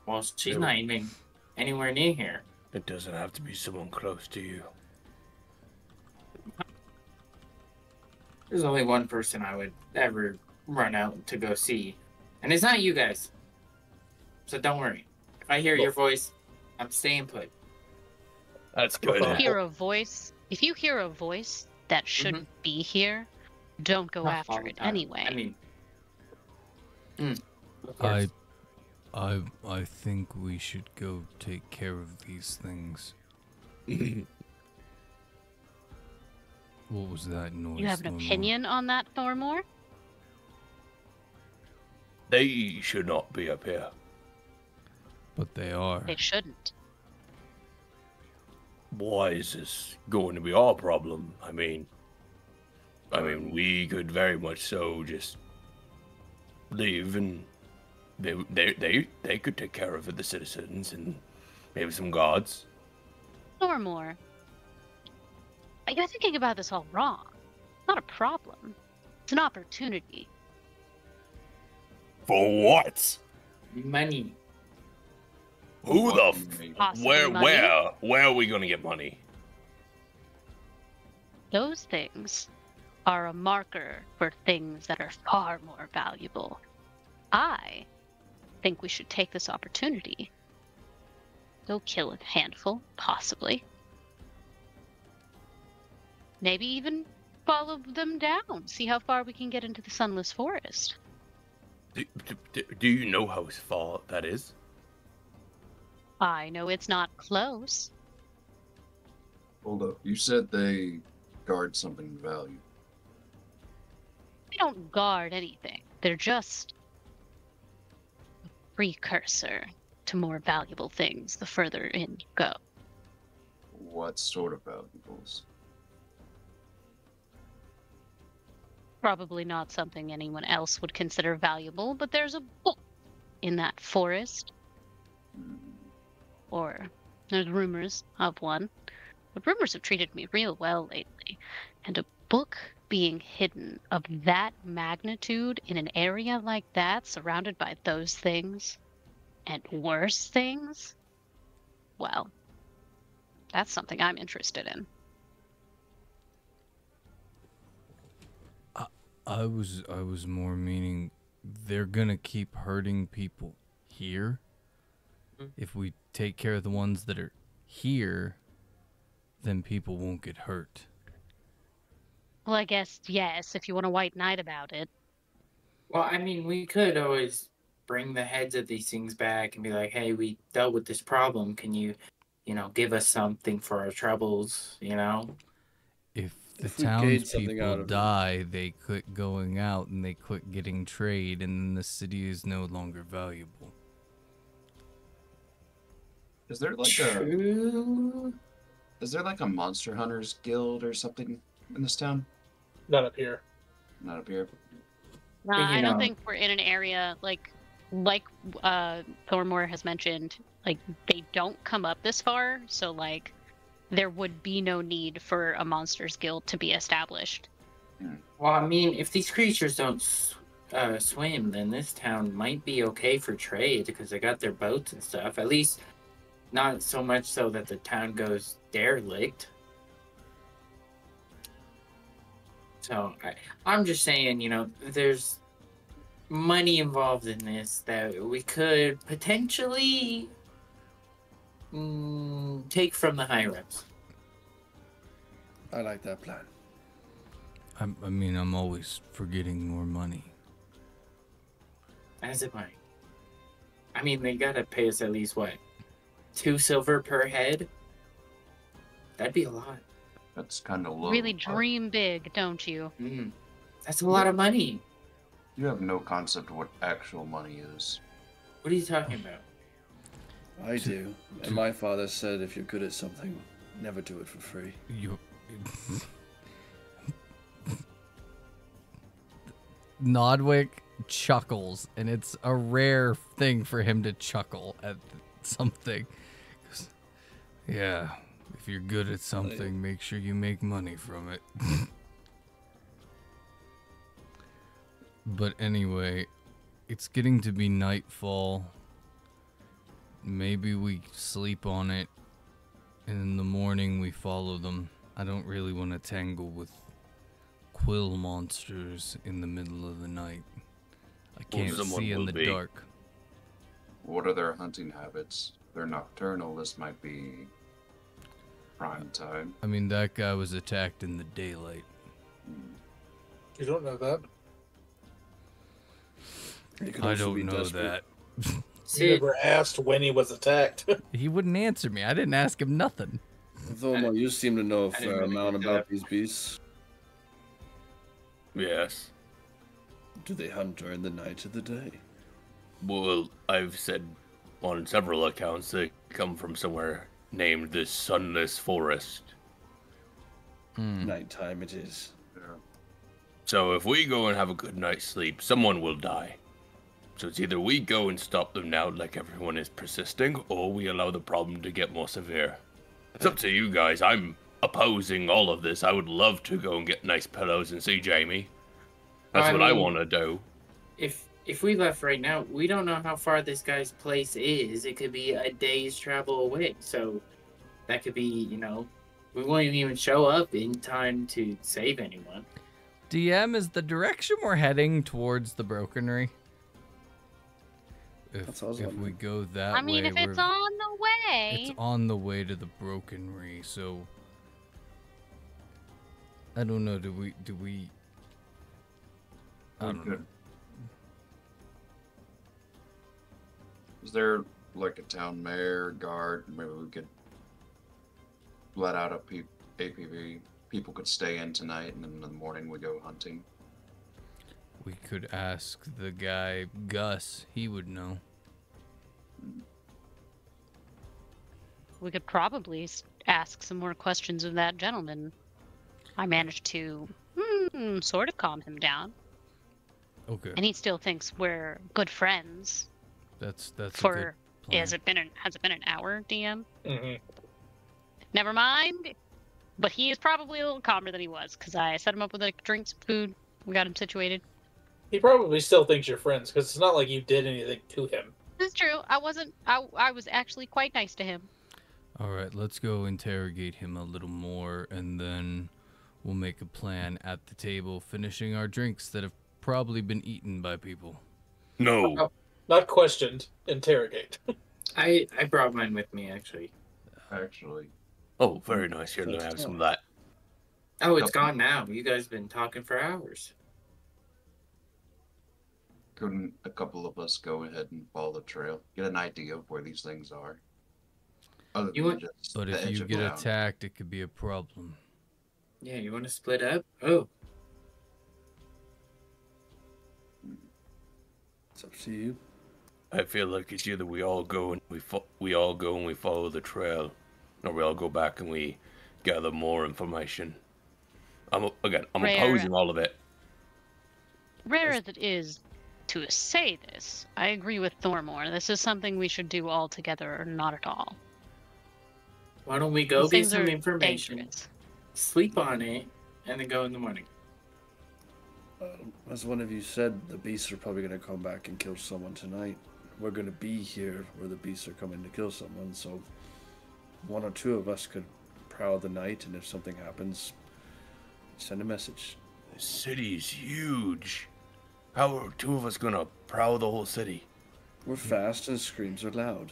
well, she's not even anywhere near here. It doesn't have to be someone close to you. There's only one person I would ever run out to go see, and it's not you guys. So don't worry. If I hear your voice, I'm staying put. That's good. If you hear a voice that shouldn't be here, don't go after it anyway. I mean, of I course. I think we should go take care of these things. What was that noise? You have an Thormore? opinion on that, Thormore? They should not be up here. But they are. They shouldn't. Why is this going to be our problem? I mean, we could very much so just leave, and they could take care of the citizens and maybe some guards. Thormore, you're thinking about this all wrong. It's not a problem. It's an opportunity. For what? Money. Who the Possibly money. where are we gonna get money? Those things are a marker for things that are far more valuable. I think we should take this opportunity. Go kill a handful, possibly. Maybe even follow them down. See how far we can get into the Sunless Forest. Do you know how far that is? I know it's not close. Hold up. You said they guard something of value. They don't guard anything. They're just a precursor to more valuable things the further in you go. What sort of valuables? Probably not something anyone else would consider valuable, but there's a book in that forest. Or there's rumors of one. But rumors have treated me real well lately. And a book being hidden of that magnitude in an area like that, surrounded by those things, and worse things, well, that's something I'm interested in. I was more meaning they're gonna keep hurting people here. If we take care of the ones that are here, then people won't get hurt. Well, I guess, yes, if you want a white knight about it. Well, I mean, we could always bring the heads of these things back and be like, hey, we dealt with this problem. Can you give us something for our troubles, If the If we gained something townspeople out of it. die, they quit going out and they quit getting trade, and then the city is no longer valuable. Is there like True. Is there like a monster hunters guild or something in this town? Not up here. Not up here. No, But, I don't think we're in an area like Thormore has mentioned. Like, they don't come up this far, so like there would be no need for a monsters guild to be established. Well, I mean, if these creatures don't swim, then this town might be okay for trade because they got their boats and stuff. At least not so much so that the town goes derelict. So I'm just saying, there's money involved in this that we could potentially take from the higher ups. I like that plan. I mean, I'm always for getting more money. As am I. I mean, they gotta pay us at least, what, 2 silver per head? That'd be a lot. That's kind of low. Really dream big, don't you? That's a lot of money. You have no concept of what actual money is. What are you talking about? I do. And my father said if you're good at something, never do it for free. Nodwick chuckles, and it's a rare thing for him to chuckle at something. Yeah, if you're good at something, make sure you make money from it. But anyway, it's getting to be nightfall. Maybe we sleep on it, and in the morning we follow them. I don't really want to tangle with quill monsters in the middle of the night. I can't see in the dark. What are their hunting habits? They're nocturnal. This might be prime time. I mean, that guy was attacked in the daylight. You don't know that. I don't know that. You never asked when he was attacked. He wouldn't answer me. I didn't ask him nothing. Thormore, you seem to know a fair really amount get about that. these beasts. Yes. Do they hunt during the night or the day? Well, I've said on several accounts they come from somewhere named the Sunless Forest. Nighttime it is. So if we go and have a good night's sleep, someone will die. So it's either we go and stop them now like everyone is persisting, or we allow the problem to get more severe. It's up to you guys. I'm opposing all of this. I would love to go and get nice pillows and see Jamie. That's what I want to do. If we left right now, we don't know how far this guy's place is. It could be a day's travel away. So that could be, we won't even show up in time to save anyone. DM, is the direction we're heading towards the Brokenry? If we go that way, I mean, if it's on the way. It's on the way to the Brokenry, so I don't know. Do we? I We don't know. could. Is there like a town mayor, guard? Maybe we could let out a APV. People could stay in tonight, and then in the morning we go hunting. We could ask the guy Gus. He would know. We could probably ask some more questions of that gentleman. I managed to sort of calm him down, Okay. and he still thinks we're good friends. That's a good For plan. has it been an hour, DM? Hmm. Never mind. But he is probably a little calmer than he was because I set him up with like drinks, food. We got him situated. He probably still thinks you're friends because it's not like you did anything to him. This is true. I wasn't. I was actually quite nice to him. All right, let's go interrogate him a little more, and then we'll make a plan at the table, finishing our drinks that have probably been eaten by people. No. Not questioned, interrogate. I brought mine with me actually. Actually, Oh, very nice. Here, let me have some of that. Oh, it's gone now. You guys have been talking for hours. couldn't a couple of us go ahead and follow the trail, get an idea of where these things are? Other You than want- just But the if edge you of get town. attacked, it could be a problem. Yeah, you want to split up? Oh, It's up to you. I feel like it's either we all go and we follow the trail, or we all go back and we gather more information. I'm Rare. opposing all of it. Rare as it is to say this, I agree with Thormore. This is something we should do all together or not at all. why don't we go These get things some are information, dangerous. sleep on it, and then go in the morning? As one of you said, the beasts are probably going to come back and kill someone tonight. We're going to be here where the beasts are coming to kill someone, so one or two of us could prowl the night, and if something happens, send a message. The city's huge. How are two of us gonna prowl the whole city? We're fast and screams are loud.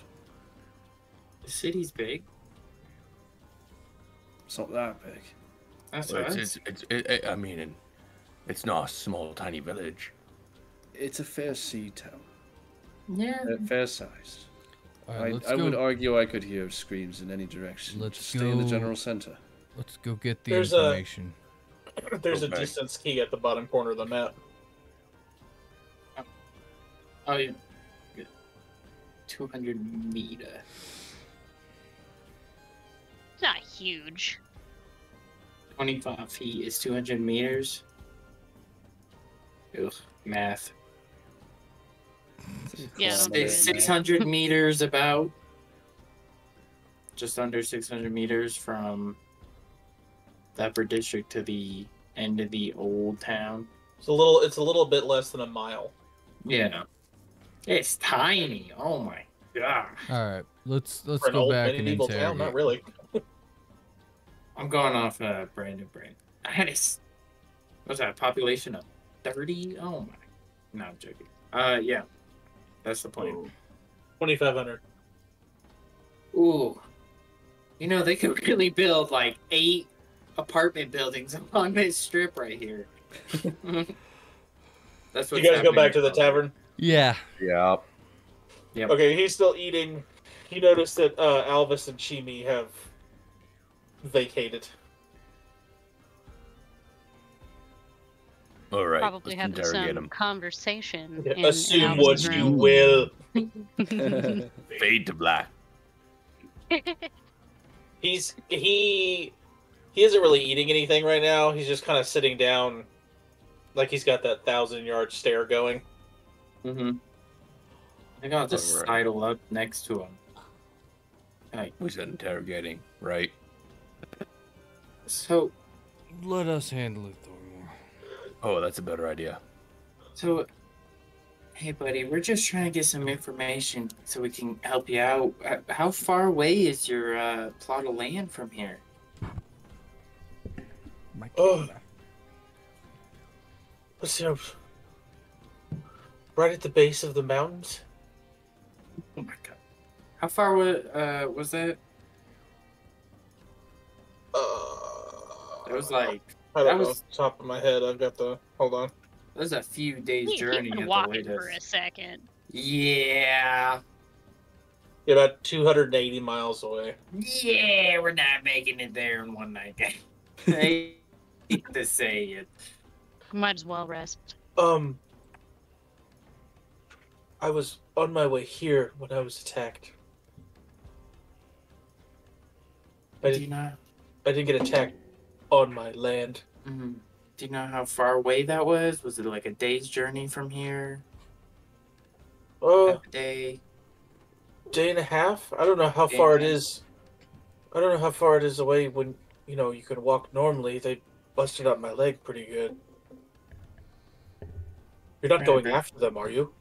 The city's big. It's not that big. That's Well, us. I mean, it's not a small, tiny village. It's a fair sea town. Yeah. Fair sized. All right, let's I go. would argue I could hear screams in any direction. Let's Just stay in the go- general center. Let's go get the There's information. There's a Okay. distance key at the bottom corner of the map. Oh, yeah. Good. 200 meter. It's not huge. 25 feet is 200 meters. Ugh, math. Yeah, I don't do It's it. 600 meters about. Just under 600 meters from the upper district to the end of the old town. It's a little bit less than a mile. Yeah. It's tiny. Oh my god. All right, let's For an go old back and medieval town, interrogate. not really. I'm going off Brandon Brain. What's that, population of 30? Oh my. No, I'm joking. Yeah. That's the plan. 2,500. Ooh. You know, they could really build like 8 apartment buildings on this strip right here. That's You what's guys go back to happening. the tavern. Yeah. Yeah. Yep. Okay, he's still eating. He noticed that Alvis and Chimi have vacated. All right, Probably let's having interrogate some him. conversation. Assume in what Alvis's you room. will. Fade to black. He isn't really eating anything right now. He's just kind of sitting down, like he's got that 1,000-yard stare going. Mm-hmm. I think I'll just Alright. sidle up next to him. Like, We said interrogating, right? so, Let us handle it, Thormore. Oh, that's a better idea. hey buddy, we're just trying to get some information so we can help you out. How far away is your plot of land from here? Oh. Let's see. Right at the base of the mountains. Oh my god. How far was that? It was like I don't know was- off the top of my head. I've got the. Hold on. That was a few days He's journey been at the walking for a latest. second. Yeah. Yeah, about 280 miles away. Yeah, we're not making it there in one night. I hate to say it. Might as well rest. I was on my way here when I was attacked. I Do you know? didn't get attacked on my land. Do you know how far away that was? Was it like a day's journey from here? Oh, Half a day. day and a half. I don't know how Day far and it a half. is. I don't know how far it is away when you could walk normally. They busted up my leg pretty good. You're not Right, going right. after them, are you?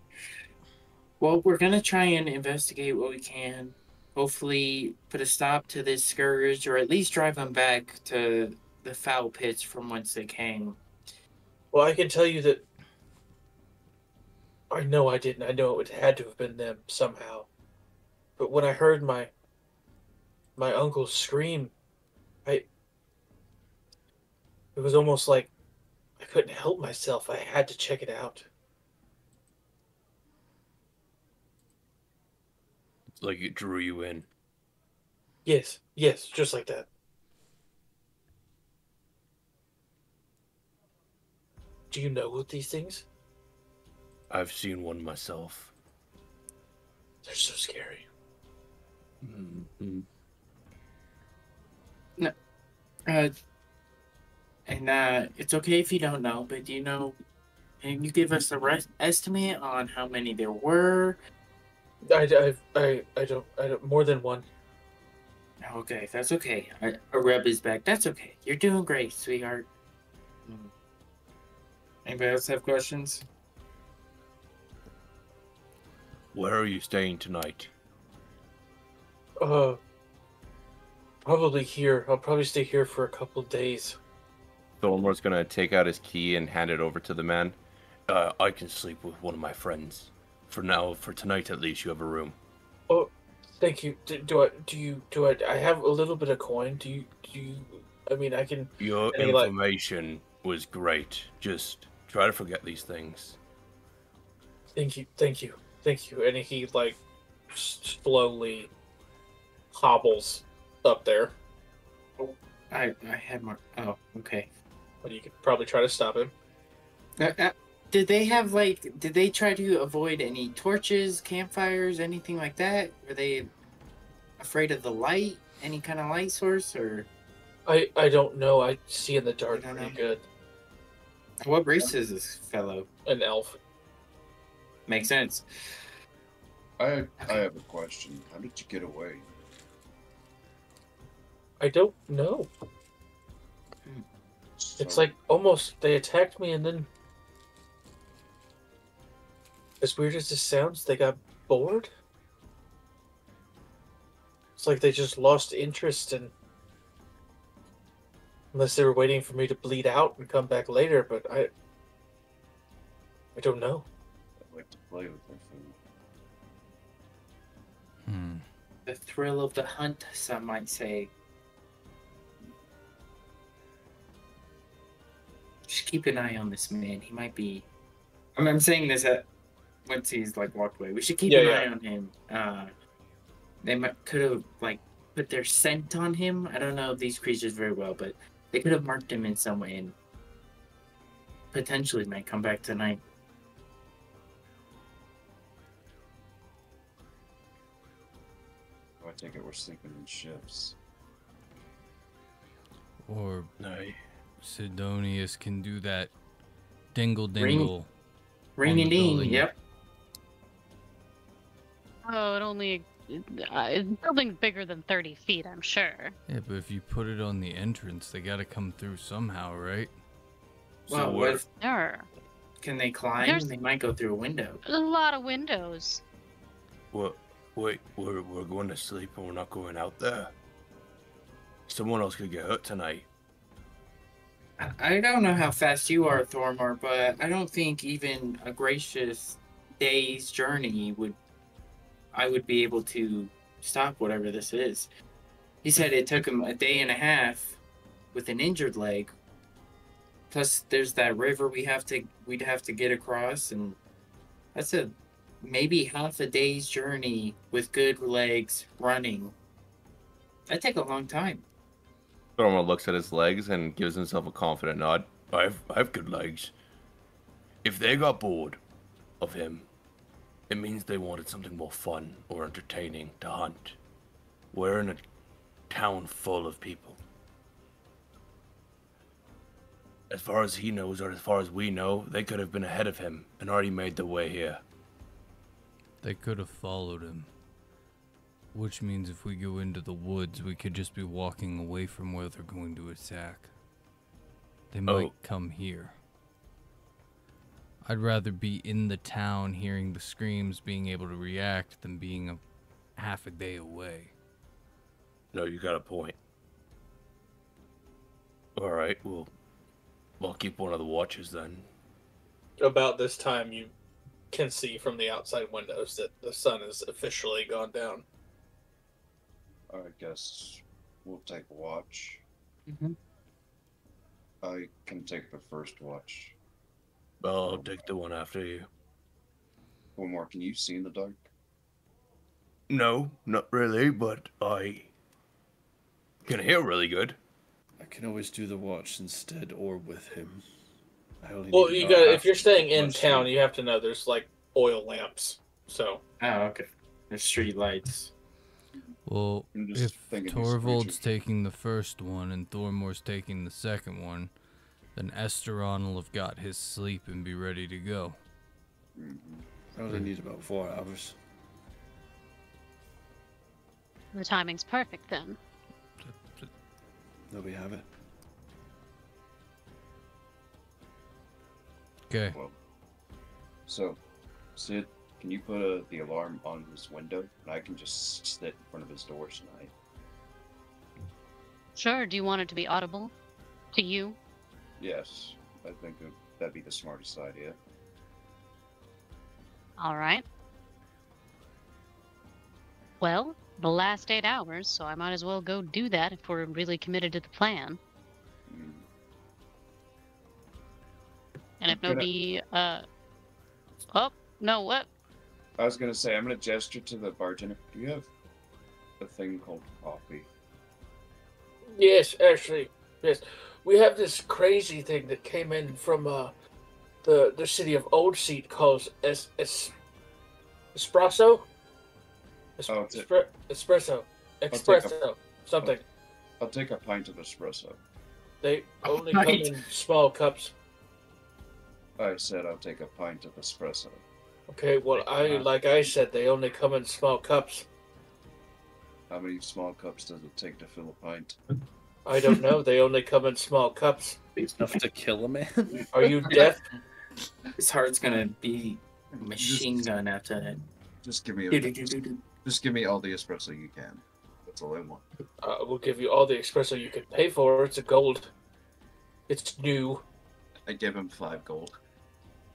Well, we're gonna try and investigate what we can. Hopefully, put a stop to this scourge, or at least drive them back to the foul pits from whence they came. Well, I can tell you that I know I didn't. I know it had to have been them somehow. But when I heard my uncle scream, it was almost like I couldn't help myself. I had to check it out. It's like it drew you in. Yes, just like that. Do you know these things? I've seen one myself. They're so scary. Mm-hmm. It's okay if you don't know, but do you know? Can you give us a estimate on how many there were? I don't. More than one. Okay, that's okay. A reb is back. That's okay. You're doing great, sweetheart. Anybody else have questions? Where are you staying tonight? Probably here. I'll probably stay here for a couple days. Thormore's gonna take out his key and hand it over to the man. I can sleep with one of my friends. For now, for tonight at least, you have a room. Oh, thank you. I have a little bit of coin. Do you? I mean, I can. Your Any, like- information was great. Just try to forget these things. Thank you. And he like slowly hobbles up there. I had more. Oh, okay. But you could probably try to stop him. Did they have Did they try to avoid any torches, campfires, anything like that? Were they afraid of the light? Any kind of light source, or? I don't know. I see in the dark I don't pretty know. good. What race is this fellow? An elf. Makes sense. I have a question. How did you get away? I don't know. It's So- like almost they attacked me and then, as weird as this sounds, they got bored. It's like they just lost interest in, unless they were waiting for me to bleed out and come back later. But I don't know. I like to play with their food. The thrill of the hunt, some might say. Just keep an eye on this man. He might be. I'm saying this once he's walked away. We should keep an eye on him. They could have put their scent on him. I don't know these creatures very well, but they could have marked him in some way and potentially might come back tonight. I take it we're sleeping in shifts. Or No. Sidonius can do that dingle dingle. Ring on and the ding. building. Yep. Oh, it only. Building's bigger than 30 feet, I'm sure. Yeah, but if you put it on the entrance, they gotta come through somehow, right? Well, So what if, There. can they climb? There's- They might go through a window. There's a lot of windows. What? Wait, we're going to sleep and we're not going out there. Someone else could get hurt tonight. I don't know how fast you are, Thormor, but I don't think even a gracious day's journey I would be able to stop whatever this is. He said it took him a day and a half with an injured leg. Plus, there's that river we'd have to get across, and that's maybe half a day's journey with good legs running. That'd take a long time. Thormor looks at his legs and gives himself a confident nod. I've good legs. If they got bored of him, it means they wanted something more fun or entertaining to hunt. We're in a town full of people. As far as he knows, or as far as we know, they could have been ahead of him and already made their way here. They could have followed him. Which means if we go into the woods, we could just be walking away from where they're going to attack. They might come here. I'd rather be in the town hearing the screams, being able to react, than being half a day away. No, you got a point. Alright, well, I'll keep one of the watches then. About this time, you can see from the outside windows that the sun has officially gone down. I guess we'll take a watch. Mm-hmm. I can take the first watch. Well, I'll take the one after you. One more, can you see in the dark? No, not really, but I can hear really good. I can always do the watch instead or with him. I only Well, need you about got half if you're staying in much town, sleep. you have to know there's like oil lamps. So Oh, okay. There's street lights. Well, I'm just if thinking these Torvald's creatures- taking the first one and Thormor's taking the second one, then Esteron will have got his sleep and be ready to go. I only need about 4 hours. The timing's perfect then. There we have it. Okay. Well, so, Sid, can you put the alarm on his window, and I can just sit in front of his door tonight? Sure, do you want it to be audible? To you? Yes, I think that'd be the smartest idea. Alright. Well, the last 8 hours, so I might as well go do that if we're really committed to the plan. Hmm. And if I'm gonna- nobody, oh, no, what? I was gonna say, I'm gonna gesture to the bartender. Do you have a thing called coffee? yes, actually, yes, we have this crazy thing that came in from the city of Old Seat called espresso. Oh, it's Espresso, take a- espresso, something. I'll take a pint of espresso. They only come Right. in small cups. I said I'll take a pint of espresso. Okay, well, like I said, they only come in small cups. How many small cups does it take to fill a pint? I don't know. They only come in small cups. Enough to kill a man? Are you deaf? His heart's gonna be a machine gun after that. Just give me Do-do-do-do-do. just give me all the espresso you can. That's all I want. We'll give you all the espresso you can pay for. It's a gold. It's new. I give him 5 gold.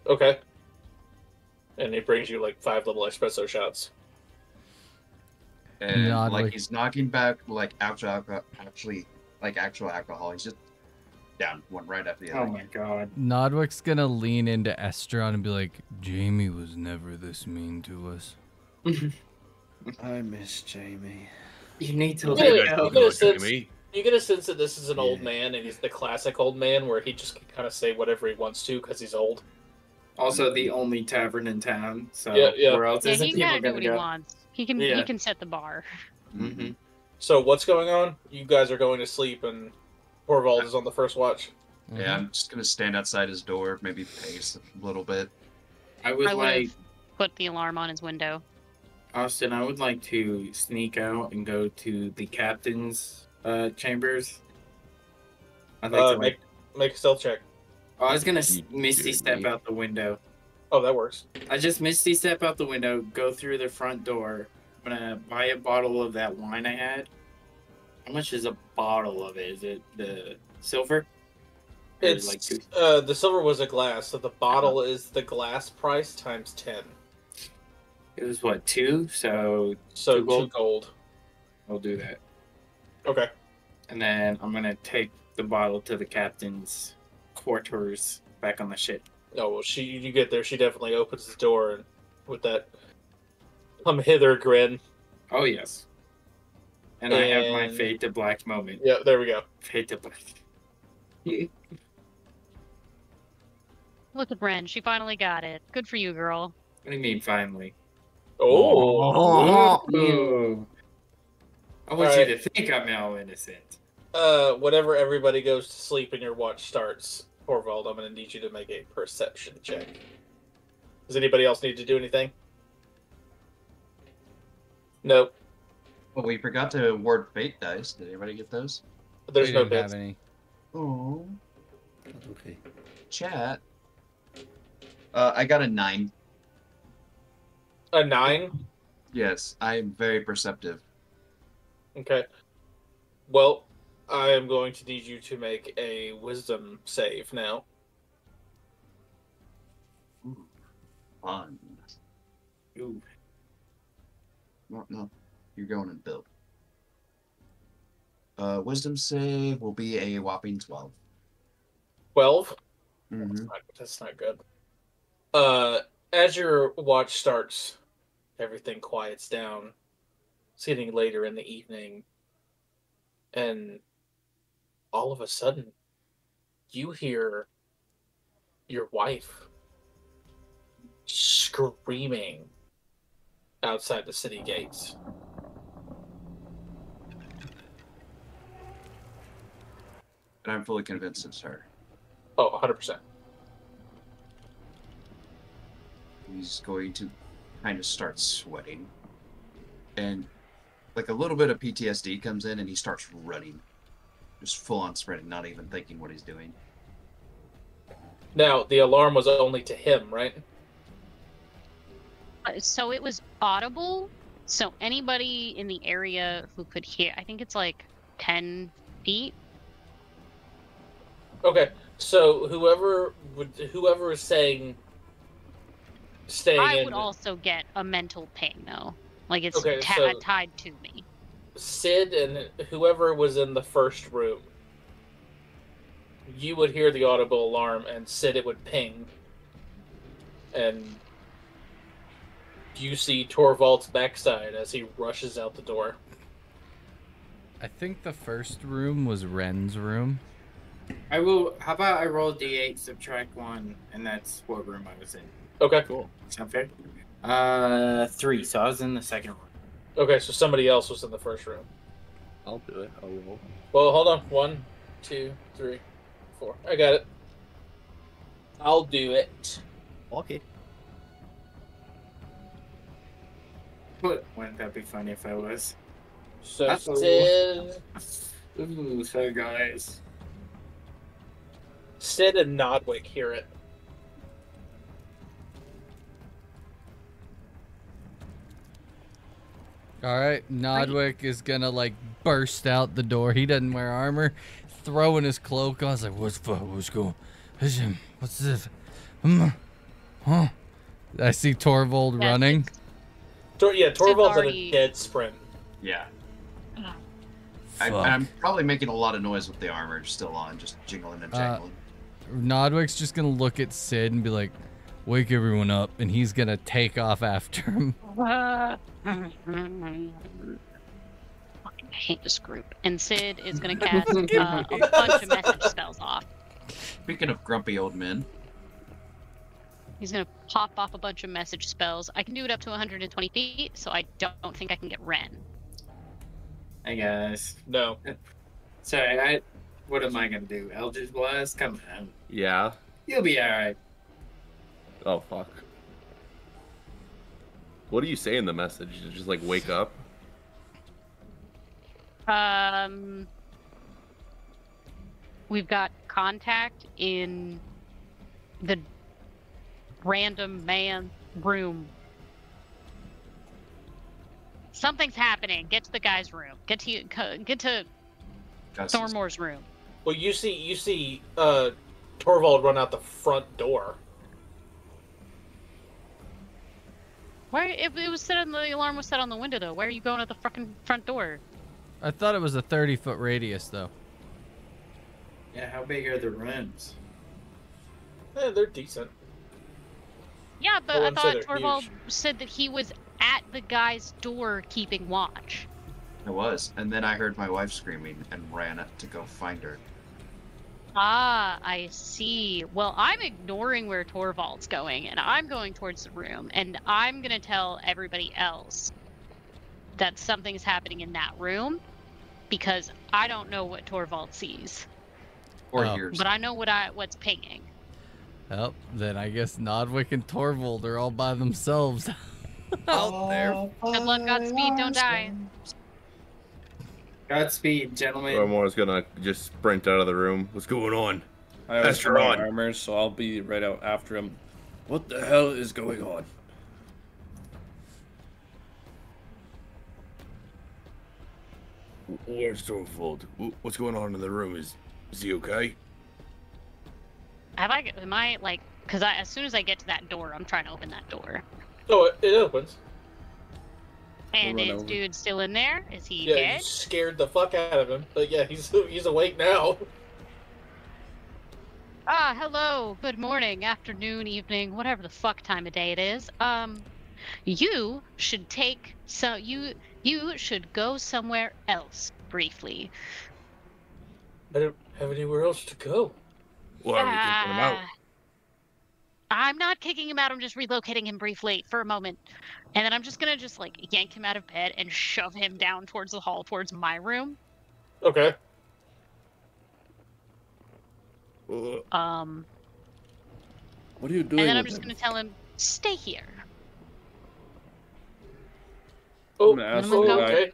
Okay. And he brings you like 5 little espresso shots. And Nodwick. like he's knocking back like actual alcohol, he's just down one right after the Oh other. my god. Nodwick's gonna lean into Esteron and be like, Jamie was never this mean to us. I miss Jamie. You need to Yeah, let you go. get a sense. Jamie. You get a sense that this is an old Yeah. man, and he's the classic old man where he just can kind of say whatever he wants to because he's old. Also, the only tavern in town. So Yeah, yeah. where else Yeah, is he it can people kind of do gonna what he go? wants. He can Yeah. set the bar. Mm-hmm. So what's going on? You guys are going to sleep, and Torvald is on the first watch. Yeah, I'm just gonna stand outside his door, maybe pace a little bit. I would I would like have put the alarm on his window. Austin. I would like to sneak out and go to the captain's chambers. I'd like to like. Make a stealth check. Oh, I was gonna You misty step dirty. out the window. Oh, that works. I just misty step out the window, go through the front door. I'm gonna buy a bottle of that wine I had. How much is a bottle of it? Is it the silver? Or It's like two? the silver was a glass, so the bottle is the glass price times 10. It was what, 2? So So 2 gold? 2 gold. I'll do that. Okay. And then I'm gonna take the bottle to the captain's quarters back on the ship. Oh well, you get there. She definitely opens the door and with that come hither grin. Oh yes. And I have my fade to black moment. Yeah, there we go. Fade to black. Look at Ren. She finally got it. Good for you, girl. What do you mean finally? Oh. Ooh. I want you to think I'm now innocent. Whenever everybody goes to sleep and your watch starts, Torvald, I'm going to need you to make a perception check. Does anybody else need to do anything? Nope. Well, we forgot to award fate dice. Did anybody get those? There's We no didn't bits. have any. Oh. Okay. Chat. I got a 9. A 9? Yes, I'm very perceptive. Okay. Well, I am going to need you to make a wisdom save now. Ooh, fun. Ooh. No, you're going in build. Wisdom save will be a whopping 12. 12? Mm-hmm. That's not good. As your watch starts, everything quiets down. It's getting later in the evening. And all of a sudden, you hear your wife screaming outside the city gates. And I'm fully convinced it's her. Oh, 100%. He's going to kind of start sweating. And like a little bit of PTSD comes in and he starts running. Just full on sprinting, not even thinking what he's doing. Now, the alarm was only to him, right? So it was audible. So anybody in the area who could hear, I think it's like 10 feet. Okay, so whoever is saying staying I in, would also get a mental ping though. Like it's Okay, so- tied to me. Sid and whoever was in the first room, you would hear the audible alarm, and Sid, it would ping, and you see Torvald's backside as he rushes out the door. I think the first room was Ren's room. I will. How about I roll d8, subtract 1, and that's what room I was in. Okay. Cool. Sound fair? 3. So I was in the second room. Okay, so somebody else was in the first room. I'll do it. I'll roll. Well, hold on. 1, 2, 3, 4. I got it. I'll do it. Okay. But wouldn't that be funny if I was? So Uh-oh. Sid, Ooh, so guys. Sid and Nodwick hear it. Alright, Nodwick is gonna like burst out the door. He doesn't wear armor. Throwing his cloak on. I was like, what's going on? What's this? Huh? I see Torvald Yeah, running. Torvald's at already- a dead sprint. Yeah. Ah. I'm probably making a lot of noise with the armor still on, just jingling and jangling. Nodwick's just gonna look at Sid and be like, wake everyone up, and he's gonna take off after him. Fucking hate this group. And Sid is gonna cast a bunch of message spells off. Speaking of grumpy old men, He's gonna pop off a bunch of message spells. I can do it up to 120 feet, so I don't think I can get Ren. Hey guys. No. Sorry, what am I gonna do? Eldritch Blast? Come on. Yeah. You'll be alright. Oh fuck. What do you say in the message? You just like wake up? We've got contact in the random man room. Something's happening. Get to the guy's room. Get to Thormore's room. Well, you see Torvald run out the front door. Why? It was set on the alarm was set on the window though. Why are you going at the fucking front door? I thought it was a 30-foot radius, though. Yeah, how big are the rooms? they're decent. Yeah, but I I wouldn't say thought they're Torvald huge. said that he was at the guy's door keeping watch. I was, and then I heard my wife screaming and ran up to go find her. Ah, I see. Well, I'm ignoring where Torvald's going, and I'm going towards the room, and I'm gonna tell everybody else that something's happening in that room, because I don't know what Torvald sees, Or Oh. yours. but I know what's pinging. Well, then I guess Nodwick and Torvald are all by themselves out there. Good luck, Godspeed, don't die. Godspeed, gentlemen. Romora's gonna just sprint out of the room. What's going on? I always Esther wear on. armor, so I'll be right out after him. What the hell is going on? Where's Torvald? What's going on in the room? Is he okay? Am I like, because as soon as I get to that door, I'm trying to open that door. Oh, it opens. And run is over. dude still in there? Is he Yeah, you dead? scared the fuck out of him. But yeah, he's awake now. Ah, hello. Good morning, afternoon, evening, whatever the fuck time of day it is. You should you should go somewhere else briefly. I don't have anywhere else to go. Why are we kicking him out? I'm not kicking him out. I'm just relocating him briefly for a moment. And then I'm just gonna like yank him out of bed and shove him down towards the hall, towards my room. Okay. Uh, What are you doing? And then I'm with just him? gonna tell him, stay here. Oh, gonna ask the guy- okay.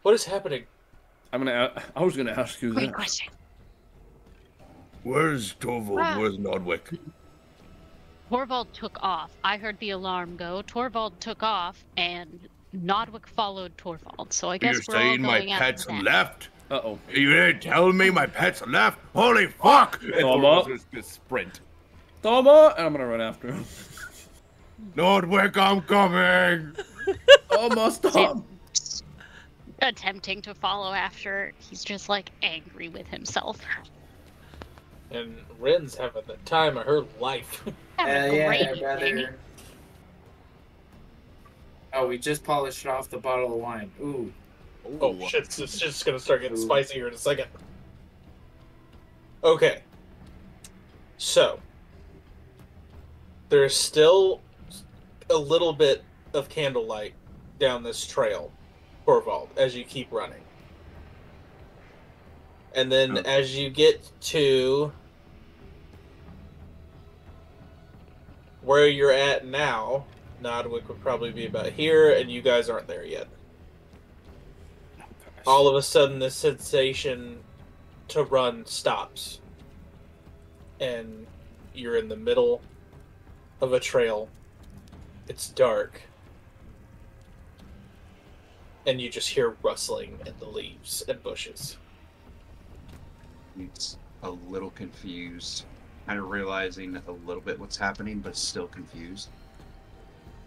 What is happening? I was gonna ask you Great that. question. Where's Torvald? Ah. Where's Nodwick? Torvald took off. I heard the alarm go. Torvald took off, and Nodwick followed Torvald. So I guess You're we're all saying my going out pets then. left? Uh-oh. You didn't tell me my pets left? Holy fuck! And Torvald. Torvald's just sprint. Toma! And I'm gonna run after him. Nodwick, I'm coming! Toma, stop! Attempting to follow after, he's just like angry with himself. And Ren's having the time of her life. Having a great Yeah, evening. brother. Oh, we just polished off the bottle of wine. Ooh. Oh shit, it's just gonna start getting Ooh. spicier in a second. Okay. So, there's still a little bit of candlelight down this trail, Torvald, as you keep running. And then as you get to where you're at now, Nodwick would probably be about here, and you guys aren't there yet. All of a sudden, the sensation to run stops. And you're in the middle of a trail. It's dark. And you just hear rustling in the leaves and bushes. He's a little confused, kind of realizing a little bit what's happening, but still confused.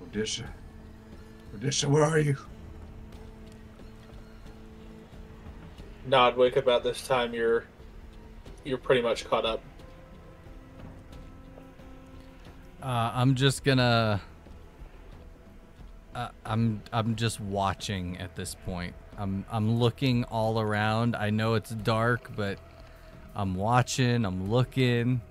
Odisha, where are you? Nodwick, about this time, you're pretty much caught up. I'm just gonna. I'm just watching at this point. I'm looking all around. I know it's dark, but I'm watching. I'm looking.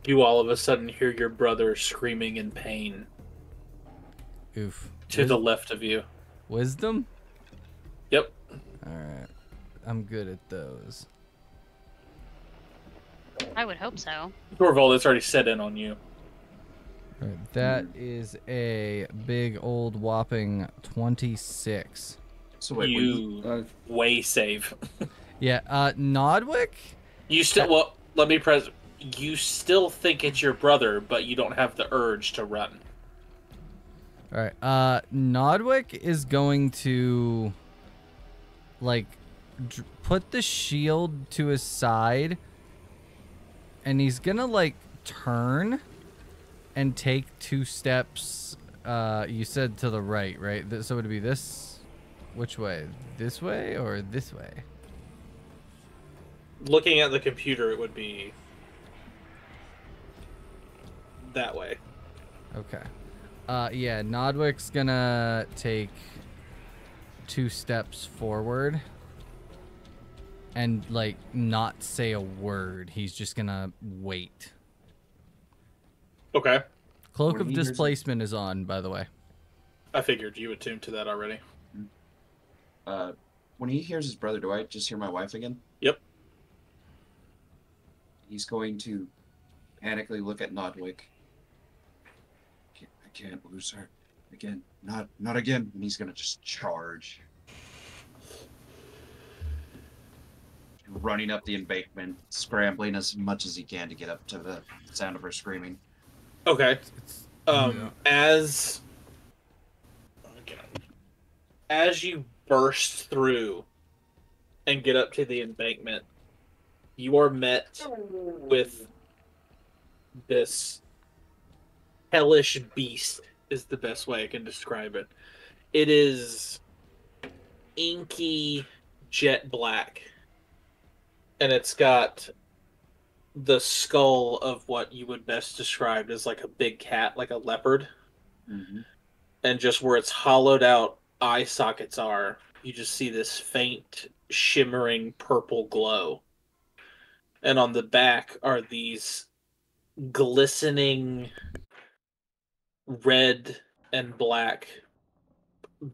You all of a sudden hear your brother screaming in pain Oof. to the left of you. Wisdom? Yep. All right. I'm good at those. I would hope so. Torvald, it's already set in on you. All right, that is a big old whopping 26. So wait, You way save. Yeah, Nodwick? You still well. Let me press. You still think it's your brother, but you don't have the urge to run. All right. Nodwick is going to like put the shield to his side, and he's gonna like turn and take 2 steps. You said to the right, right? So it'd be this. Which way? This way or this way? looking at the computer, it would be that way. Okay. Yeah, Nodwick's gonna take 2 steps forward and, like, not say a word. He's just gonna wait. Okay. Cloak When of he hears it- Displacement is on, by the way. I figured you attuned to that already. When he hears his brother, do I just hear my wife again? Yep. He's going to panically look at Nodwick. I can't lose her again. Not again. And he's gonna just charge, running up the embankment, scrambling as much as he can to get up to the sound of her screaming. Okay. As you burst through and get up to the embankment, you are met with this hellish beast, is the best way I can describe it. It is inky jet black, and it's got the skull of what you would best describe as like a big cat, like a leopard. Mm-hmm. And just where its hollowed out eye sockets are, you just see this faint, shimmering purple glow. And on the back are these glistening red and black,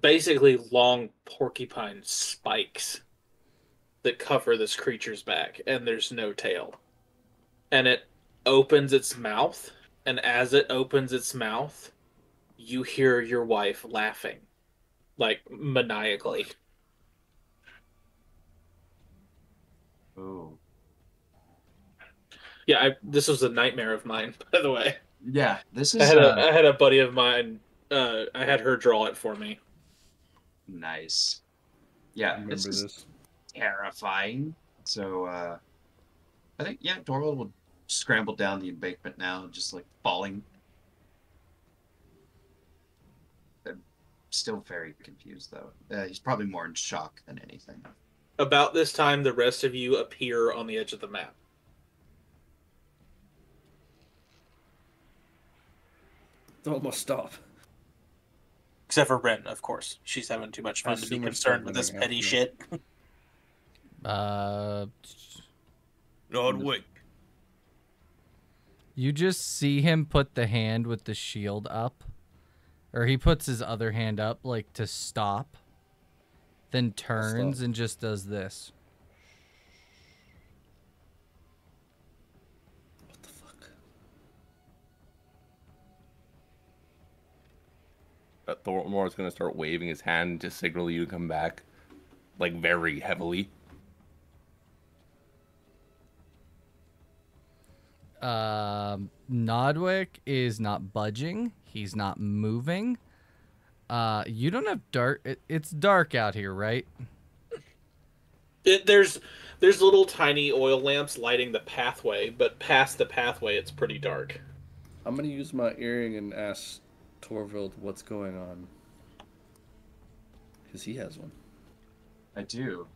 basically long porcupine spikes that cover this creature's back, and there's no tail. And it opens its mouth, and as it opens its mouth, you hear your wife laughing, like maniacally. Oh. Yeah, this was a nightmare of mine, by the way. Yeah, this is. I had a buddy of mine. I had her draw it for me. Nice. Yeah, this is terrifying. So, I think Dorwell will scramble down the embankment now, just like falling. I'm still very confused though. He's probably more in shock than anything. About this time, the rest of you appear on the edge of the map. Don't must stop. Except for Ren, of course. She's having too much fun to be concerned with this petty shit. Nodwick. You just see him put the hand with the shield up. Or he puts his other hand up, like, to stop. Then turns and just does this. What the fuck? Thormore is going to start waving his hand to signal you to come back. Like, very heavily. Nodwick is not budging. He's not moving. You don't have dark. It's dark out here, right? There's little tiny oil lamps lighting the pathway, but past the pathway, it's pretty dark. I'm gonna use my earring and ask Torvald what's going on. Because he has one. I do.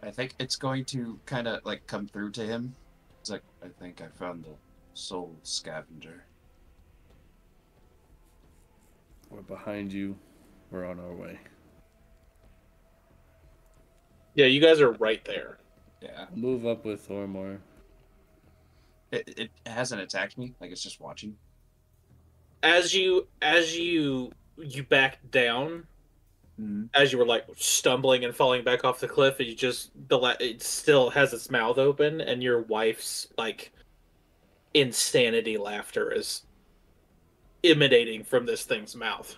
I think it's going to kind of like come through to him. It's like, I think I found the soul scavenger. We're behind you. We're on our way. Yeah, you guys are right there. Yeah. I'll move up with Thormore. It hasn't attacked me. Like, it's just watching. As you back down, as you were like stumbling and falling back off the cliff, it still has its mouth open, and your wife's like insanity laughter is emanating from this thing's mouth.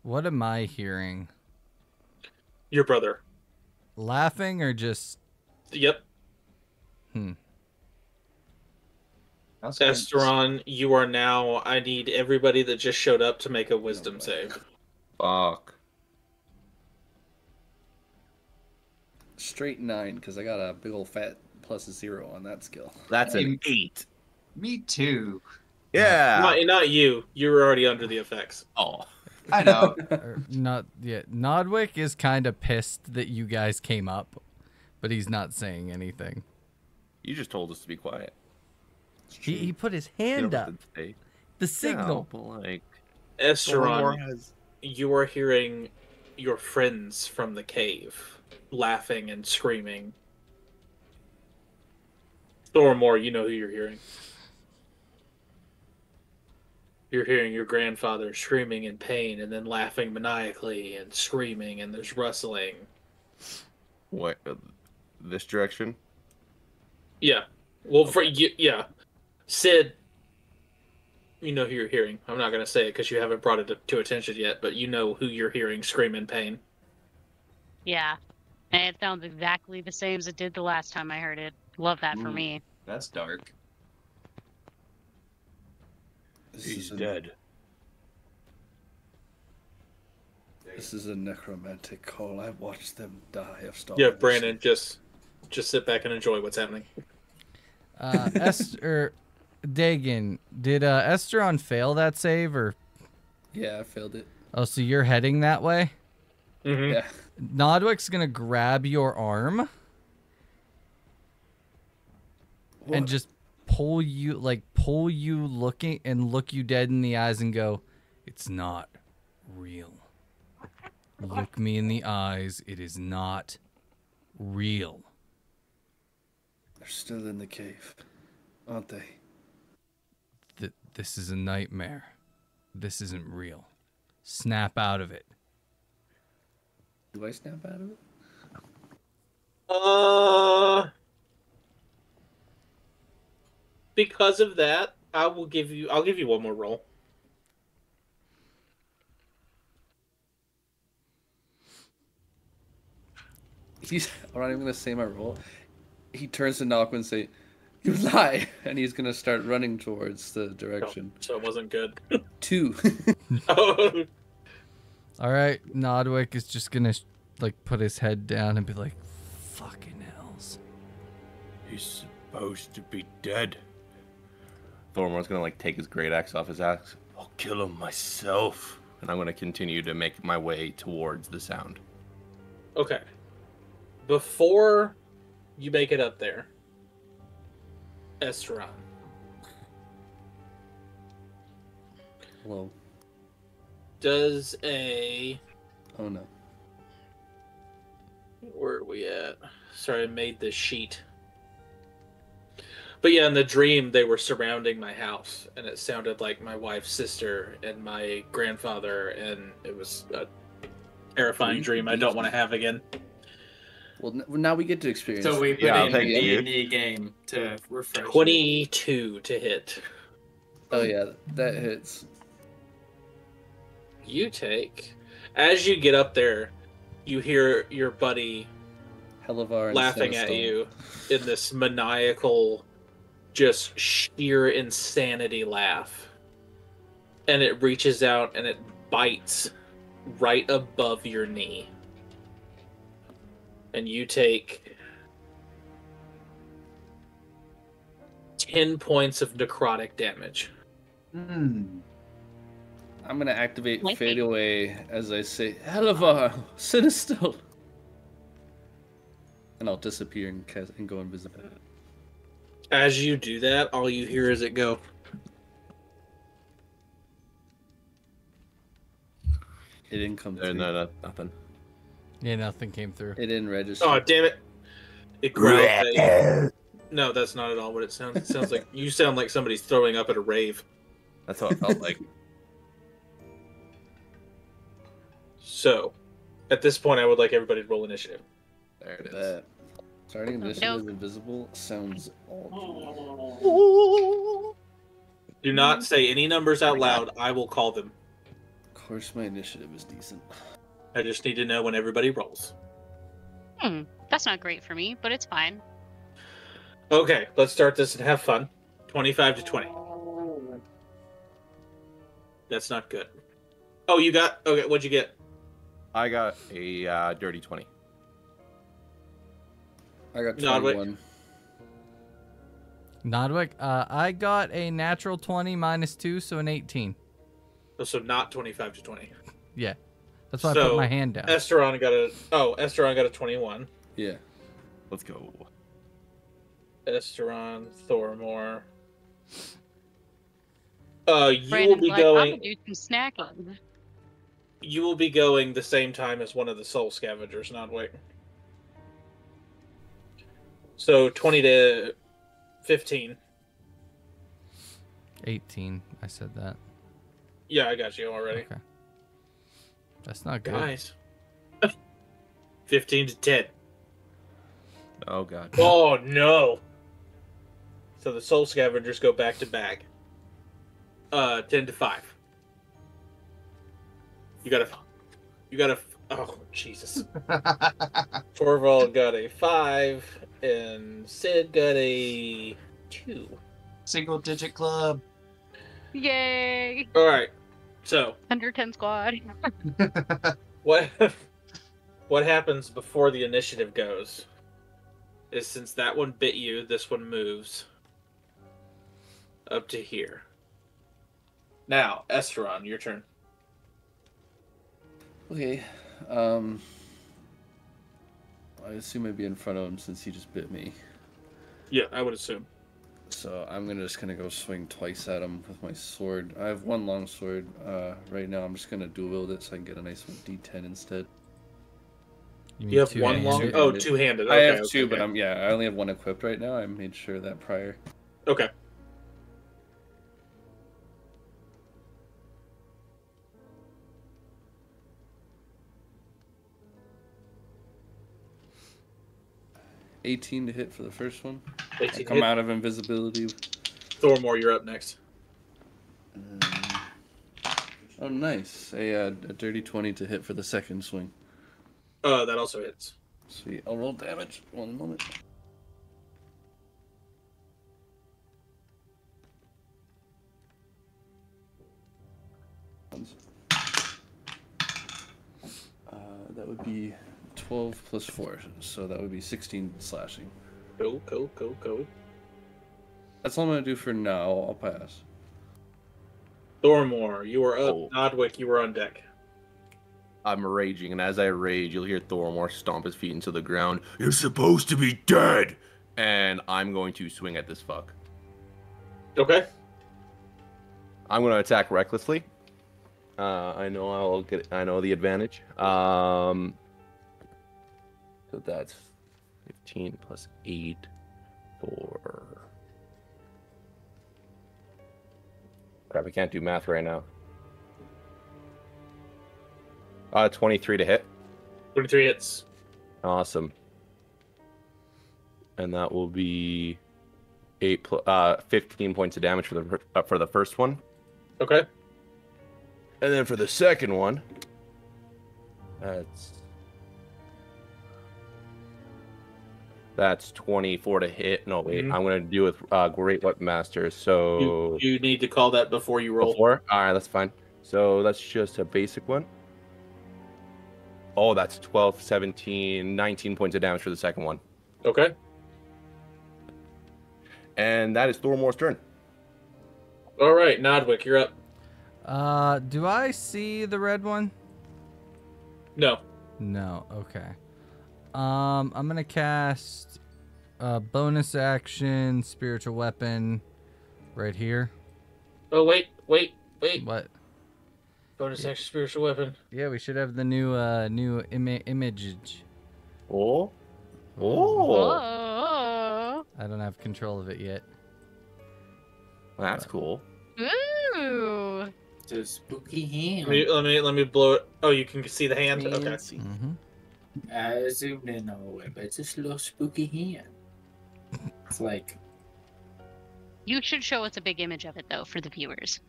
What am I hearing? Your brother. Laughing or just... Yep. Esteron, you are now... I need everybody that just showed up to make a wisdom save. Fuck. Straight 9, because I got a big old fat +0 on that skill. That's an 8. Me too. Yeah. Not you. You were already under the effects. Oh. I know. Not yet. Nodwick is kind of pissed that you guys came up, but he's not saying anything. You just told us to be quiet. He put his hand up. The signal. Yeah, but like, Esteron, you are hearing your friends from the cave laughing and screaming. Thormore, you know who you're hearing. You're hearing your grandfather screaming in pain and then laughing maniacally and screaming, and there's rustling. What? This direction? Yeah. Well, for you, yeah. Sid, you know who you're hearing. I'm not going to say it because you haven't brought it to attention yet, but you know who you're hearing scream in pain. Yeah. And it sounds exactly the same as it did the last time I heard it. Love that for me. That's dark. He's dead. This is a necromantic call. I've watched them die of starvation. Yeah, Brandon, just sit back and enjoy what's happening. Esther, Dagon, did Esteron fail that save or? Yeah, I failed it. Oh, so you're heading that way? Mm-hmm. Yeah. Nodwick's gonna grab your arm and just pull you looking and look you dead in the eyes and go, "It's not real. Look me in the eyes. It is not real." They're still in the cave, aren't they? This is a nightmare. This isn't real. Snap out of it. Do I snap out of it? Because of that, I'll give you one more roll. I'm not even gonna say my roll. He turns to Nalquin and say, "You lie," and he's gonna start running towards the direction. So it wasn't good. 2. Oh. All right, Nodwick is just gonna put his head down and be like, "Fucking hells." He's supposed to be dead. Thormore's gonna take his great axe off his axe. I'll kill him myself, and I'm gonna continue to make my way towards the sound. Okay. Before you make it up there, Esteron. Hello. Does a... Oh no. Where are we at? Sorry, I made this sheet. But yeah, in the dream, they were surrounding my house, and it sounded like my wife's sister and my grandfather, and it was a terrifying dream I don't want to have again. Well, now we get to experience. So we put in the D&D game to refresh. 22 to hit. Oh yeah, that hits. You take. As you get up there, you hear your buddy Hellevar laughing at you in this maniacal, just sheer insanity laugh. And it reaches out and it bites right above your knee. And you take 10 points of necrotic damage. I'm gonna activate Fade Away as I say, Hellevar, sit still. And I'll disappear and go invisible. As you do that, all you hear is it go. It didn't come through. No, nothing. Yeah, nothing came through. It didn't register. Oh, damn it. It growled. No, that's not at all what it sounds. It sounds like you sound like somebody's throwing up at a rave. That's what it felt like. So, at this point, I would like everybody to roll initiative. There it is. Starting initiative is invisible sounds awful. Do not say any numbers out loud. I will call them. Of course, my initiative is decent. I just need to know when everybody rolls. That's not great for me, but it's fine. Okay, let's start this and have fun. 25 to 20. That's not good. Oh, you got... Okay, what'd you get? I got a dirty 20. I got 21. Nodwick, I got a natural 20 minus 2, so an 18. Oh, so not 25 to 20. Yeah. That's why I put my hand down. Esteron got a 21. Yeah. Let's go. Esteron, Thormore. You will Brandon's be like, I'm going. gonna do some snacking. You will be going the same time as one of the soul scavengers, Nodwick. So 20 to 15. 18. I said that. Yeah, I got you already. Okay. That's not good. Guys. 15 to 10. Oh god. Oh no. So the soul scavengers go back to back. 10 to 5. You gotta, oh, Jesus. Torvald got a 5, and Sid got a 2. Single digit club. Yay! Alright, so, Under 10 squad. what happens before the initiative goes is since that one bit you, this one moves up to here. Now, Esteron, your turn. Okay. I assume I'd be in front of him since he just bit me. Yeah, I would assume. So I'm just gonna go swing twice at him with my sword. I have one long sword right now. I'm just gonna dual wield it so I can get a nice one D10 instead. You have one long. two-handed. Oh, two-handed. I Okay, have okay, two, but okay. I only have one equipped right now. I made sure of that prior. Okay. $18 to hit for the first one. 18 I come hit. out of invisibility. Thormore, you're up next. Oh, nice. A dirty 20 to hit for the second swing. That also hits. Sweet. I'll roll damage. One moment. That would be 12 plus 4, so that would be 16 slashing. Go. That's all I'm going to do for now. I'll pass. Thormore, you are up. Oh. Nodwick, you were on deck. I'm raging, and as I rage, you'll hear Thormore stomp his feet into the ground. You're supposed to be dead! And I'm going to swing at this fuck. Okay. I'm going to attack recklessly. I know the advantage. So that's 15 plus 8 for... Crap, I can't do math right now. 23 to hit. 23 hits. Awesome. And that will be 15 points of damage for the first one. Okay. And then for the second one, that's 24 to hit. No, wait, I'm going to do with Great Weapon Master. So you need to call that before you roll. All right, that's fine. So that's just a basic one. Oh, that's 12, 17, 19 points of damage for the second one. Okay. And that is Thormore's turn. All right, Nodwick, you're up. Do I see the red one? No. No, okay. I'm gonna cast bonus action spiritual weapon right here. Oh, wait. What? Bonus action spiritual weapon. Yeah, we should have the new image. Oh. Whoa. I don't have control of it yet. That's cool. Ooh. It's a spooky hand. Let me blow it. Oh, you can see the hand? Okay. Mm-hmm. I zoomed in all the way, but it's just a little spooky hand. It's like... You should show us a big image of it, though, for the viewers.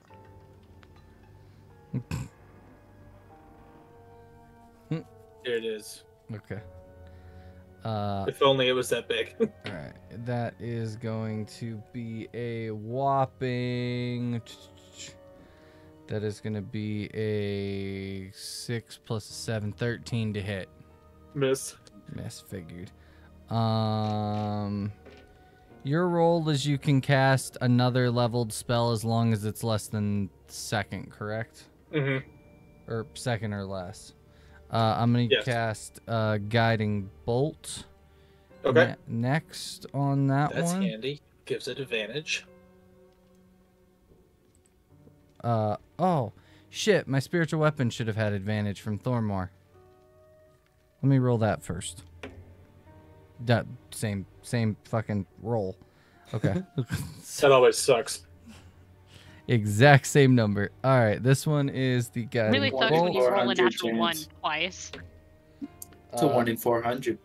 Here it is. Okay. If only it was that big. Alright, that is going to be a whopping... That is going to be a 6 plus a 7, 13 to hit. Miss. Miss, figured. Your role is you can cast another leveled spell as long as it's less than second, correct? Mm-hmm. Or second or less. I'm going to cast Guiding Bolt. Okay. Next on that That's one. handy. Gives it advantage. Oh, shit. My spiritual weapon should have had advantage from Thormore. Let me roll that first. That same fucking roll. Okay. That always sucks. Exact same number. All right, this one is the guy. Really sucks when you roll a natural one twice. It's a 1 in 400.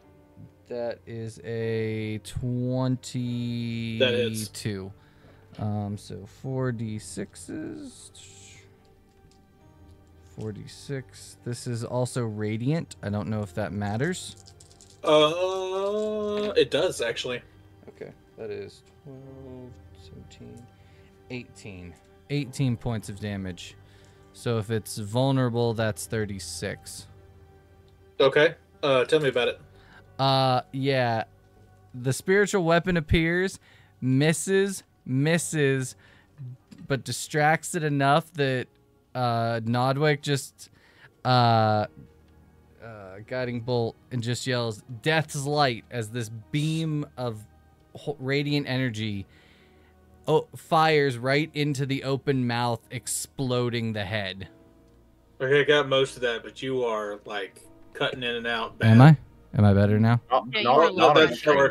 That is a 22. That is. So 4d6s. 4d6. This is also radiant. I don't know if that matters. It does actually. Okay, that is 12, 17, 18. 18 points of damage. So if it's vulnerable, that's 36. Okay. Tell me about it. Yeah. The spiritual weapon appears, misses, but distracts it enough that Nodwick just guiding bolt and just yells death's light as this beam of radiant energy fires right into the open mouth, exploding the head. Okay, I got most of that, but you are like cutting in and out. Bad. Am I better now? No,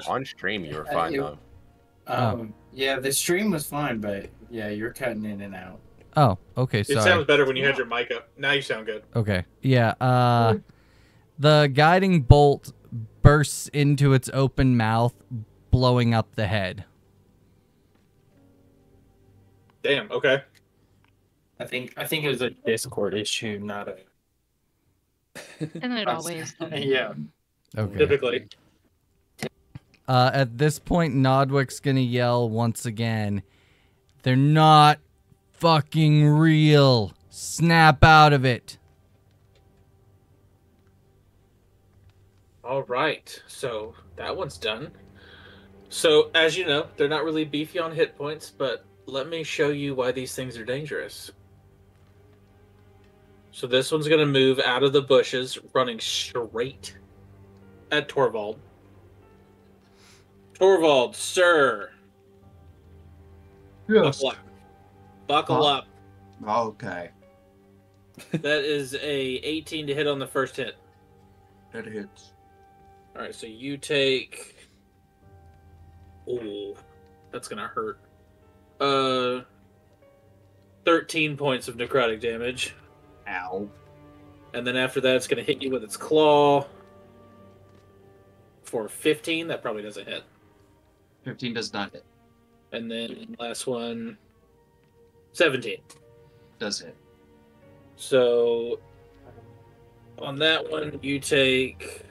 on stream you were fine though. Yeah, the stream was fine, but yeah, you're cutting in and out. Oh, okay. Sorry. It sounds better when you had your mic up. Now you sound good. Okay. Yeah. The guiding bolt bursts into its open mouth, blowing up the head. Damn. Okay. I think it was a Discord issue, not a. Isn't it always? Yeah. Okay. Typically. At this point, Nodwick's gonna yell once again. They're not fucking real. Snap out of it. All right. So that one's done. So as you know, they're not really beefy on hit points, but let me show you why these things are dangerous. So this one's going to move out of the bushes, running straight at Torvald. Torvald, sir. Yes. Buckle up. Buckle up. Okay. That is a 18 to hit on the first hit. That hits. All right, so you take... Ooh, that's going to hurt. 13 points of necrotic damage. Ow. And then after that, it's going to hit you with its claw for 15. That probably doesn't hit. 15 does not hit. And then last one, 17. Does hit. So on that one, you take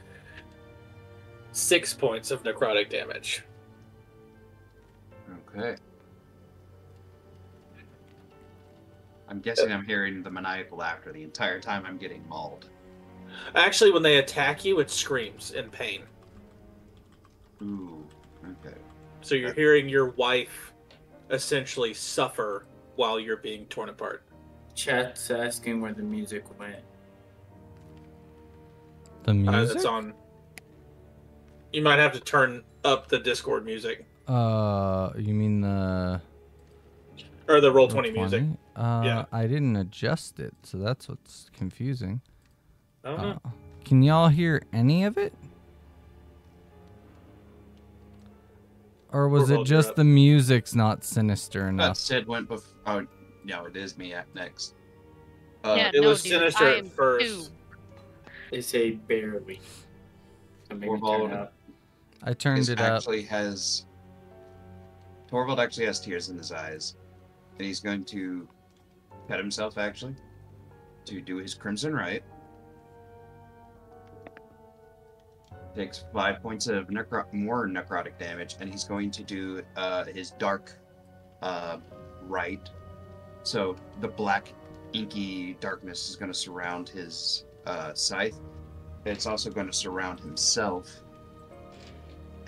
6 points of necrotic damage. Okay. I'm guessing I'm hearing the maniacal laughter the entire time I'm getting mauled. Actually, when they attack you, it screams in pain. Ooh, okay. So you're hearing your wife essentially suffer while you're being torn apart. Chat's asking where the music went. The music? It's on. You might have to turn up the Discord music. You mean the... Or the Roll20 music. Yeah. I didn't adjust it, so that's what's confusing. Uh-huh. Can y'all hear any of it? Or was it just the music's not sinister enough? Sid went before. Oh, no, it is me next. It was sinister at first. They say barely. So maybe turn up. I turned it up. Torvald actually has tears in his eyes. And he's going to pet himself, actually, to do his Crimson Rite. Takes 5 points of more necrotic damage, and he's going to do his Dark Rite. So the black, inky darkness is going to surround his scythe. It's also going to surround himself.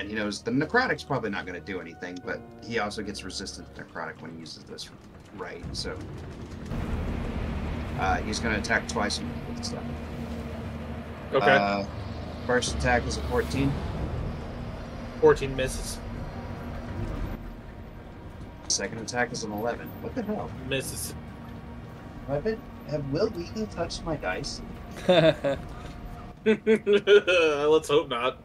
And he knows the necrotic's probably not going to do anything, but he also gets resistant to necrotic when he uses this right. So he's going to attack twice with stuff. Okay. First attack is a 14. 14 misses. Second attack is an 11. What the hell? Misses. Have Will Wheaton touched my dice? Let's hope not.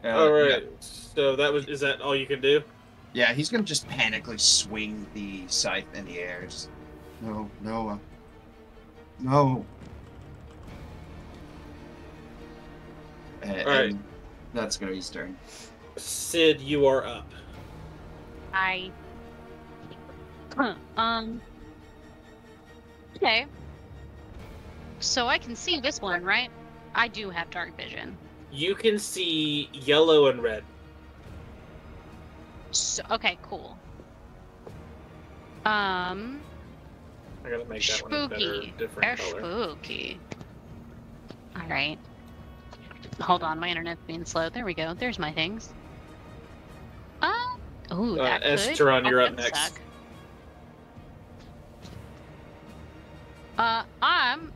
All right. Yeah. So is that all you can do? Yeah, he's gonna just panically swing the scythe in the air. Just, no. All right. And that's gonna be his turn. Sid, you are up. I. Okay. So I can see this one, right? I do have dark vision. You can see yellow and red. So, okay, cool. I gotta make that one a better, Spooky. different They're color. spooky. All right. Hold on, my internet's being slow. There we go. There's my things. Ooh, that could. Esteron, you're up that next. suck. I'm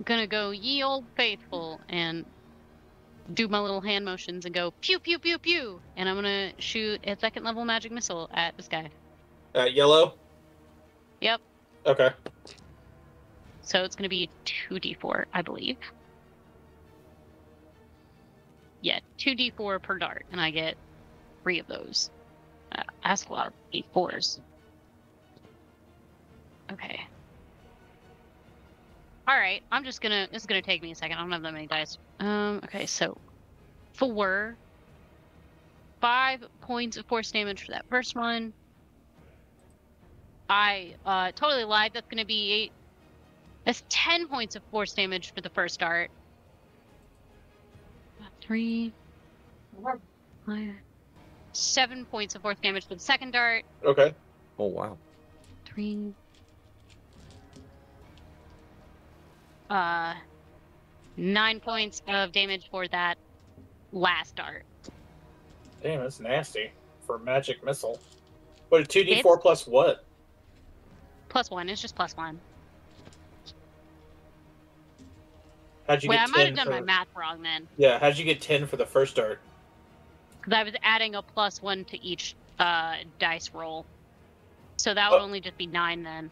gonna go ye old faithful and do my little hand motions and go pew pew pew pew, and I'm gonna shoot a 2nd level magic missile at this guy. Yellow? Yep. Okay. So it's gonna be 2d4, I believe. Yeah, 2d4 per dart, and I get 3 of those. That's a lot of d4s. Okay. Alright, this is gonna take me a second. I don't have that many dice. Okay, so 5 points of force damage for that first one. I totally lied. That's gonna be 8. That's 10 points of force damage for the first dart. 3, 4, 5, 7 points of force damage for the second dart. Okay. Oh wow. 3. 9 points of damage for that last dart. Damn, that's nasty for magic missile. What, a 2d4 It's- plus what? +1. It's just +1. How'd you Wait, get I 10 might have done for... my math wrong then. Yeah, how'd you get 10 for the first dart? Because I was adding a +1 to each dice roll. So that would only just be 9 then.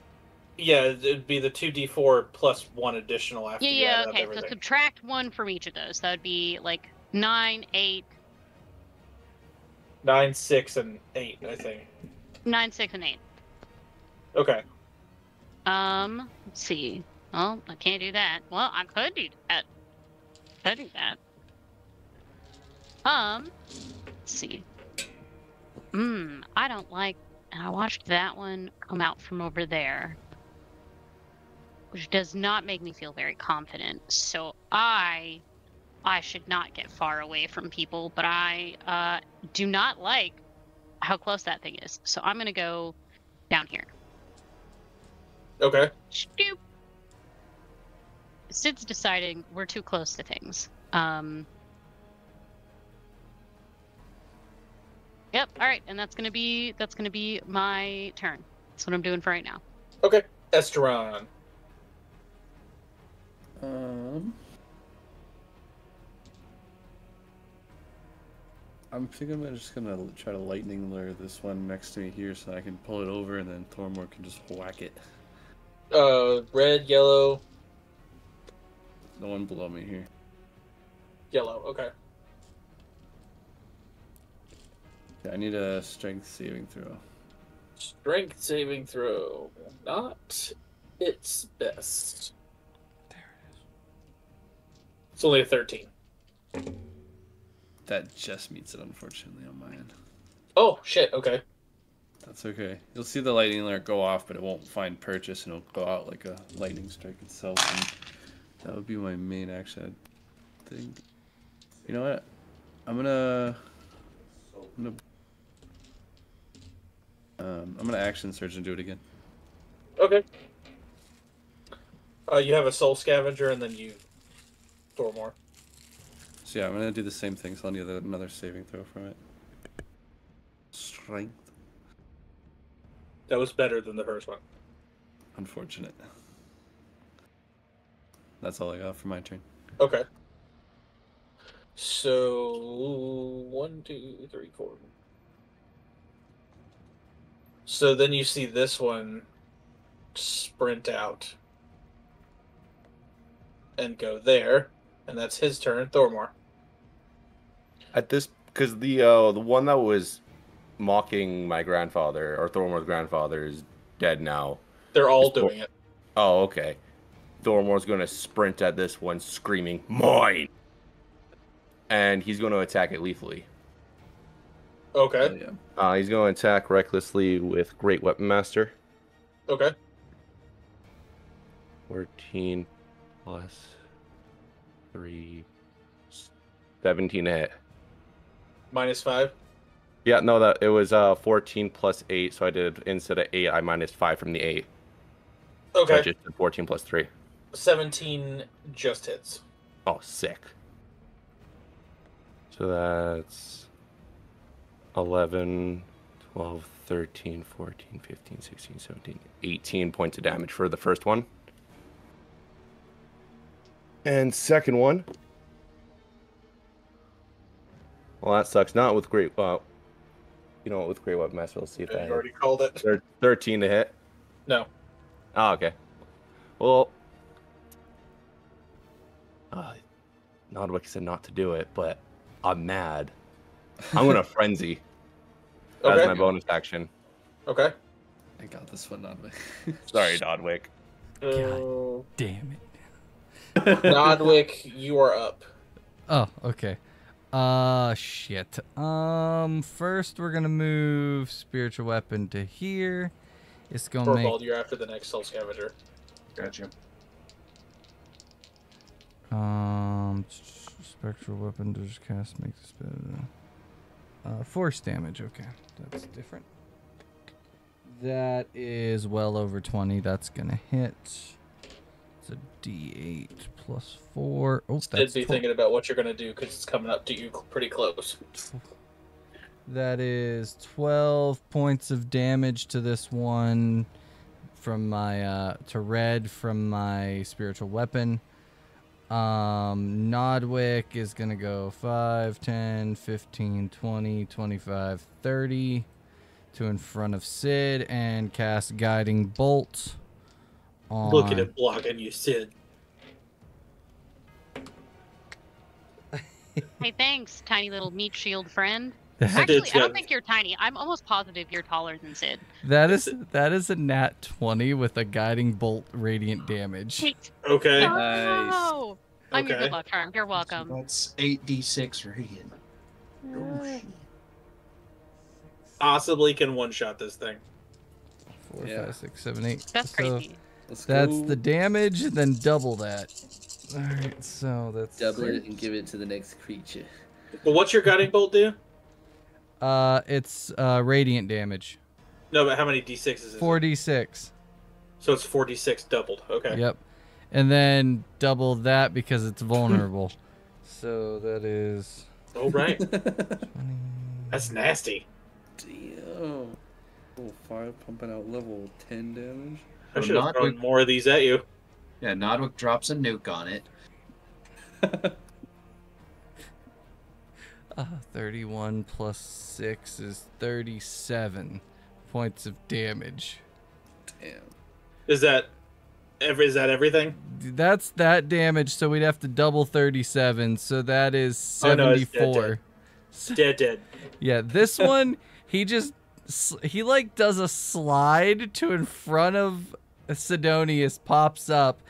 Yeah, it'd be the 2d4 plus 1 additional after you Yeah, add up okay. So everything. subtract 1 from each of those. That would be like 9, 8, 9, 6, and 8, I think. 9, 6, and 8. Okay. Let's see. Well, I can't do that. Well, I could do that. Let's see. I don't like. I watched that one come out from over there, which does not make me feel very confident. So I should not get far away from people, but I do not like how close that thing is. So I'm gonna go down here. Okay. Stoop. Sid's deciding we're too close to things. Yep. All right, and that's gonna be my turn. That's what I'm doing for right now. Okay. Esteron. I'm thinking I'm just gonna try to lightning lure this one next to me here so I can pull it over and then Thormor can just whack it. Red, yellow, The one below me here. yellow. Okay. Yeah, I need a strength saving throw. Strength saving throw. Not its best. There it is. It's only a 13. That just meets it, unfortunately, on my end. Oh, shit. Okay. That's okay. You'll see the lightning alert go off, but it won't find purchase, and it'll go out like a lightning strike itself. And that would be my main action, I think. You know what? I'm gonna action surge and do it again. Okay. You have a soul scavenger, and then you throw more. So yeah, I'm gonna do the same thing. So I'll need another saving throw from it. Strength. That was better than the first one. Unfortunate. That's all I got for my turn. Okay. So 1, 2, 3, 4. So then you see this one sprint out and go there, and that's his turn. Thormor. At this, because the one that was mocking my grandfather or Thormor's grandfather is dead now. They're all doing it. Oh, okay. Thormor's going to sprint at this one, screaming, "Mine!" And he's going to attack it lethally. Okay. He's going to attack recklessly with Great Weapon Master. Okay. 14 plus 3, 17 to hit. -5. Yeah, no, that it was 14 plus 8, so I did instead of 8, I -5 from the 8. Okay. So I just did 14 plus 3. 17 just hits. Oh, sick. So that's 11, 12, 13, 14, 15, 16, 17, 18 points of damage for the first one. And second one. Well, that sucks. Not with great. With Great Weapon Master. Let's see if that. You already called it. 13 to hit. No. Oh, okay. Well, Nodwick said not to do it, but I'm mad. I'm gonna frenzy. That's Okay. my bonus action. Okay. I got this one, Nodwick. Sorry, Nodwick. God damn it. Nodwick, you are up. Oh, okay. Shit. First we're gonna move Spiritual Weapon to here. It's gonna make... Thorvald, you're after the next Soul Scavenger. Gotcha. Spectral Weapon does cast make the spell. Force damage, okay. That's different. That is well over 20. That's gonna hit. It's a D8 plus 4. Oh, that's Be thinking about what you're going to do because it's coming up to you pretty close. That is 12 points of damage to this one from my to red from my spiritual weapon. Nodwick is gonna go 5, 10, 15, 20, 25, 30 to in front of Sid and cast Guiding Bolt on... Look at it blocking you, Sid. Hey, thanks, tiny little meat shield friend. Actually, I don't think you're tiny. I'm almost positive you're taller than Sid. That is a nat 20 with a Guiding Bolt radiant damage. Okay. Oh, I'm your Okay. good luck charm. You're welcome. That's 8d6 radiant. Oh, shit. Possibly can one-shot this thing. 4, 5, 6, 7, 8. That's So crazy. Let's that's go. the damage, and then double that. Alright, so that's... Double it and give it to the next creature. Well, what's your Guiding Bolt do? It's radiant damage. No, but how many d6s is it? 4d6. So it's 46 doubled. Okay. Yep. And then double that because it's vulnerable. So that is... Oh, right. That's nasty. Damn. Oh, fire pumping out level 10 damage. I should have thrown more of these at you. Yeah, Nodwick drops a nuke on it. 31 plus 6 is 37 points of damage. Damn. Is that everything? That's that damage, so we'd have to double 37, so that is Oh, no, it's 74. Dead. Yeah, this one, he like does a slide to in front of Sidonius, pops up,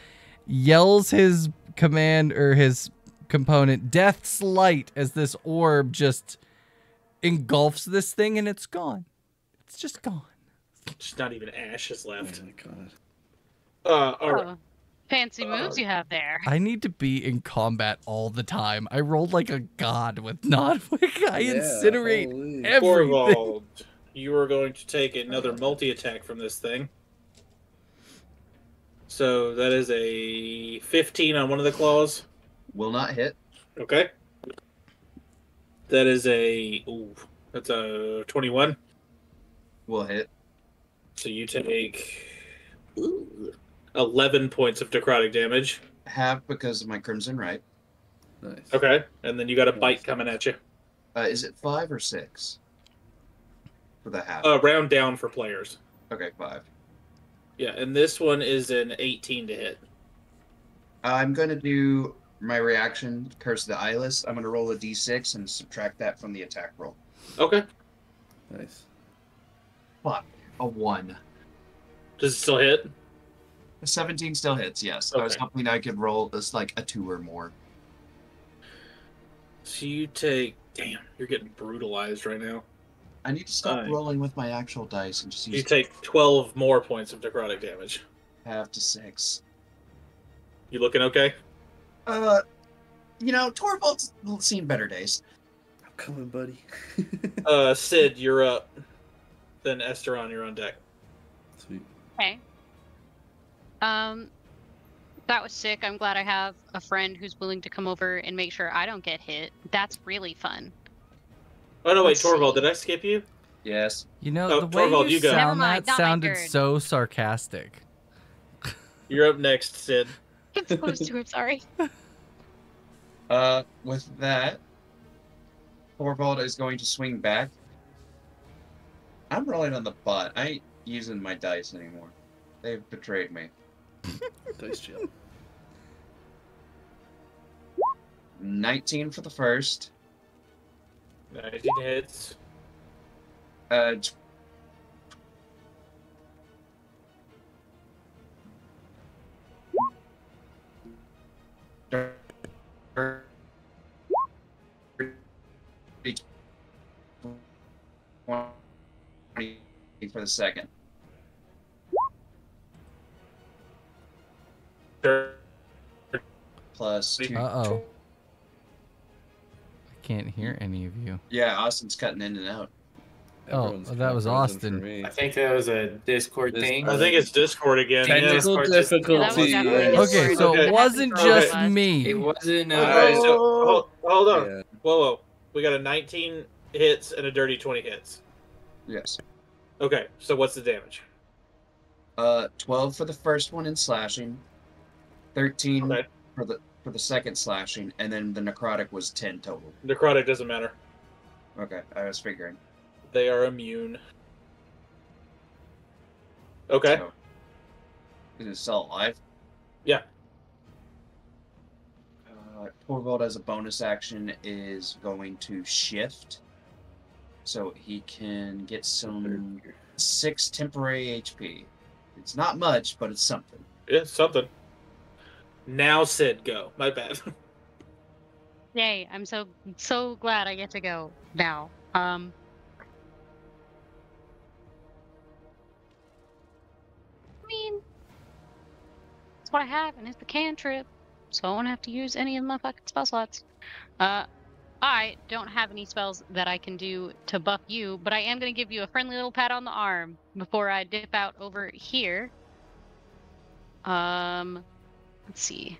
yells his command or his component, Death's Light, as this orb just engulfs this thing and it's gone. It's just gone. Just not even ashes left. Oh my god. All right. Oh, fancy moves you have there. I need to be in combat all the time. I rolled like a god with Nodwick. I incinerate holy. everything. Thorvald, you are going to take another multi-attack from this thing. So that is a 15 on one of the claws. Will not hit. Okay. That is that's a 21. Will hit. So you take 11 points of necrotic damage. Half because of my Crimson Right. Nice. Okay, and then you got a bite coming at you. Is it 5 or 6? For the half. Round down for players. Okay, 5. Yeah, and this one is an 18 to hit. I'm going to do my reaction, Curse of the Eyeless. I'm going to roll a d6 and subtract that from the attack roll. Okay. Nice. Fuck. A 1. Does it still hit? A 17 still hits, yes. Okay. I was hoping I could roll this like a 2 or more. So you take... Damn, you're getting brutalized right now. I need to stop rolling with my actual dice and just use... You take 12 more points of necrotic damage. Half to 6. You looking okay? Torvald's seen better days. I'm coming, buddy. Sid, you're up. Then Esteron, you're on deck. Sweet. Okay. That was sick. I'm glad I have a friend who's willing to come over and make sure I don't get hit. That's really fun. Oh, no, wait, Let's Torvald, see. did I skip you? Yes. You know, Oh, the way Torvald, you you go. Never sound mind, that not my sounded turn. so sarcastic. You're up next, Sid. I'm supposed to, I'm sorry. With that, Torvald is going to swing back. I'm rolling on the butt. I ain't using my dice anymore. They've betrayed me. Dice jail. 19 for the first. 19 hits. Uh, for the second. Plus 2. Uh-oh. I can't hear any of you. Yeah, Austin's cutting in and out. Everyone's that kinda was frozen Austin. for me. I think that was a Discord thing. I think it's Discord again. Technical Discord just- difficulty. Yeah, that was definitely Okay, Discord. so Okay. it wasn't Okay. just Okay. me. It wasn't. Okay, so hold on. Yeah. Whoa. We got a 19 hits and a dirty 20 hits. Yes. Okay, so what's the damage? 12 for the first one in slashing, 13 Okay. for the second slashing, and then the necrotic was 10 total. Necrotic doesn't matter. Okay, I was figuring. They are immune. Okay. So, is it still alive? Yeah. Torvald, as a bonus action, is going to shift, so he can get some 6 temporary HP. It's not much, but it's something. Yeah, something. Now Sid, go. My bad. Yay, I'm so glad I get to go now. I mean, that's what I have, and it's the cantrip, so I won't have to use any of my fucking spell slots. I don't have any spells that I can do to buff you, but I am going to give you a friendly little pat on the arm before I dip out over here. Let's see.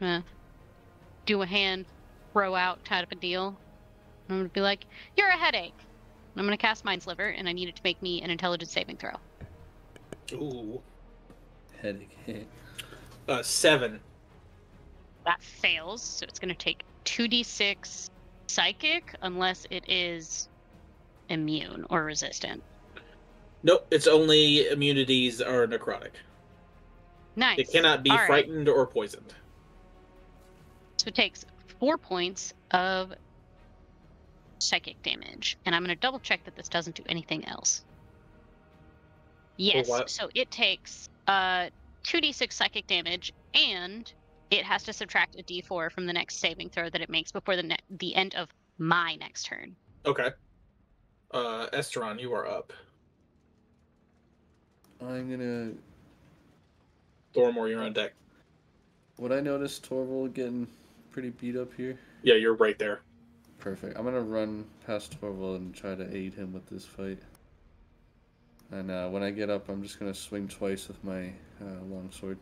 Do a hand throw out type of a deal. I'm going to be like, you're a headache. I'm going to cast Mind Sliver, and I need it to make me an intelligence saving throw. Ooh. Headache. 7. That fails, so it's going to take 2d6 psychic unless it is immune or resistant. Nope, it's only immunities are necrotic. Nice. It cannot be All right. frightened or poisoned. So it takes 4 points of psychic damage. And I'm going to double check that this doesn't do anything else. Yes, what? so it takes 2d6 psychic damage, and it has to subtract a d4 from the next saving throw that it makes before the end of my next turn. Okay. Esteron, you are up. I'm gonna. Thormore, you're on deck. Would I notice Torvald getting pretty beat up here? Yeah, you're right there. Perfect. I'm gonna run past Torvald and try to aid him with this fight. And when I get up, I'm just gonna swing twice with my longsword.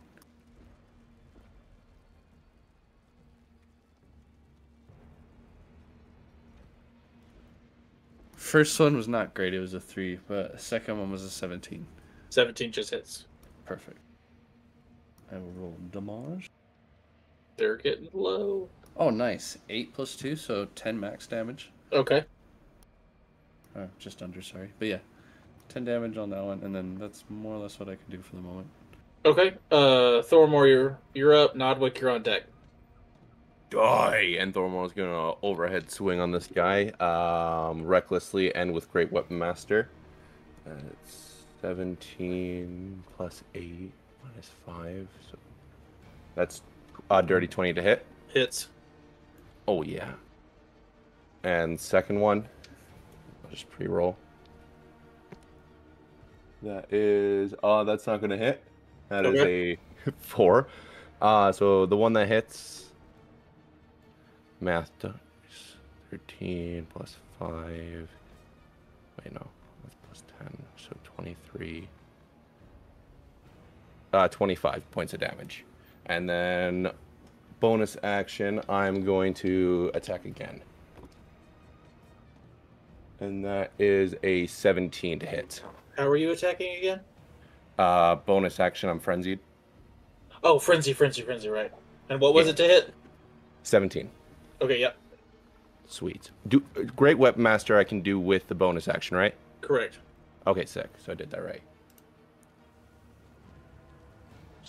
First one was not great. It was a 3, but the second one was a 17. 17 just hits. Perfect. I will roll damage. They're getting low. Oh, nice. 8 plus 2, so 10 max damage. Okay. Just under, sorry. But yeah, 10 damage on that one, and then that's more or less what I can do for the moment. Okay. Thormore, you're up. Nodwick, you're on deck. Die! And Thormore's gonna overhead swing on this guy, recklessly and with Great Weapon Master. It's 17 plus 8 minus 5, so that's dirty 20 to hit. Hits. Oh yeah. And second one, I'll just pre-roll. That is, that's not gonna hit. That is a 4. So the one that hits, math dice, 13 plus 5. Wait, no, that's plus 10, so 23. 25 points of damage. And then bonus action, I'm going to attack again. And that is a 17 to hit. How are you attacking again? Bonus action, I'm frenzied. Oh, frenzy, right. And what was it to hit? 17. Okay, yep. Sweet. Great Weapon Master I can do with the bonus action, right? Correct. Okay, sick. So I did that right.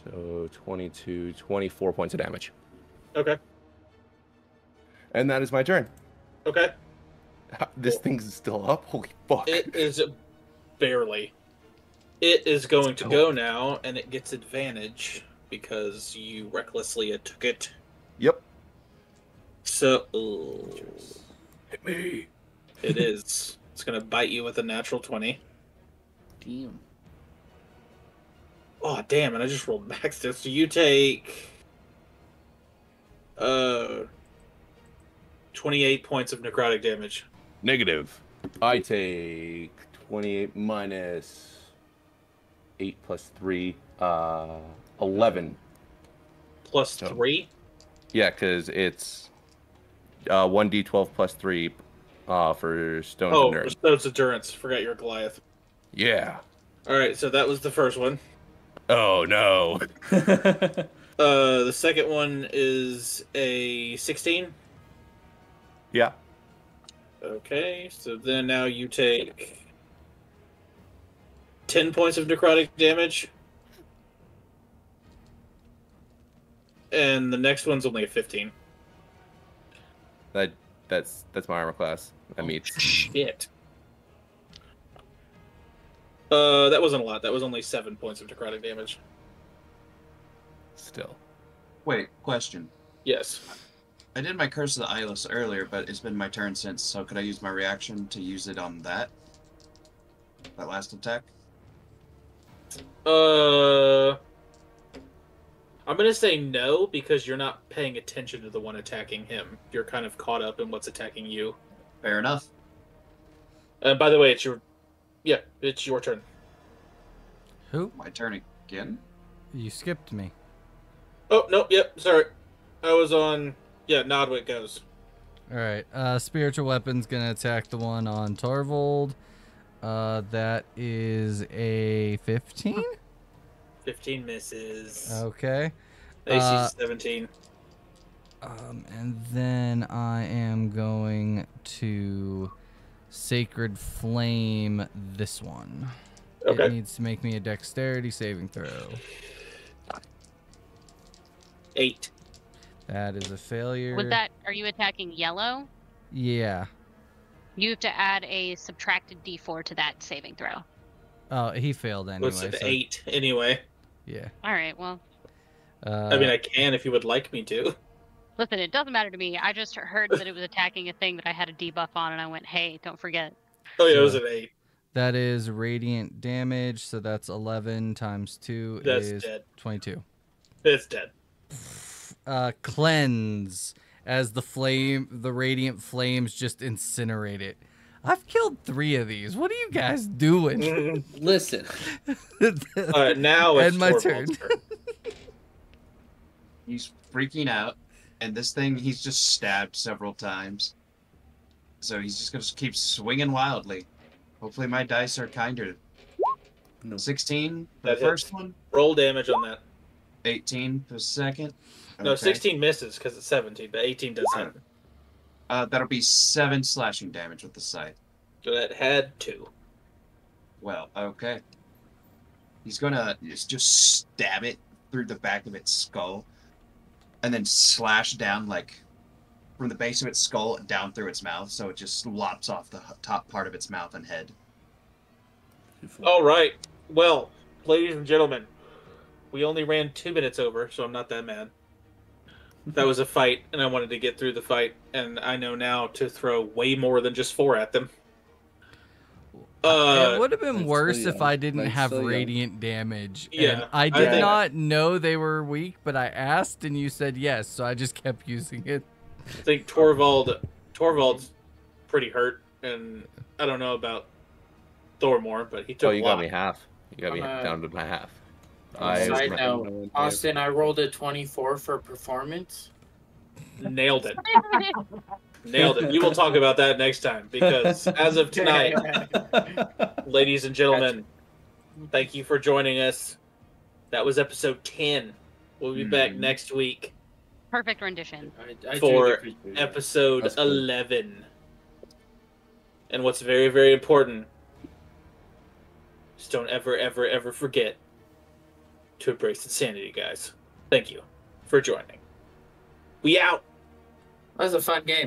So 22, 24 points of damage. Okay. And that is my turn. Okay. This thing's still up? Holy fuck. It is barely. It is going to go now, and it gets advantage because you recklessly took it. Yep. So, hit me. It is. It's going to bite you with a natural 20. Damn. Oh, damn, and I just rolled max this. So you take 28 points of necrotic damage. Negative. I take 28 minus 8 plus 3, 11. Plus 3? Yeah, because it's 1d12 plus 3 for Stone's Endurance. Oh, Stone's Endurance. Forgot you're Goliath. Yeah. Alright, so that was the first one. Oh, no. The second one is a 16. Yeah. Okay, so then now you take 10 points of necrotic damage. And the next one's only a 15. That's my armor class. That meets. Shit. That wasn't a lot. That was only 7 points of necrotic damage. Still. Wait, question. Yes. I did my Curse of the Eyeless earlier, but it's been my turn since, so could I use my reaction to use it on that? That last attack? I'm gonna say no, because you're not paying attention to the one attacking him. You're kind of caught up in what's attacking you. Fair enough. And by the way, it's your turn. Who? My turn again? You skipped me. Oh, no, yep, sorry. I was on... Yeah, Nodwick goes. Alright, Spiritual Weapon's gonna attack the one on Torvald. That is a 15? 15 misses. Okay. AC 17. And then I am going to Sacred Flame this one. Okay. It needs to make me a dexterity saving throw. 8. That is a failure. Are you attacking yellow? Yeah. You have to add a subtracted d4 to that saving throw. Oh, he failed anyway. What's an 8 anyway? Yeah. All right, well. I mean, I can if you would like me to. Listen, it doesn't matter to me. I just heard that it was attacking a thing that I had a debuff on, and I went, hey, don't forget. Oh, yeah, it was an 8. That is radiant damage, so that's 11 times 2 That's is dead. 22. It's dead. Cleanse as the radiant flames just incinerate it. I've killed 3 of these. What are you guys doing? Listen. Now it's and my turn. He's freaking out, and this thing he's just stabbed several times. So he's just gonna keep swinging wildly. Hopefully my dice are kinder. No. 16 for the That first hits. one. Roll damage on that. 18 for the second. No, Okay. 16 misses because it's 17, but 18 does hit. That'll be 7 slashing damage with the scythe. So that had 2. Well, okay. He's gonna just stab it through the back of its skull, and then slash down like from the base of its skull down through its mouth, so it just lops off the top part of its mouth and head. All right. Well, ladies and gentlemen, we only ran 2 minutes over, so I'm not that mad. That was a fight, and I wanted to get through the fight, and I know now to throw way more than just 4 at them. It would have been That's worse so if young. I didn't That's have so young. radiant damage. Yeah, And I I did think- not know they were weak, but I asked and you said yes, so I just kept using it. I think Torvald's pretty hurt, and I don't know about Thormore, but he took Oh, you a lot. got me half. You got me I'm, down to my half. Side note, Austin, I rolled a 24 for performance. Nailed it. Nailed it. We will talk about that next time, because as of tonight, ladies and gentlemen, thank you for joining us. That was episode 10. We'll be back next week Perfect rendition. I for appreciate it. episode That's good. 11. And what's very, very important is don't ever, ever, ever forget to embrace insanity, guys. Thank you for joining. We out. That was a fun game.